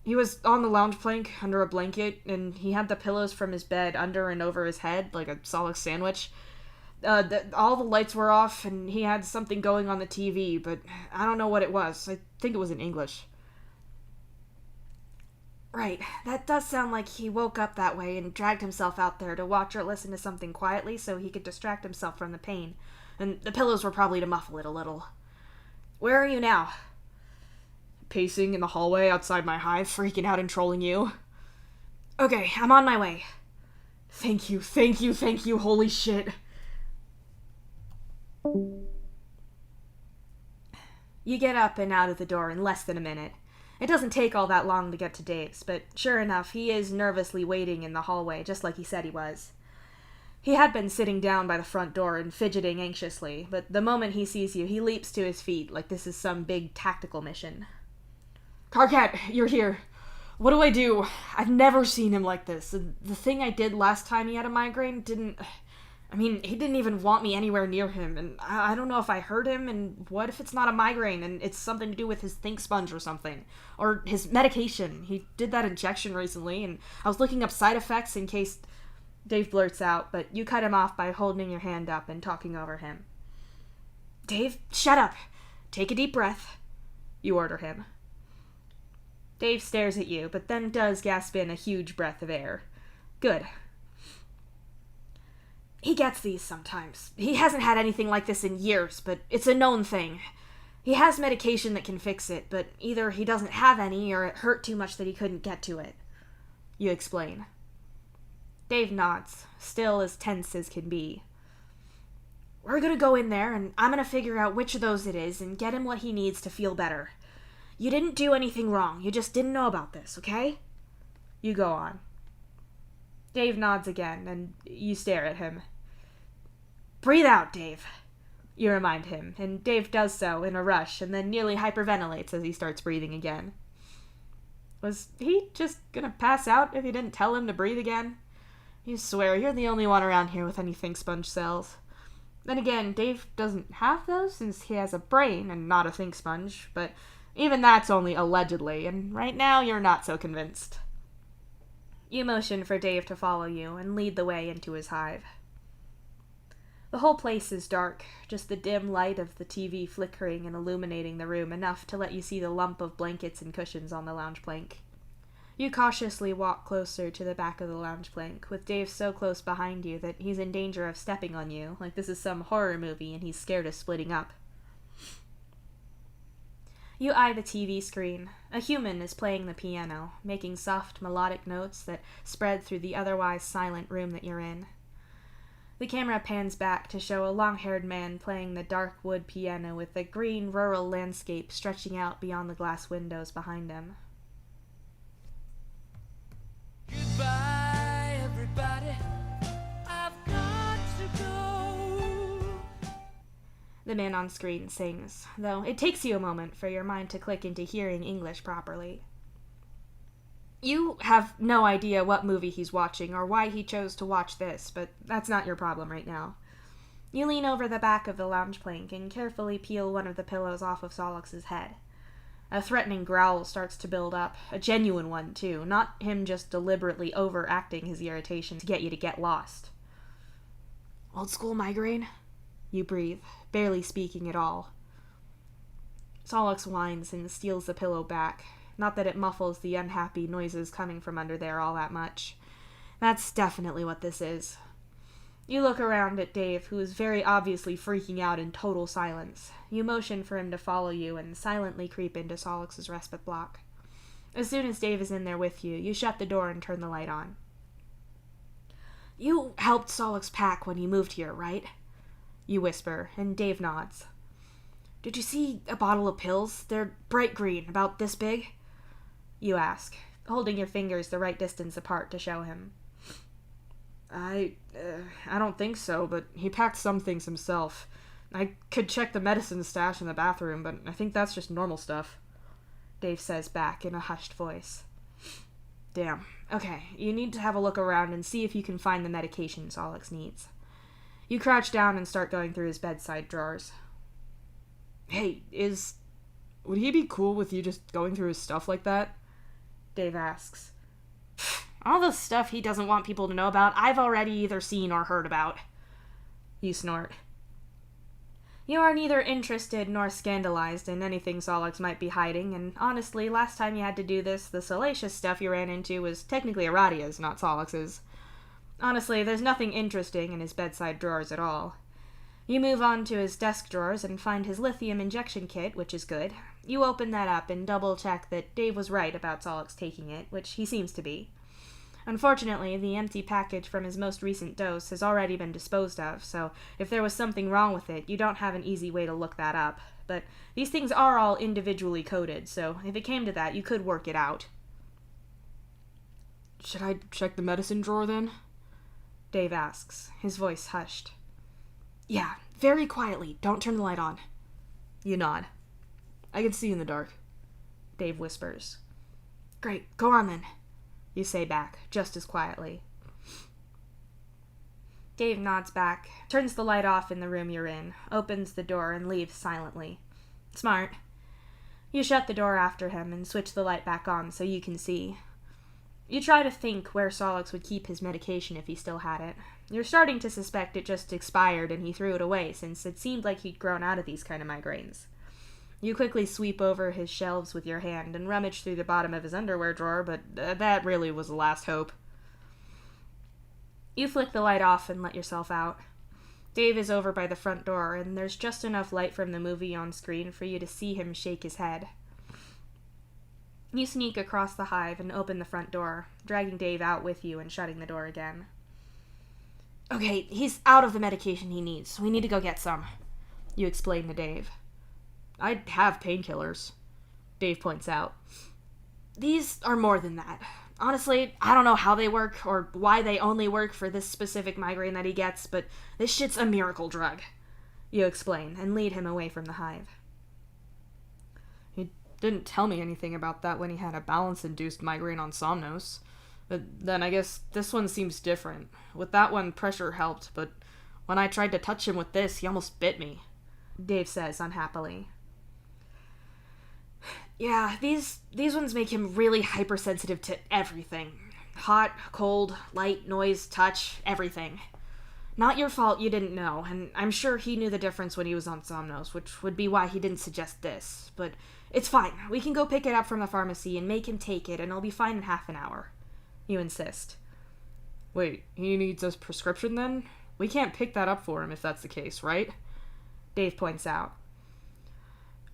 He was on the lounge plank under a blanket, and he had the pillows from his bed under and over his head, like a Solix sandwich. All the lights were off, and he had something going on the TV, but I don't know what it was. I think it was in English. Right. That does sound like he woke up that way and dragged himself out there to watch or listen to something quietly so he could distract himself from the pain. And the pillows were probably to muffle it a little. Where are you now? Pacing in the hallway outside my hive, freaking out and trolling you. Okay, I'm on my way. Thank you, holy shit. You get up and out of the door in less than a minute. It doesn't take all that long to get to Dave's, but sure enough, he is nervously waiting in the hallway, just like he said he was. He had been sitting down by the front door and fidgeting anxiously, but the moment he sees you, he leaps to his feet like this is some big tactical mission. Carcat, you're here. What do I do? I've never seen him like this. The thing I did last time he had a migraine he didn't even want me anywhere near him, and I don't know if I hurt him, and what if it's not a migraine, and it's something to do with his think sponge or something, or his medication. He did that injection recently, and I was looking up side effects in case... Dave blurts out, but you cut him off by holding your hand up and talking over him. Dave, shut up. Take a deep breath. You order him. Dave stares at you, but then does gasp in a huge breath of air. Good. He gets these sometimes. He hasn't had anything like this in years, but it's a known thing. He has medication that can fix it, but either he doesn't have any or it hurt too much that he couldn't get to it. You explain. Dave nods, still as tense as can be. We're gonna go in there, and I'm gonna figure out which of those it is and get him what he needs to feel better. You didn't do anything wrong, you just didn't know about this, okay? You go on. Dave nods again, and you stare at him. Breathe out, Dave. You remind him, and Dave does so in a rush and then nearly hyperventilates as he starts breathing again. Was he just gonna pass out if you didn't tell him to breathe again? You swear you're the only one around here with any think sponge cells. Then again, Dave doesn't have those since he has a brain and not a think sponge, but even that's only allegedly, and right now you're not so convinced. You motion for Dave to follow you and lead the way into his hive. The whole place is dark, just the dim light of the TV flickering and illuminating the room enough to let you see the lump of blankets and cushions on the lounge plank. You cautiously walk closer to the back of the lounge plank, with Dave so close behind you that he's in danger of stepping on you, like this is some horror movie and he's scared of splitting up. You eye the TV screen. A human is playing the piano, making soft, melodic notes that spread through the otherwise silent room that you're in. The camera pans back to show a long-haired man playing the dark wood piano with the green rural landscape stretching out beyond the glass windows behind him. Goodbye, everybody. I've got to go. The man on screen sings, though it takes you a moment for your mind to click into hearing English properly. You have no idea what movie he's watching or why he chose to watch this, but that's not your problem right now. You lean over the back of the lounge plank and carefully peel one of the pillows off of Solix's head. A threatening growl starts to build up, a genuine one, too, not him just deliberately overacting his irritation to get you to get lost. Old school migraine? You breathe, barely speaking at all. Solix whines and steals the pillow back, not that it muffles the unhappy noises coming from under there all that much. That's definitely what this is. You look around at Dave, who is very obviously freaking out in total silence. You motion for him to follow you and silently creep into Solix's respite block. As soon as Dave is in there with you, you shut the door and turn the light on. You helped Solix pack when he moved here, right? You whisper, and Dave nods. Did you see a bottle of pills? They're bright green, about this big. You ask, holding your fingers the right distance apart to show him. I don't think so, but he packed some things himself. I could check the medicine stash in the bathroom, but I think that's just normal stuff. Dave says back in a hushed voice. Damn. Okay, you need to have a look around and see if you can find the medication Solix needs. You crouch down and start going through his bedside drawers. Hey, would he be cool with you just going through his stuff like that? Dave asks. All the stuff he doesn't want people to know about, I've already either seen or heard about. You snort. You are neither interested nor scandalized in anything Solix might be hiding, and honestly, last time you had to do this, the salacious stuff you ran into was technically Aradia's, not Solix's. Honestly, there's nothing interesting in his bedside drawers at all. You move on to his desk drawers and find his lithium injection kit, which is good. You open that up and double-check that Dave was right about Solix taking it, which he seems to be. Unfortunately, the empty package from his most recent dose has already been disposed of, so if there was something wrong with it, you don't have an easy way to look that up. but these things are all individually coded, so if it came to that, you could work it out. Should I check the medicine drawer then? Dave asks, his voice hushed. Yeah, very quietly. Don't turn the light on. You nod. I can see in the dark. Dave whispers. Great, go on then. You say back, just as quietly. Dave nods back, turns the light off in the room you're in, opens the door, and leaves silently. Smart. You shut the door after him and switch the light back on so you can see. You try to think where Solix would keep his medication if he still had it. You're starting to suspect it just expired and he threw it away, since it seemed like he'd grown out of these kind of migraines. You quickly sweep over his shelves with your hand and rummage through the bottom of his underwear drawer, but that really was the last hope. You flick the light off and let yourself out. Dave is over by the front door, and there's just enough light from the movie on screen for you to see him shake his head. You sneak across the hive and open the front door, dragging Dave out with you and shutting the door again. Okay, he's out of the medication he needs. We need to go get some. You explain to Dave. I have painkillers, Dave points out. These are more than that. Honestly, I don't know how they work or why they only work for this specific migraine that he gets, but this shit's a miracle drug. You explain and lead him away from the hive. He didn't tell me anything about that when he had a balance-induced migraine on Somnos. But then I guess this one seems different. With that one, pressure helped, but when I tried to touch him with this, he almost bit me, Dave says unhappily. Yeah, these ones make him really hypersensitive to everything. Hot, cold, light, noise, touch, everything. Not your fault you didn't know, and I'm sure he knew the difference when he was on Somnos, which would be why he didn't suggest this. But it's fine. We can go pick it up from the pharmacy and make him take it, and he'll be fine in half an hour. You insist. Wait, he needs a prescription then? We can't pick that up for him if that's the case, right? Dave points out.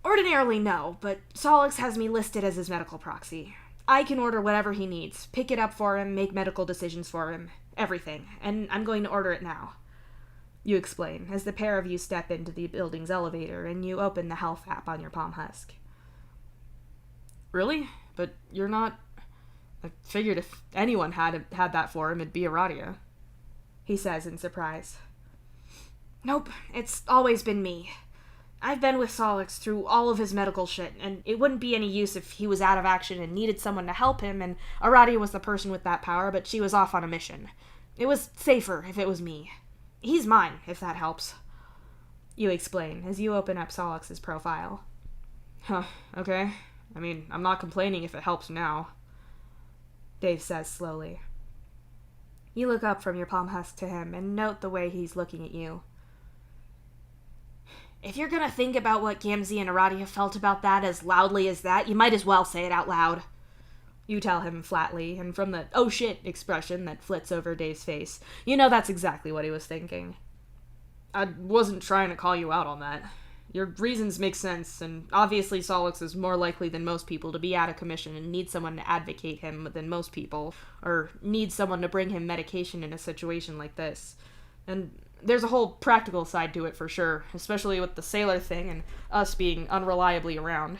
Ordinarily, no, but Solix has me listed as his medical proxy. I can order whatever he needs, pick it up for him, make medical decisions for him, everything, and I'm going to order it now. You explain, as the pair of you step into the building's elevator and you open the health app on your palm husk. Really? But you're not... I figured if anyone had that for him, it'd be Aradia, he says in surprise. Nope, it's always been me. I've been with Solix through all of his medical shit, and it wouldn't be any use if he was out of action and needed someone to help him, and Aradia was the person with that power, but she was off on a mission. It was safer if it was me. He's mine, if that helps. You explain, as you open up Solix's profile. Huh, okay. I mean, I'm not complaining if it helps now, Dave says slowly. You look up from your palm husk to him and note the way he's looking at you. If you're gonna think about what Gamzee and Aradia felt about that as loudly as that, you might as well say it out loud. You tell him flatly, and from the "oh shit" expression that flits over Dave's face, you know that's exactly what he was thinking. I wasn't trying to call you out on that. Your reasons make sense, and obviously Solix is more likely than most people to be out of commission and need someone to advocate him than most people, or need someone to bring him medication in a situation like this. And there's a whole practical side to it for sure, especially with the sailor thing and us being unreliably around.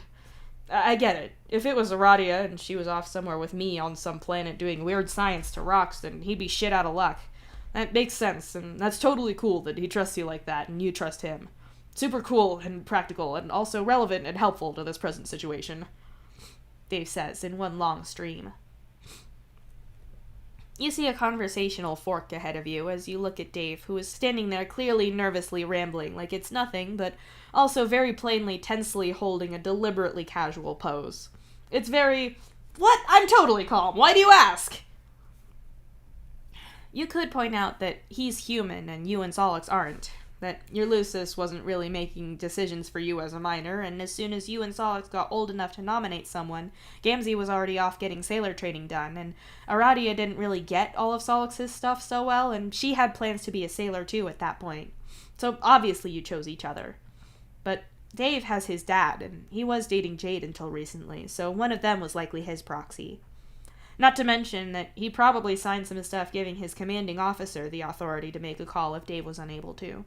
I get it. If it was Aradia and she was off somewhere with me on some planet doing weird science to rocks, then he'd be shit out of luck. That makes sense, and that's totally cool that he trusts you like that and you trust him. Super cool and practical and also relevant and helpful to this present situation, Dave says in one long stream. You see a conversational fork ahead of you as you look at Dave, who is standing there clearly nervously rambling like it's nothing, but also very plainly tensely holding a deliberately casual pose. It's very, "What? I'm totally calm. Why do you ask?" You could point out that he's human and you and Solix aren't. That your Lucis wasn't really making decisions for you as a minor, and as soon as you and Solix got old enough to nominate someone, Gamzee was already off getting sailor training done, and Aradia didn't really get all of Solix's stuff so well, and she had plans to be a sailor too at that point. So obviously you chose each other. But Dave has his dad, and he was dating Jade until recently, so one of them was likely his proxy. Not to mention that he probably signed some stuff giving his commanding officer the authority to make a call if Dave was unable to.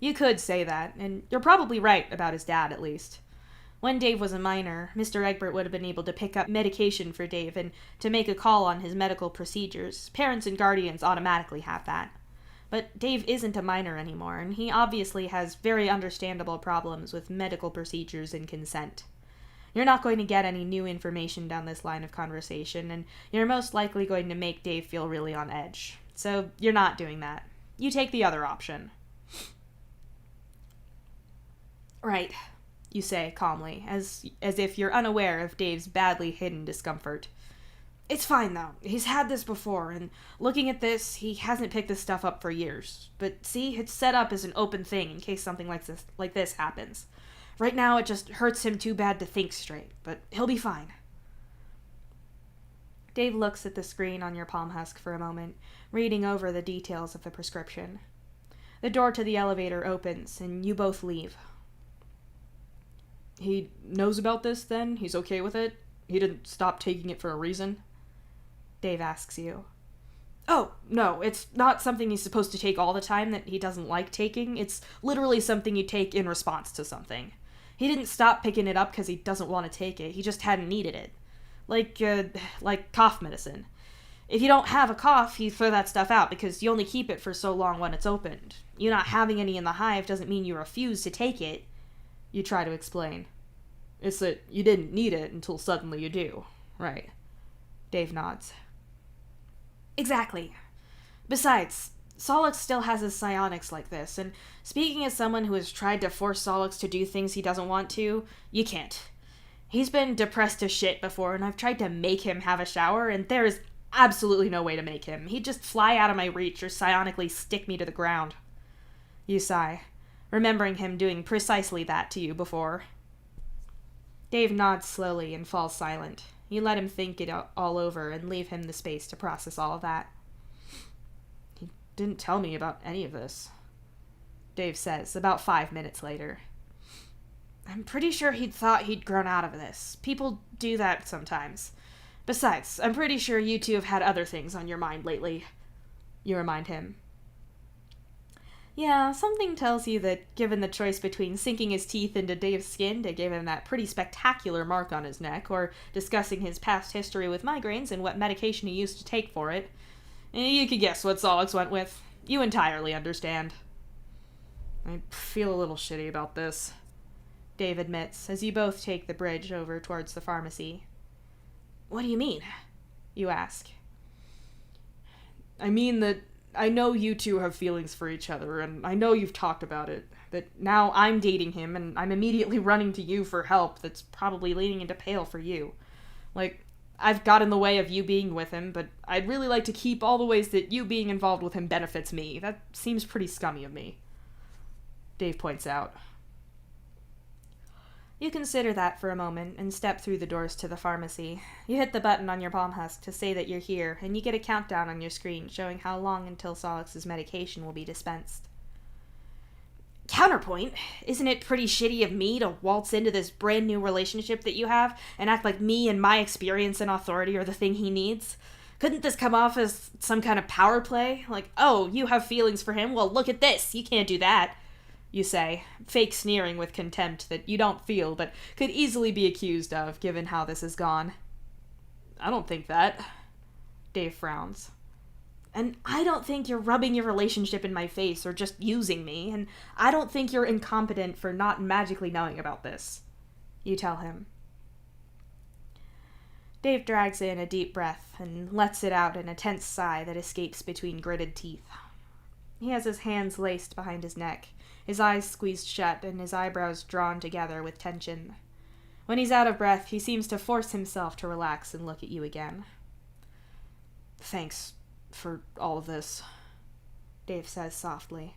You could say that, and you're probably right about his dad, at least. When Dave was a minor, Mr. Egbert would have been able to pick up medication for Dave and to make a call on his medical procedures. Parents and guardians automatically have that. But Dave isn't a minor anymore, and he obviously has very understandable problems with medical procedures and consent. You're not going to get any new information down this line of conversation, and you're most likely going to make Dave feel really on edge. So you're not doing that. You take the other option. Right, you say calmly, as if you're unaware of Dave's badly hidden discomfort. It's fine, though. He's had this before, and looking at this, he hasn't picked this stuff up for years. But see, it's set up as an open thing in case something like this happens. Right now, it just hurts him too bad to think straight, but he'll be fine. Dave looks at the screen on your palm husk for a moment, reading over the details of the prescription. The door to the elevator opens, and you both leave. He knows about this, then? He's okay with it? He didn't stop taking it for a reason? Dave asks you. Oh, no, it's not something he's supposed to take all the time that he doesn't like taking. It's literally something you take in response to something. He didn't stop picking it up because he doesn't want to take it. He just hadn't needed it. Like cough medicine. If you don't have a cough, you throw that stuff out because you only keep it for so long when it's opened. You not having any in the hive doesn't mean you refuse to take it. You try to explain. It's that you didn't need it until suddenly you do, right? Dave nods. Exactly. Besides, Solix still has his psionics like this, and speaking as someone who has tried to force Solix to do things he doesn't want to, you can't. He's been depressed as shit before, and I've tried to make him have a shower, and there is absolutely no way to make him. He'd just fly out of my reach or psionically stick me to the ground. You sigh, remembering him doing precisely that to you before. Dave nods slowly and falls silent. You let him think it all over and leave him the space to process all of that. He didn't tell me about any of this, Dave says, about 5 minutes later. I'm pretty sure he'd thought he'd grown out of this. People do that sometimes. Besides, I'm pretty sure you two have had other things on your mind lately. You remind him. Yeah, something tells you that given the choice between sinking his teeth into Dave's skin to give him that pretty spectacular mark on his neck, or discussing his past history with migraines and what medication he used to take for it, you could guess what Solix went with. You entirely understand. I feel a little shitty about this, Dave admits, as you both take the bridge over towards the pharmacy. What do you mean? You ask. I mean that I know you two have feelings for each other, and I know you've talked about it, that now I'm dating him, and I'm immediately running to you for help that's probably leading into pale for you. Like, I've got in the way of you being with him, but I'd really like to keep all the ways that you being involved with him benefits me. That seems pretty scummy of me, Dave points out. You consider that for a moment and step through the doors to the pharmacy. You hit the button on your palm husk to say that you're here, and you get a countdown on your screen showing how long until Solix's medication will be dispensed. Counterpoint, isn't it pretty shitty of me to waltz into this brand new relationship that you have and act like me and my experience and authority are the thing he needs? Couldn't this come off as some kind of power play? Like, oh, you have feelings for him? Well, look at this. You can't do that. You say, fake sneering with contempt that you don't feel but could easily be accused of, given how this has gone. I don't think that. Dave frowns. And I don't think you're rubbing your relationship in my face or just using me, and I don't think you're incompetent for not magically knowing about this. You tell him. Dave drags in a deep breath and lets it out in a tense sigh that escapes between gritted teeth. He has his hands laced behind his neck, his eyes squeezed shut and his eyebrows drawn together with tension. When he's out of breath, he seems to force himself to relax and look at you again. Thanks for all of this, Dave says softly.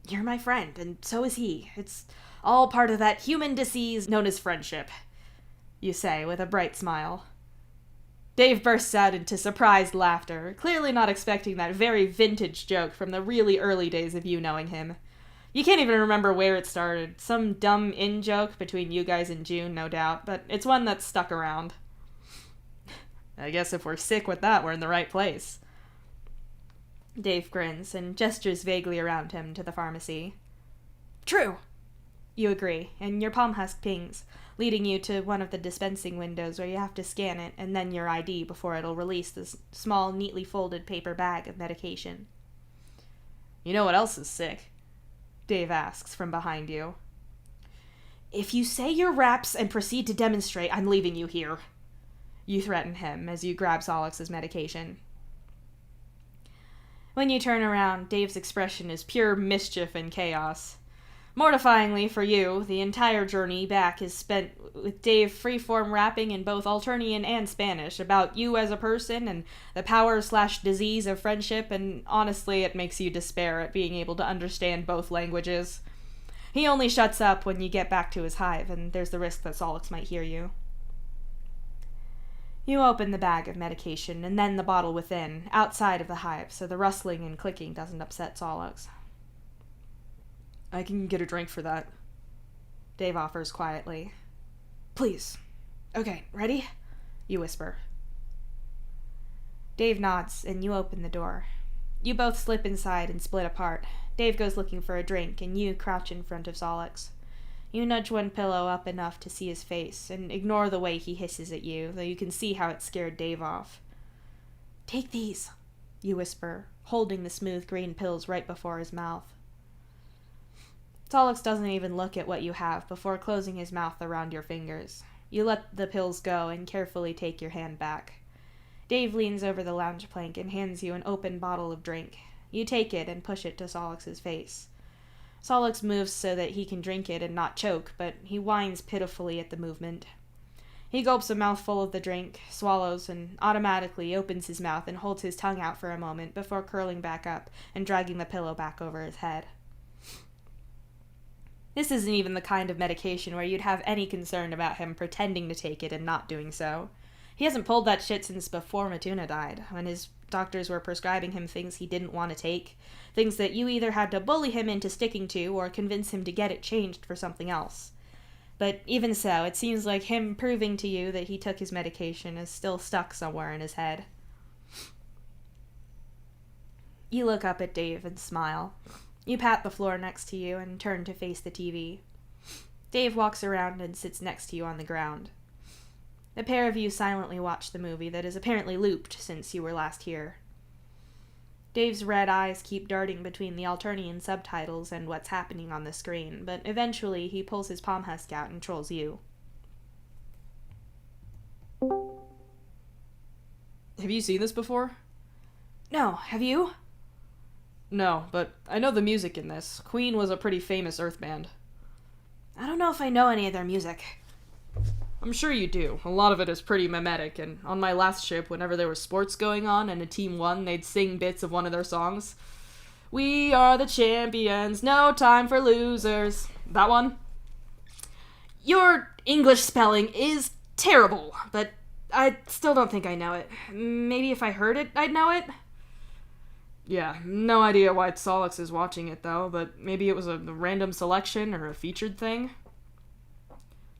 You're my friend, and so is he. It's all part of that human disease known as friendship, you say with a bright smile. Dave bursts out into surprised laughter, clearly not expecting that very vintage joke from the really early days of you knowing him. You can't even remember where it started. Some dumb in-joke between you guys and June, no doubt, but it's one that's stuck around. I guess if we're sick with that, we're in the right place. Dave grins and gestures vaguely around him to the pharmacy. True. You agree, and your palm husk pings, leading you to one of the dispensing windows where you have to scan it and then your ID before it'll release this small, neatly folded paper bag of medication. You know what else is sick? Dave asks from behind you. If you say your raps and proceed to demonstrate, I'm leaving you here. You threaten him as you grab Solix's medication. When you turn around, Dave's expression is pure mischief and chaos. Mortifyingly for you, the entire journey back is spent with Dave freeform rapping in both Alternian and Spanish about you as a person and the power/disease of friendship, and honestly, it makes you despair at being able to understand both languages. He only shuts up when you get back to his hive, and there's the risk that Solix might hear you. You open the bag of medication and then the bottle within, outside of the hive, so the rustling and clicking doesn't upset Solix. I can get a drink for that, Dave offers quietly. Please. Okay, ready? You whisper. Dave nods, and you open the door. You both slip inside and split apart. Dave goes looking for a drink, and you crouch in front of Solix. You nudge one pillow up enough to see his face, and ignore the way he hisses at you, though you can see how it scared Dave off. Take these, you whisper, holding the smooth green pills right before his mouth. Solix doesn't even look at what you have before closing his mouth around your fingers. You let the pills go and carefully take your hand back. Dave leans over the lounge plank and hands you an open bottle of drink. You take it and push it to Solix's face. Solix moves so that he can drink it and not choke, but he whines pitifully at the movement. He gulps a mouthful of the drink, swallows, and automatically opens his mouth and holds his tongue out for a moment before curling back up and dragging the pillow back over his head. This isn't even the kind of medication where you'd have any concern about him pretending to take it and not doing so. He hasn't pulled that shit since before Matuna died, when his doctors were prescribing him things he didn't want to take, things that you either had to bully him into sticking to or convince him to get it changed for something else. But even so, it seems like him proving to you that he took his medication is still stuck somewhere in his head. You look up at Dave and smile. You pat the floor next to you and turn to face the TV. Dave walks around and sits next to you on the ground. The pair of you silently watch the movie that is apparently looped since you were last here. Dave's red eyes keep darting between the Alternian subtitles and what's happening on the screen, but eventually he pulls his palm husk out and trolls you. Have you seen this before? No, have you? No, but I know the music in this. Queen was a pretty famous Earth band. I don't know if I know any of their music. I'm sure you do. A lot of it is pretty mimetic, and on my last ship, whenever there was sports going on and a team won, they'd sing bits of one of their songs. We are the champions, no time for losers. That one? Your English spelling is terrible, but I still don't think I know it. Maybe if I heard it, I'd know it? Yeah, no idea why Solix is watching it, though, but maybe it was a random selection or a featured thing.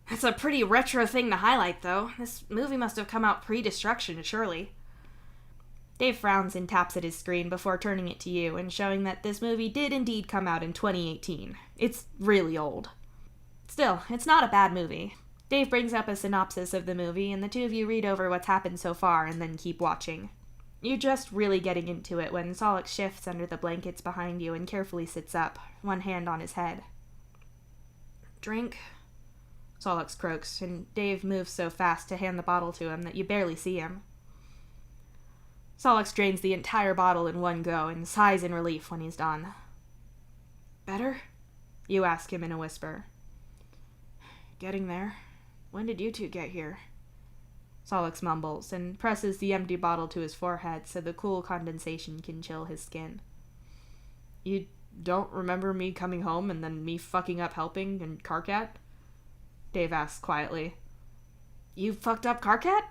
That's a pretty retro thing to highlight, though. This movie must have come out pre-destruction, surely. Dave frowns and taps at his screen before turning it to you and showing that this movie did indeed come out in 2018. It's really old. Still, it's not a bad movie. Dave brings up a synopsis of the movie, and the two of you read over what's happened so far and then keep watching. You're just really getting into it when Solix shifts under the blankets behind you and carefully sits up, one hand on his head. Drink? Solix croaks, and Dave moves so fast to hand the bottle to him that you barely see him. Solix drains the entire bottle in one go and sighs in relief when he's done. Better? You ask him in a whisper. Getting there. When did you two get here? Solix mumbles and presses the empty bottle to his forehead so the cool condensation can chill his skin. You don't remember me coming home and then me fucking up helping and Karkat? Dave asks quietly. You fucked up Karkat?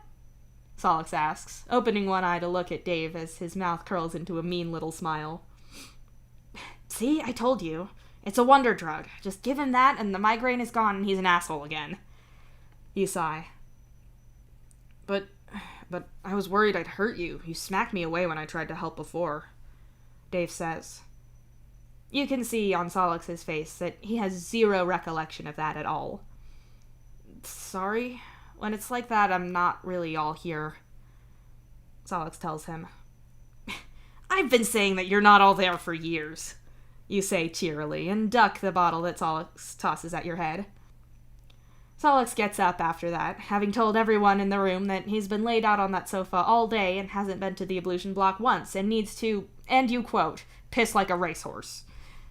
Solix asks, opening one eye to look at Dave as his mouth curls into a mean little smile. See, I told you. It's a wonder drug. Just give him that and the migraine is gone and he's an asshole again. You sigh. But I was worried I'd hurt you. You smacked me away when I tried to help before, Dave says. You can see on Solix's face that he has zero recollection of that at all. Sorry, when it's like that, I'm not really all here, Solix tells him. I've been saying that you're not all there for years, you say cheerily, and duck the bottle that Solix tosses at your head. Solix gets up after that, having told everyone in the room that he's been laid out on that sofa all day and hasn't been to the ablution block once and needs to, and you quote, piss like a racehorse.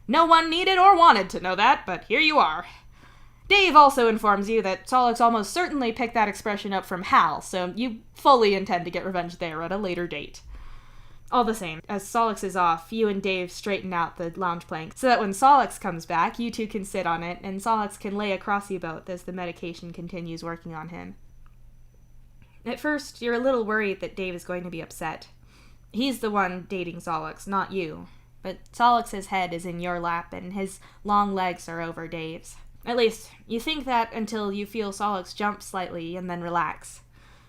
No one needed or wanted to know that, but here you are. Dave also informs you that Solix almost certainly picked that expression up from Hal, so you fully intend to get revenge there at a later date. All the same, as Solix is off, you and Dave straighten out the lounge plank so that when Solix comes back, you two can sit on it, and Solix can lay across you both as the medication continues working on him. At first, you're a little worried that Dave is going to be upset. He's the one dating Solix, not you. But Solix's head is in your lap, and his long legs are over Dave's. At least, you think that until you feel Solix jump slightly and then relax.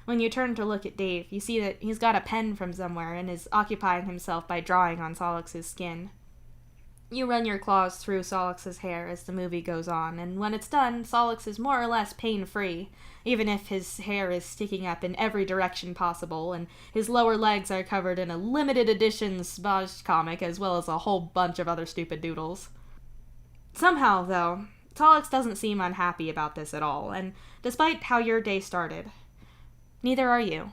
When you turn to look at Dave, you see that he's got a pen from somewhere and is occupying himself by drawing on Solix's skin. You run your claws through Solix's hair as the movie goes on, and when it's done, Solix is more or less pain-free, even if his hair is sticking up in every direction possible, and his lower legs are covered in a limited edition Spaj comic, as well as a whole bunch of other stupid doodles. Somehow, though, Solix doesn't seem unhappy about this at all, and despite how your day started, neither are you.